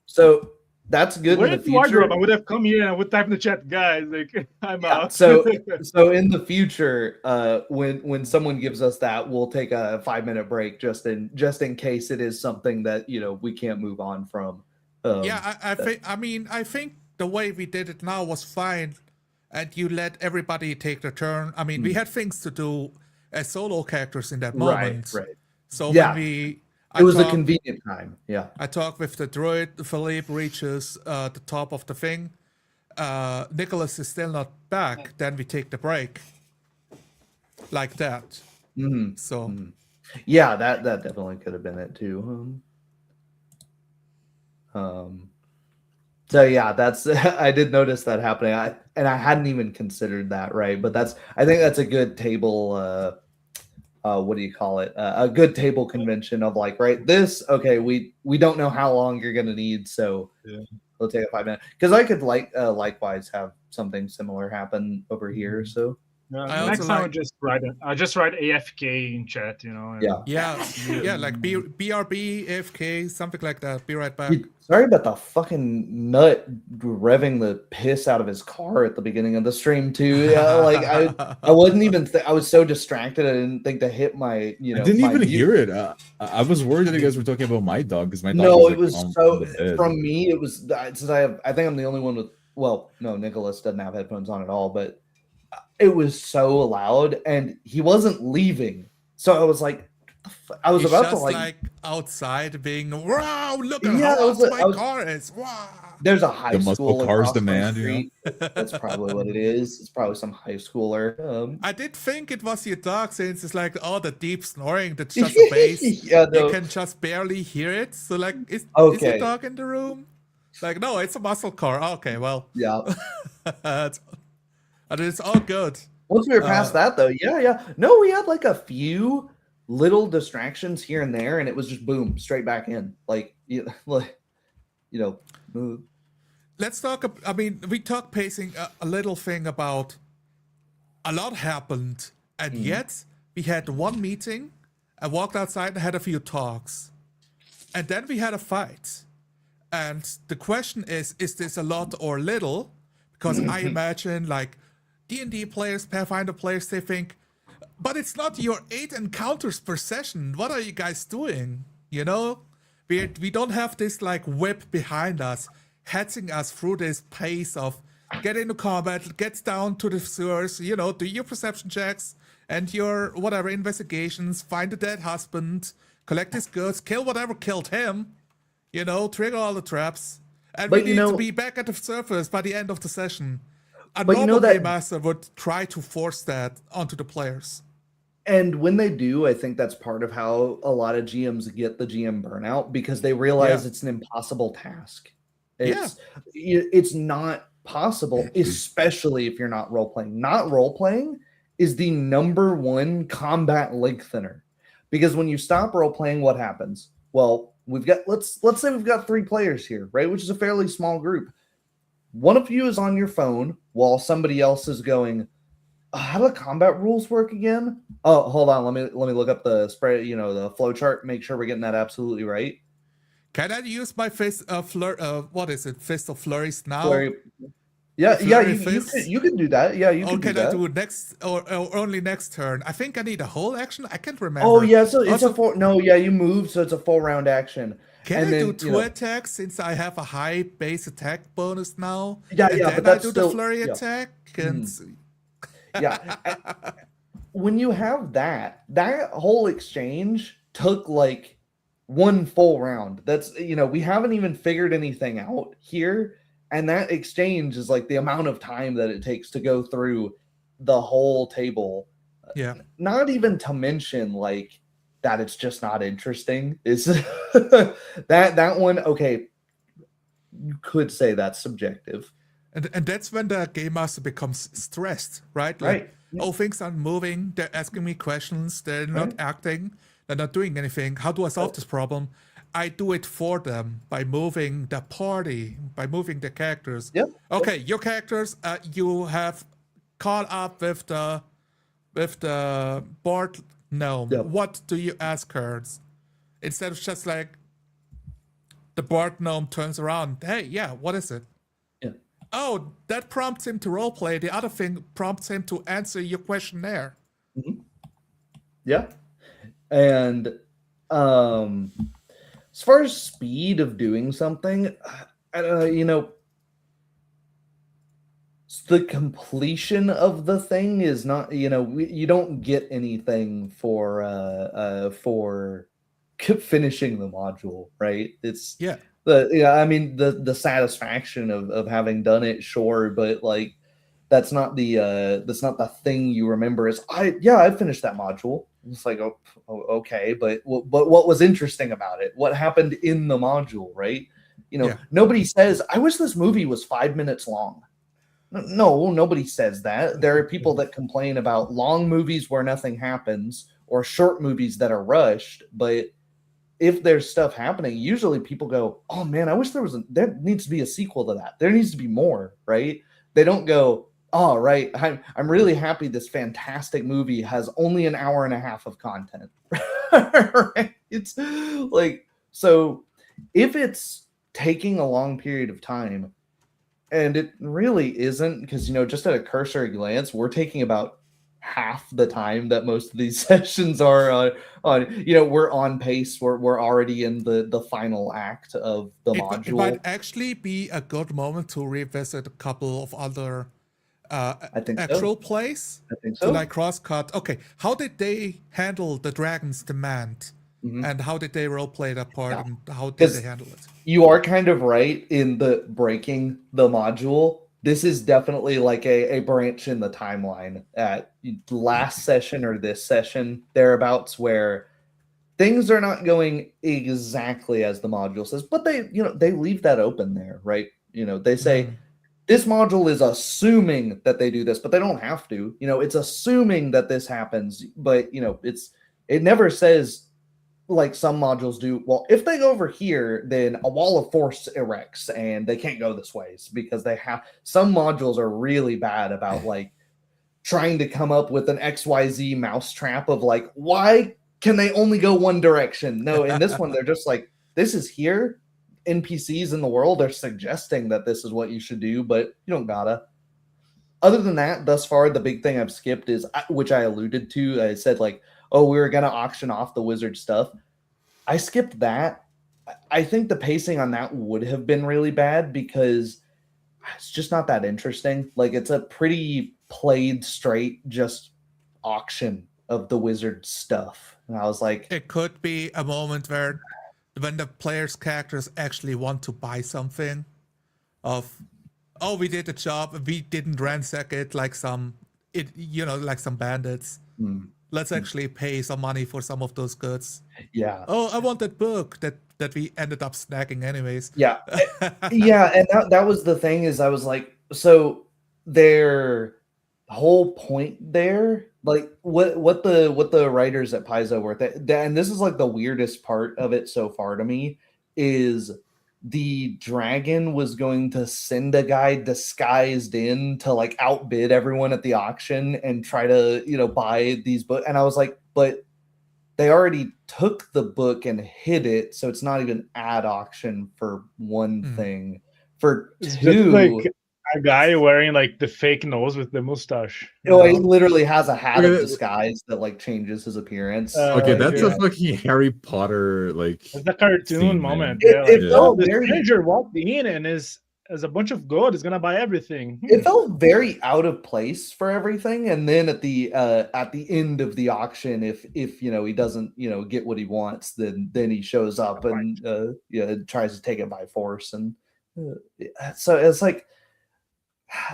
So that's good Where in the did the wardrobe? future. I would have come here and I would type in the chat, guys. Like, I'm Yeah. out. So in the future, when someone gives us that, we'll take a 5-minute break just in case it is something that we can't move on from. Yeah, I think the way we did it now was fine, and you let everybody take their turn. I mean, we had things to do as solo characters in that moment. Right. So Yeah. when It was a convenient time. Yeah. I talk with the druid. Philippe reaches the top of the thing. Nicholas is still not back. Then we take the break. Like that. Mm-hmm. So. Yeah, that definitely could have been it too. So yeah, that's I did notice that happening. I hadn't even considered that, right? But I think that's a good table. What do you call it? A good table convention of like, right? This okay. We don't know how long you're gonna need, so we'll take a 5 minute. Because I could likewise have something similar happen over here. So next time I'll just write AFK in chat. Yeah, like BRB, AFK, something like that. Be right back. Sorry about the fucking nut revving the piss out of his car at the beginning of the stream too. Yeah, like I wasn't even. I was so distracted. I didn't think to hit my. I didn't even hear it. I was worried that you guys were talking about my dog because my dog. No, was, it was on so. the bed. From me, it was since I think I'm the only one with. Well, no, Nicholas doesn't have headphones on at all, but it was so loud, and he wasn't leaving. So I was like, I was about to like outside being wow, look at how loud my car is. Wow. There's a high school cars demand, you know? That's probably what it is. It's probably some high schooler. I did think it was your dog since it's like the deep snoring that's just a bass. Yeah, no. You can just barely hear it. So like is your dog in the room? Like no, it's a muscle car. Okay, well. Yeah. And it's all good. Once we were past that though, yeah. No, we had like a few little distractions here and there, and it was just boom, straight back in. Let's talk. I mean, we talked pacing a little thing about a lot happened, and yet we had one meeting. I walked outside and had a few talks, and then we had a fight. And the question is this a lot or little? Because I imagine like D&D players, Pathfinder players, they think, but it's not your 8 encounters per session. What are you guys doing? You know, we don't have this like whip behind us, hetzing us through this pace of get into combat, get down to the sewers, do your perception checks and your whatever investigations, find the dead husband, collect his goods, kill whatever killed him, trigger all the traps. And we need to be back at the surface by the end of the session. A normal game master would try to force that onto the players. And when they do, I think that's part of how a lot of GMs get the GM burnout because they realize it's an impossible task. It's not possible, especially if you're not role-playing. Not role-playing is the number one combat lengthener. Because when you stop role-playing, what happens? Well, let's say we've got 3 players here, right? Which is a fairly small group. One of you is on your phone while somebody else is going, how do the combat rules work again? Oh, hold on. Let me look up the spread, the flow chart, make sure we're getting that absolutely right. Can I use my fist what is it? Fist of Flurries now? Flurry. Yeah, you can do that. Yeah, you can do that. Can I do it next or only next turn? I think I need a whole action. I can't remember. Oh yeah, so it's a full. No, yeah, you move, so it's a full round action. Can I do 2 attacks since I have a high base attack bonus now? Yeah, and yeah, then but I do the flurry attack and. Yeah, when you have that whole exchange took like 1 full round. That's we haven't even figured anything out here. And that exchange is like the amount of time that it takes to go through the whole table. Yeah. Not even to mention like that it's just not interesting. Is that one okay? You could say that's subjective. And that's when the game master becomes stressed, right? Like, right. Oh, things aren't moving. They're asking me questions. They're not acting. They're not doing anything. How do I solve this problem? I do it for them by moving the party, by moving the characters. Yep. Okay, your characters, you have caught up with the board gnome. Yep. What do you ask her? Instead of just like the board gnome turns around. Hey, yeah, what is it? Yeah. Oh, that prompts him to roleplay. The other thing prompts him to answer your questionnaire. Mm-hmm. Yeah. And as far as speed of doing something, I don't know, you know, the completion of the thing is not, you know, you don't get anything for finishing the module, right? It's I mean the satisfaction of having done it, sure, but like that's not the thing you remember. Is I finished that module. It's like, oh okay, but what was interesting about it? What happened in the module, right? You know, nobody says, I wish this movie was 5 minutes long. No, nobody says that. There are people that complain about long movies where nothing happens or short movies that are rushed, but if there's stuff happening, usually people go, oh man, I wish there needs to be a sequel to that. There needs to be more, right? They don't go, oh, right, I'm really happy this fantastic movie has only an hour and a half of content. Right? It's like, so if it's taking a long period of time, and it really isn't, because, you know, just at a cursory glance, we're taking about half the time that most of these sessions are on, you know, we're on pace. We're already in the final act of the module. It might actually be a good moment to revisit a couple of other I think actual plays. I think so. To like cross-cut. Okay, how did they handle the dragon's demand? Mm-hmm. And how did they roleplay that part, and how did they handle it? You are kind of right in the breaking the module. This is definitely like a branch in the timeline at last session or this session, thereabouts, where things are not going exactly as the module says, but they leave that open there, right? You know, they say, this module is assuming that they do this, but they don't have to. You know, it's assuming that this happens, but, you know, it never says, like some modules do, well, if they go over here, then a wall of force erects and they can't go this way because some modules are really bad about like trying to come up with an XYZ mousetrap of like, why can they only go one direction? No, in this one, they're just like, this is here. NPCs in the world are suggesting that this is what you should do, but you don't gotta. Other than that, thus far, the big thing I've skipped is, which I alluded to, I said like, oh, we were going to auction off the wizard stuff. I skipped that. I think the pacing on that would have been really bad because it's just not that interesting. Like, it's a pretty played straight just auction of the wizard stuff. And I was like, it could be a moment where when the player's characters actually want to buy something of, oh, we did the job, we didn't ransack it like some bandits. Let's actually pay some money for some of those goods. Yeah. Oh, I want that book that we ended up snagging anyways. Yeah. Yeah, and that was the thing, is I was like, so their whole point there, like what the writers at Paizo were, and this is like the weirdest part of it so far to me, is the dragon was going to send a guy disguised in to like outbid everyone at the auction and try to, you know, buy these books. And I was like, but they already took the book and hid it, so it's not even at auction, for one thing. For it's two, just like a guy wearing like the fake nose with the mustache. You know, he literally has a hat of disguise that like changes his appearance. Okay, that's a fucking Harry Potter like. It's a cartoon moment. It felt the very. stranger walked in and is a bunch of gold is gonna buy everything. It felt very out of place for everything, and then at the end of the auction, if you know he doesn't, you know, get what he wants, then he shows up and tries to take it by force, and so it's like.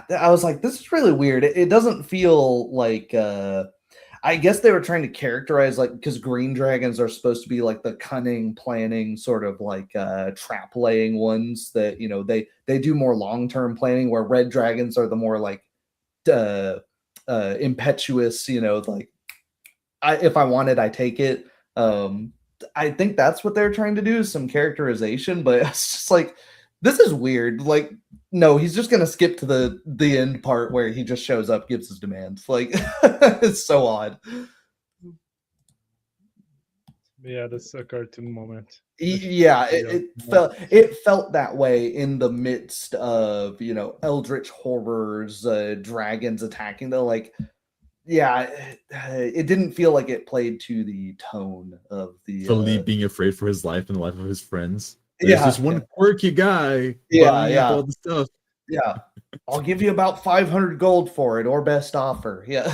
I was like, this is really weird. It doesn't feel like, I guess they were trying to characterize, like, because green dragons are supposed to be like the cunning, planning, sort of like trap laying ones that, you know, they do more long-term planning, where red dragons are the more like impetuous, you know, like, if I want it, I take it. I think that's what they're trying to do, is some characterization, but it's just like, this is weird. Like, no, he's just gonna skip to the end part where he just shows up, gives his demands. Like, it's so odd. Yeah, that's a cartoon moment. Yeah, it felt that way in the midst of, you know, eldritch horrors, dragons attacking. The like, yeah, it didn't feel like it played to the tone of the Philippe being afraid for his life and the life of his friends. There's this one quirky guy buying up all the stuff. Yeah, I'll give you about 500 gold for it, or best offer. Yeah.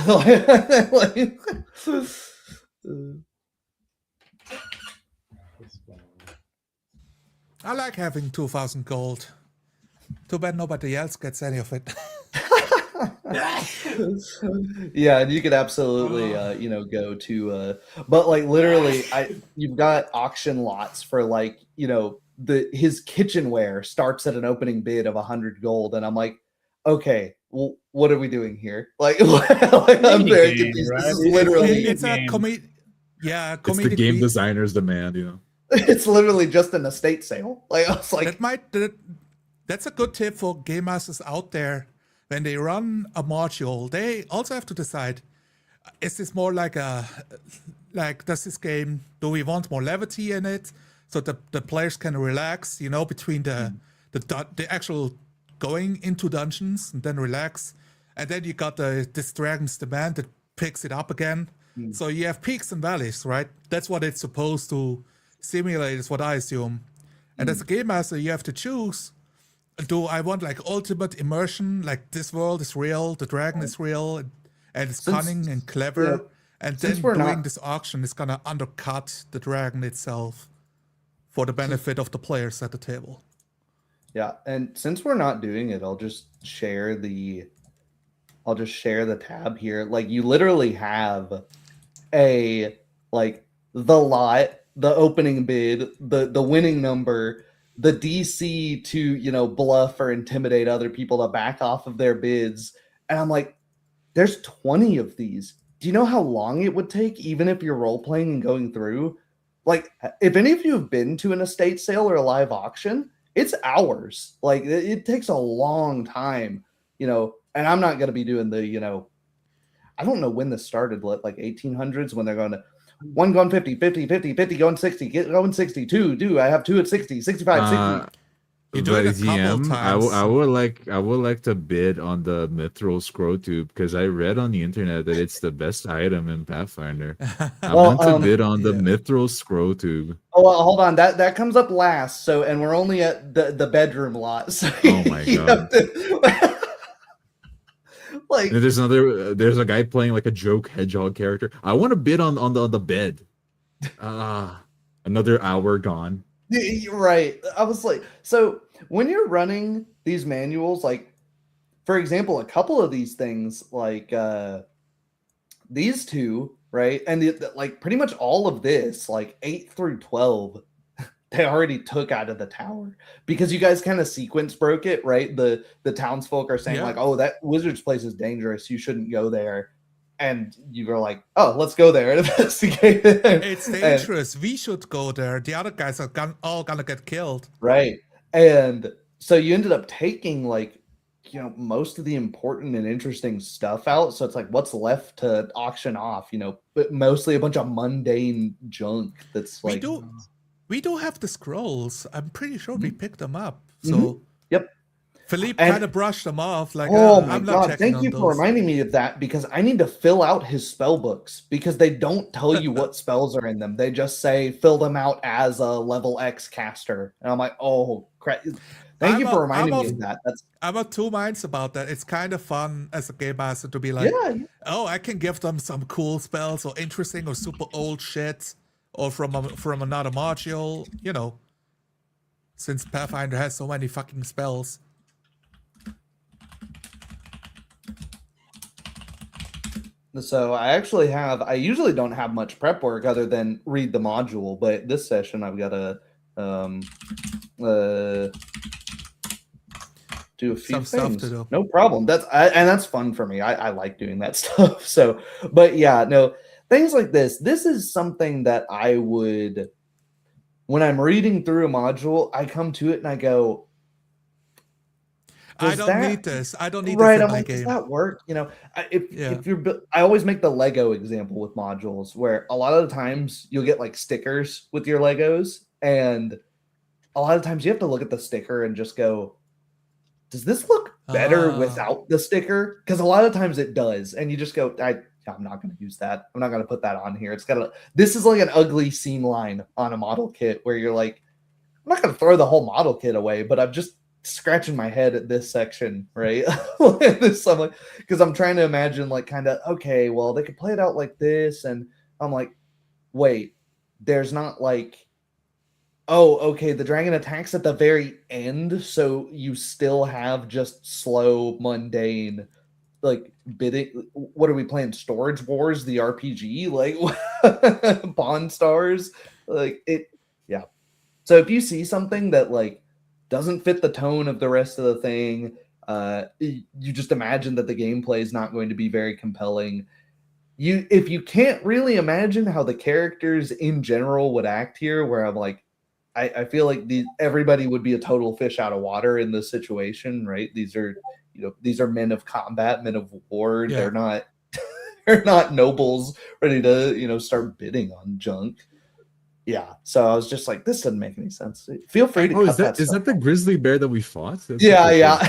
I like having 2,000 gold. Too bad nobody else gets any of it. Yeah, and you could absolutely you know, go to but like literally you've got auction lots for, like, you know, his kitchenware starts at an opening bid of 100 gold, and I'm like, okay, well, what are we doing here? Like, I'm very confused. Right? This is literally It's a comedic. Yeah, it's the game designer's demand, you know. It's literally just an estate sale. Like, I was like, that's a good tip for game masters out there. When they run a module, they also have to decide: is this more like does this game, do we want more levity in it so the players can relax, you know, between the actual going into dungeons and then relax, and then you got this Dragon's Demand that picks it up again. So you have peaks and valleys, right? That's what it's supposed to simulate, is what I assume. And as a game master, you have to choose: do I want like ultimate immersion, like this world is real, the dragon is real, and it's cunning and clever, and then doing this auction is gonna undercut the dragon itself for the benefit of the players at the table. Yeah, and since we're not doing it, I'll just share the tab here. Like, you literally have the lot, the opening bid, the winning number, the DC to, you know, bluff or intimidate other people to back off of their bids. And I'm like, there's 20 of these. Do you know how long it would take, even if you're role playing and going through? Like, if any of you have been to an estate sale or a live auction, it's hours. Like, it takes a long time, you know. And I'm not going to be doing the, you know, I don't know when this started, like 1800s, when they're going to one going 50, 50, 50, 50, going 60, going 62. Do I have two at 60, 65, 60? You do it a couple times. I would like to bid on the mithril scroll tube, because I read on the internet that it's the best item in Pathfinder. I want to bid on the mithril scroll tube. Oh, well, hold on, that comes up last. So, and we're only at the bedroom lot. So oh my god. Like, there's a guy playing like a joke hedgehog character. I want to bid on the bed. Another hour gone. Right. I was like, so when you're running these manuals, like, for example, a couple of these things, like these two, right? And like pretty much all of this, like 8 through 12, they already took out of the tower, because you guys kind of sequence broke it, right? The townsfolk are saying like, oh, that wizard's place is dangerous, you shouldn't go there. And you were like, oh, let's go there and investigate it. It's dangerous. We should go there. The other guys are all gonna get killed. Right. And so you ended up taking, like, you know, most of the important and interesting stuff out. So it's like, what's left to auction off, you know, but mostly a bunch of mundane junk that's like... We do have the scrolls. I'm pretty sure we picked them up. So yep. Philippe kind of brushed them off. Like, oh my I'm god! Thank you for reminding me of that, because I need to fill out his spell books, because they don't tell you what spells are in them. They just say fill them out as a level X caster, and I'm like, oh crap! Thank you for reminding me of that. I'm of two minds about that. It's kind of fun as a game master to be like, oh, I can give them some cool spells or interesting or super old shit, or from another module, you know, since Pathfinder has so many fucking spells. So I usually don't have much prep work other than read the module, but this session I've got to do a few things. To do. No problem. That's fun for me. I like doing that stuff. So, but yeah, no, things like this. This is something that I would, when I'm reading through a module, I come to it and I go, I don't need this. I don't need right, this in I'm my like, game. does that work? You know, if you're, I always make the Lego example with modules, where a lot of the times you'll get like stickers with your Legos, and a lot of times you have to look at the sticker and just go, does this look better without the sticker? Because a lot of times it does, and you just go, I'm not going to use that. I'm not going to put that on here. It's got this is like an ugly seam line on a model kit where you're like, I'm not going to throw the whole model kit away, but I'm just scratching my head at this section, right? Because I'm trying to imagine, like, kind of, okay, well, they could play it out like this, and I'm like, wait, there's not like, oh, okay, the dragon attacks at the very end, so you still have just slow, mundane, like, bidding. What are we playing? Storage Wars, the RPG? Like, Pawn Stars? Like, it, yeah. So if you see something that, like, doesn't fit the tone of the rest of the thing, you just imagine that the gameplay is not going to be very compelling. If you can't really imagine how the characters in general would act here, where I'm like, I feel like everybody would be a total fish out of water in this situation, right? These are, these are men of combat, men of war. Yeah. They're not nobles ready to, start bidding on junk. Yeah, so I was just like, this doesn't make any sense. Feel free to cut is that the grizzly bear that we fought? That's yeah.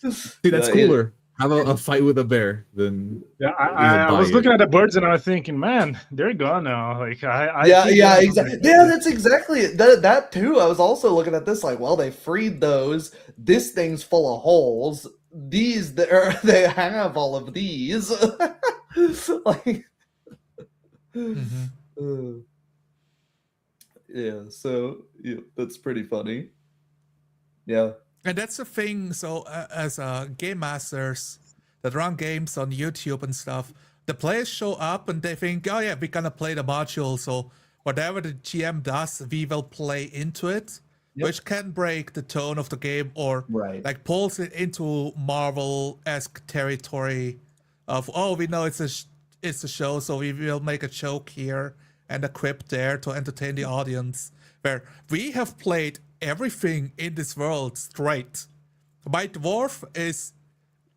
See, that's cooler. Have a fight with a bear than I was looking at the birds and I was thinking, man, they're gone now. Like exactly. Yeah, that's exactly it. That too. I was also looking at this like, well, they freed those. This thing's full of holes. These they have all of these. Like. Yeah, so that's pretty funny. Yeah, and that's the thing. So as game masters that run games on YouTube and stuff, the players show up and they think, oh yeah, we're gonna play the module, so whatever the GM does, we will play into it. Yep. Which can break the tone of the game, or like pulls it into Marvel-esque territory of, oh, we know it's a show, so we will make a joke here and a quip there to entertain the audience. Where we have played everything in this world straight. My dwarf is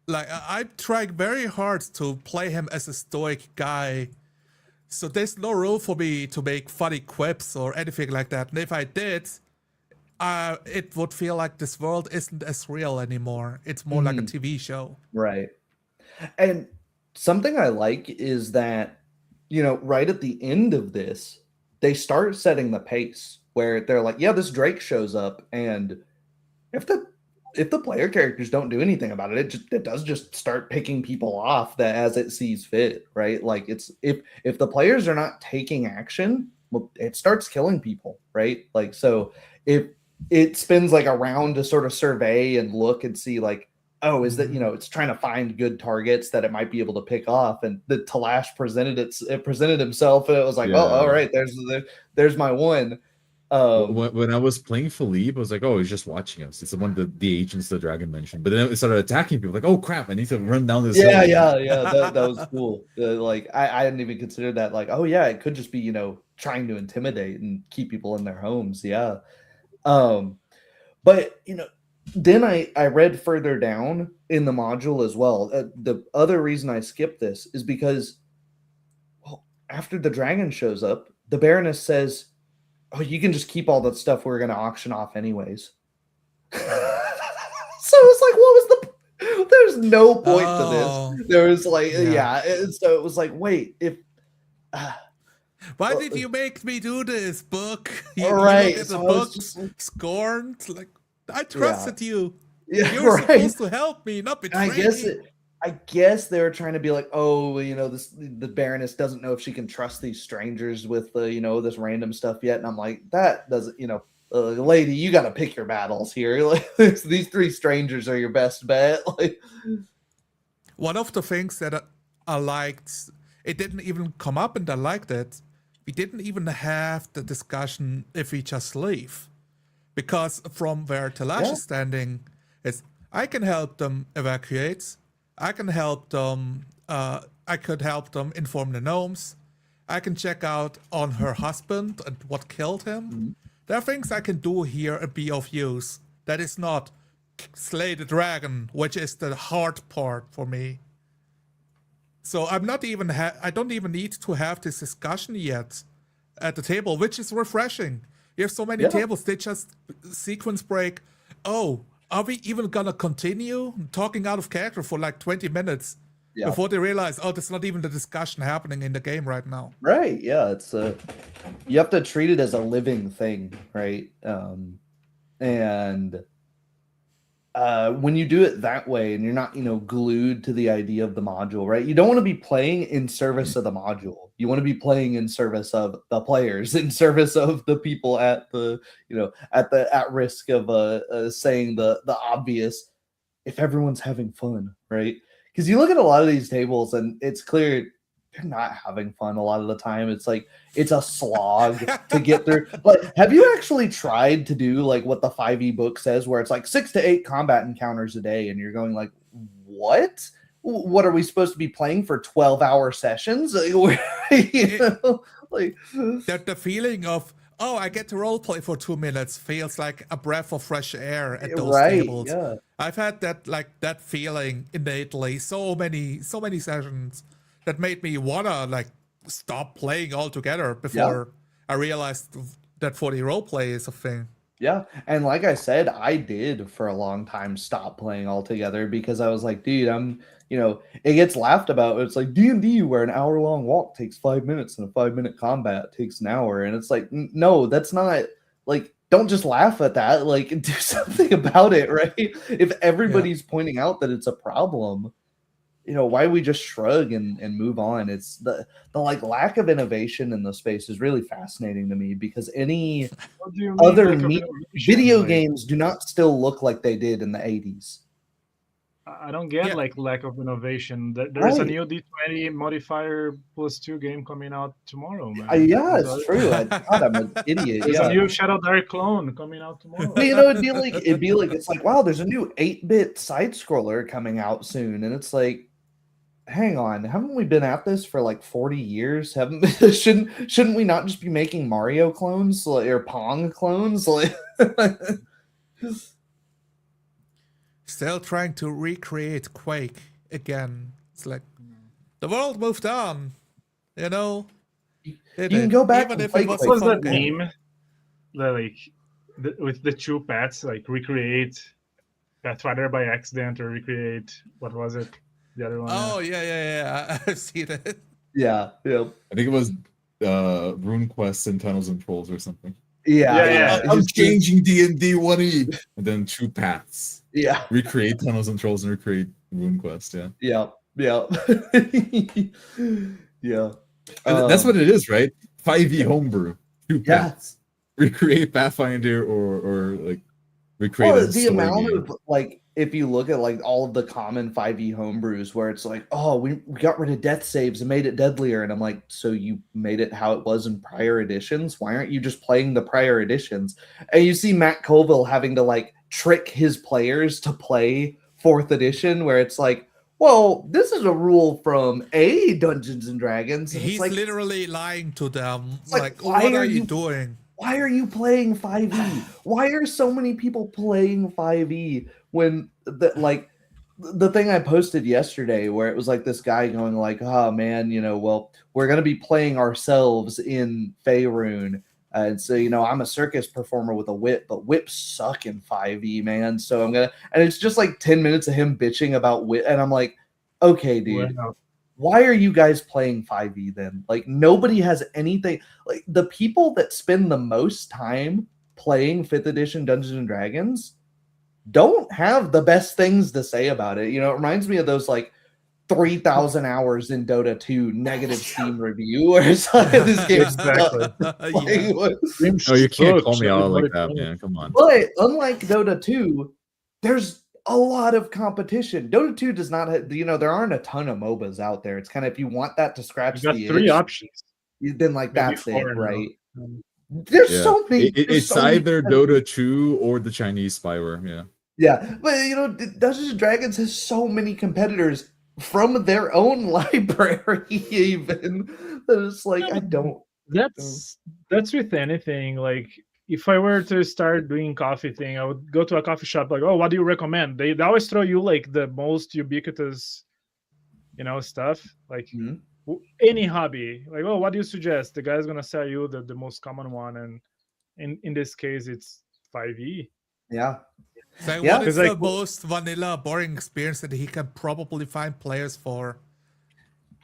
like, I'm trying very hard to play him as a stoic guy, so there's no room for me to make funny quips or anything like that. And if I did, it would feel like this world isn't as real anymore. It's more like a TV show. Right. And something I like is that, right at the end of this, they start setting the pace where they're like, yeah, this Drake shows up, and if the player characters don't do anything about it, it does just start picking people off that as it sees fit, right? Like, it's if the players are not taking action, well, it starts killing people, right? Like, so if it spins like a round to sort of survey and look and see, like, oh, is that, it's trying to find good targets that it might be able to pick off. And the Talash presented himself, and it was like, oh, all right, there's my one. When I was playing Philippe, I was like, oh, he's just watching us. It's the one that the agents the dragon mentioned. But then it started attacking people, like, oh crap, I need to run down this hill. That was cool. Like, I hadn't even considered that. Like, oh yeah, it could just be, trying to intimidate and keep people in their homes. Yeah. But then I read further down in the module as well. The other reason I skipped this is because, well, after the dragon shows up, the Baroness says, oh, you can just keep all that stuff we're going to auction off anyways. So it's like, what was the, there's no point to this. There was like, and so it was like, wait, if, why did you make me do this, book? You look at the book, scorned, like, I trusted you. You're supposed to help me, not betray me. I guess they were trying to be like, oh, the Baroness doesn't know if she can trust these strangers with this random stuff yet. And I'm like, that doesn't, lady, you got to pick your battles here. Like, these three strangers are your best bet. Like, one of the things that I liked, it didn't even come up, and I liked it. We didn't even have the discussion if we just leave. Because from where Talash is standing, I can help them evacuate. I can help them I could help them inform the gnomes. I can check out on her husband and what killed him. There are things I can do here and be of use. That is not slay the dragon, which is the hard part for me. So I'm not even I don't even need to have this discussion yet at the table, which is refreshing. You have so many tables, they just sequence break. Oh, are we even gonna continue talking out of character for like 20 minutes before they realize, oh, that's not even the discussion happening in the game right now. Right, yeah, it's you have to treat it as a living thing, right? And when you do it that way and you're not, glued to the idea of the module, right? You don't want to be playing in service of the module. You want to be playing in service of the players, in service of the people at the, at risk of saying the obvious, if everyone's having fun, right? Because you look at a lot of these tables and it's clear they're not having fun a lot of the time. It's like it's a slog to get through. Like, have you actually tried to do like what the 5e book says, where it's like 6 to 8 combat encounters a day, and you're going like, what? What are we supposed to be playing for 12-hour sessions? Like, the feeling of, oh, I get to roleplay for 2 minutes feels like a breath of fresh air at those tables. Yeah. I've had that feeling innately so many sessions that made me wanna stop playing altogether before I realized that 40 roleplay is a thing. Yeah, and like I said, I did for a long time stop playing altogether because I was like, dude, it gets laughed about. It's like D&D where an hour-long walk takes 5 minutes and a 5-minute combat takes an hour. And it's like, no, that's not, like, don't just laugh at that. Like, do something about it, right? If everybody's pointing out that it's a problem, why we just shrug and move on? It's the lack of innovation in the space is really fascinating to me, because any other video games do not still look like they did in the 80s. I don't get lack of innovation. There's a new D20 modifier +2 game coming out tomorrow, man. It's true. I'm an idiot. There's a new Shadow Dark clone coming out tomorrow. But, it'd be like it's like, wow, there's a new 8-bit side scroller coming out soon, and it's like, hang on, haven't we been at this for like 40 years? Shouldn't we not just be making Mario clones or Pong clones? Still trying to recreate Quake again. It's like the world moved on, You can go back and play Quake. What was that meme? With the two paths, like recreate Pathfinder by accident or recreate, what was it? The other one. Oh, yeah. I've seen it. Yeah. I think it was Rune Quests and Tunnels and Trolls or something. Yeah. I'm changing D&D 1E. And then 2 paths. Yeah. Recreate Tunnels and Trolls and recreate Rune Quest, Yeah. That's what it is, right? 5e homebrew. 2 paths. Recreate Pathfinder or like recreate the amount of if you look at all of the common 5e homebrews where it's like, oh, we got rid of death saves and made it deadlier, and I'm like, so you made it how it was in prior editions? Why aren't you just playing the prior editions? And you see Matt Colville having to trick his players to play 4th edition, where it's like, well, this is a rule from Dungeons and Dragons. And he's literally lying to them. What are you doing? Why are you playing 5e? Why are so many people playing 5e when the thing I posted yesterday, where it was like this guy going like, oh man, well, we're going to be playing ourselves in Faerun. And so, I'm a circus performer with a whip, but whips suck in 5e, man. So and it's just like 10 minutes of him bitching about whip. And I'm like, okay, dude. Wow. Why are you guys playing 5e then? Nobody has anything. The people that spend the most time playing 5th edition Dungeons and Dragons don't have the best things to say about it. It reminds me of those 3,000 hours in Dota 2 negative Steam review, where it's like this game. Exactly. Oh, you can't call me out like that, man. Come on. But unlike Dota 2, there's a lot of competition. Dota 2 does not have, there aren't a ton of MOBAs out there. It's kind of, if you want that to scratch the itch, 3 options. Then that's it, right? There's so many. It's either Dota 2 or the Chinese spyware. Yeah, but Dungeons and Dragons has so many competitors. from their own library, even. It's like, I don't. That's with anything. Like, if I were to start doing coffee thing, I would go to a coffee shop. Like, oh, what do you recommend? They always throw you like the most ubiquitous, stuff. Like Mhm. any hobby. Like, oh, what do you suggest? The guy's gonna sell you the most common one, and in this case, it's 5e. Yeah. So Yeah. what is 'Cause, like, the most vanilla, boring experience that he can probably find players for?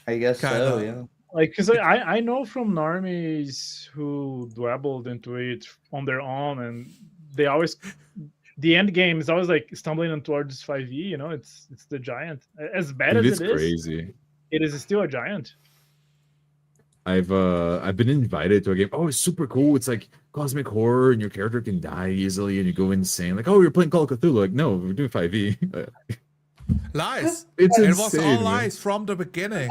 I guess so, Kinda. yeah. Like, because I know from normies who dabbled into it on their own, and they always the end game is always like stumbling on towards 5e. It's the giant. As bad Dude, as it's it is, crazy. it is still a giant. I've been invited to a game. Oh, it's super cool. It's like cosmic horror, and your character can die easily, and you go insane. Like, oh, you're playing Call of Cthulhu. Like, no, we're doing 5e. Lies. It's It insane. was all man. lies from the beginning.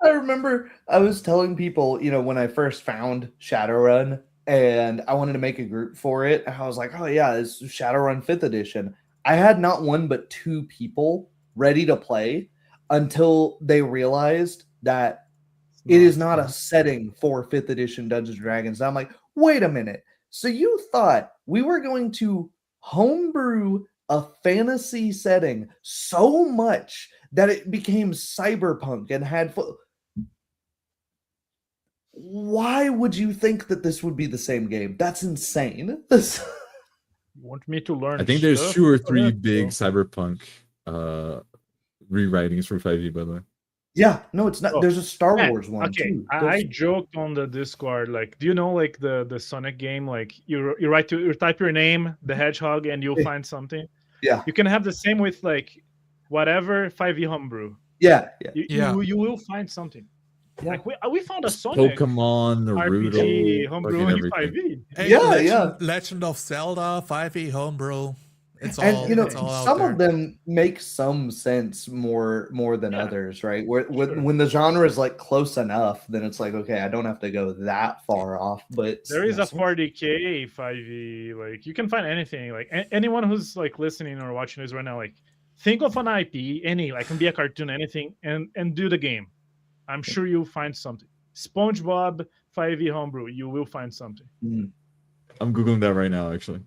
I remember I was telling people, when I first found Shadowrun and I wanted to make a group for it, I was like, oh yeah, it's Shadowrun 5th edition. I had not one but 2 people ready to play until they realized that it is not a setting for 5th edition Dungeons and Dragons. And I'm like, wait a minute. So you thought we were going to homebrew a fantasy setting so much that it became cyberpunk and had why would you think that this would be the same game? That's insane. You want me to learn? I think there's stuff? 2 or 3 Yeah, big so- cyberpunk rewritings for 5e, by the way. Yeah, no, it's not. Oh, There's a Star man, Wars one okay, too. I joked on the Discord. Like, do you know like the Sonic game? Like, you type your name, the hedgehog, and you'll find something. Yeah, You can have the same with like whatever 5e homebrew. yeah. You will find something. Yeah. Like we found a Sonic Pokemon, Naruto, RPG homebrew fucking in everything. 5e. Hey, Yeah. Legend of Zelda, 5e homebrew. It's all, And it's all out some there. of them make some sense more than Yeah, others, right? Where sure. when the genre is like close enough, then it's like, okay, I don't have to go that far off. But There is a some- 40k 5e. Like, you can find anything. Like, anyone who's like listening or watching this right now, like, think of an IP, like, can be a cartoon, anything, and do the game. I'm sure you'll find something. SpongeBob 5e homebrew, you will find something. I'm googling that right now, actually.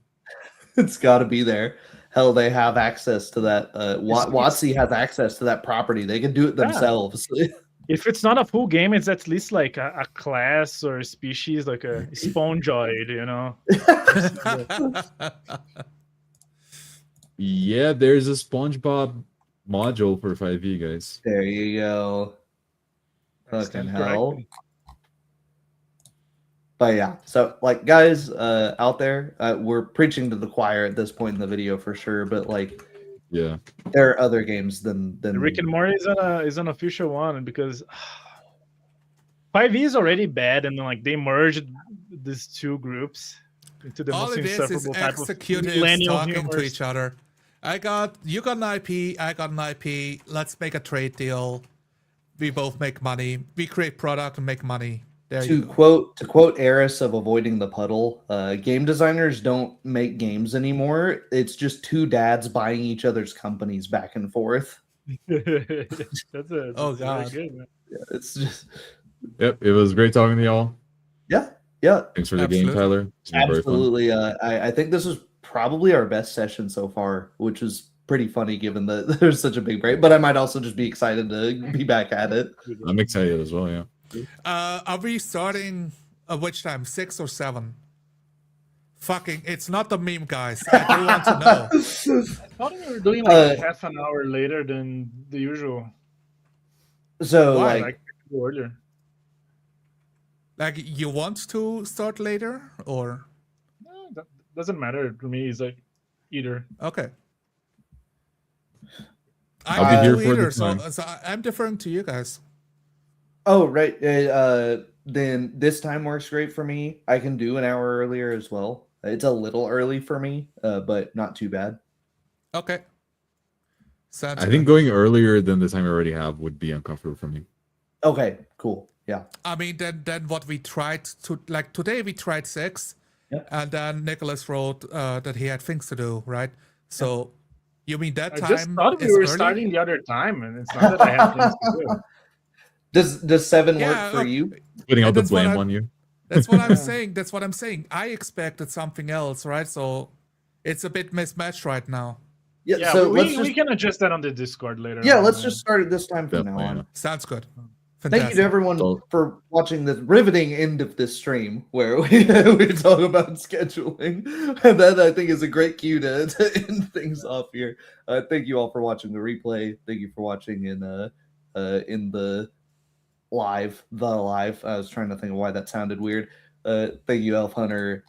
It's got to be there. Hell, they have access to that. WotC has access to that property. They can do it themselves. If it's not a full game, it's at least like a class or a species, like a spongeoid, Yeah, there's a SpongeBob module for 5e, guys. There you go. Fucking hell. But yeah, so like guys out there, we're preaching to the choir at this point in the video for sure. But like, Yeah, there are other games than Rick and Morty is an official one, and because 5e is already bad, and then like they merged these 2 groups into the all most it is insufferable type of executives millennial talking to humor. each other. You got an IP, I got an IP. Let's make a trade deal. We both make money. We create product and make money. There you go. To quote Eris of Avoiding the Puddle, game designers don't make games anymore. It's just 2 dads buying each other's companies back and forth. That's God. really good, man. Yeah, it's just Yep, it was great talking to y'all. yeah. Thanks for the game, Absolutely. Tyler. It's been very fun. Absolutely. I think this was probably our best session so far, which is pretty funny given that there's such a big break. But I might also just be excited to be back at it. I'm excited as well, yeah. Are we starting at which time? 6 or 7? Fucking, it's not the meme, guys. I do want to know. I thought we were doing like half an hour later than the usual. So Why? Like earlier. Like, you want to start later, or No, that doesn't matter to me. It's like either. okay? I'll I'm be here new for the either, so time. I'm deferring to you guys. oh right. Then this time works great for me. I can do an hour earlier as well. It's a little early for me, but not too bad. Okay. Sounds I think going earlier than the time I already have would be uncomfortable for me. Okay, cool. Yeah. I mean, then what we tried to, like, today we tried 6, Yep. and then Nicholas wrote that he had things to do, right? So You mean that I time? just thought we is were early? starting the other time, and it's not that I had things to do. Does 7 Yeah, work for you? Putting all the that's what blame I'm- on you. That's what I'm Yeah. saying. That's what I'm saying. I expected something else, right? So it's a bit mismatched right now. Yeah, so we, let's we, just we can adjust that on the Discord later. yeah, on, let's man. just start it this time from now Definitely, on. yeah. Sounds good. Thank you Fantastic. to everyone So- for watching the riveting end of this stream where we talk about scheduling. And that I think is a great cue to end things off here. Thank you all for watching the replay. Thank you for watching in the live. I was trying to think of why that sounded weird. Thank you, Elf Hunter.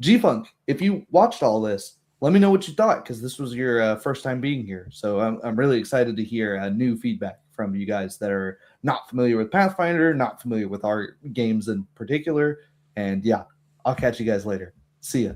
G-Funk, if you watched all this, let me know what you thought, because this was your first time being here. So I'm really excited to hear new feedback from you guys that are not familiar with Pathfinder, not familiar with our games in particular. And yeah, I'll catch you guys later. See ya.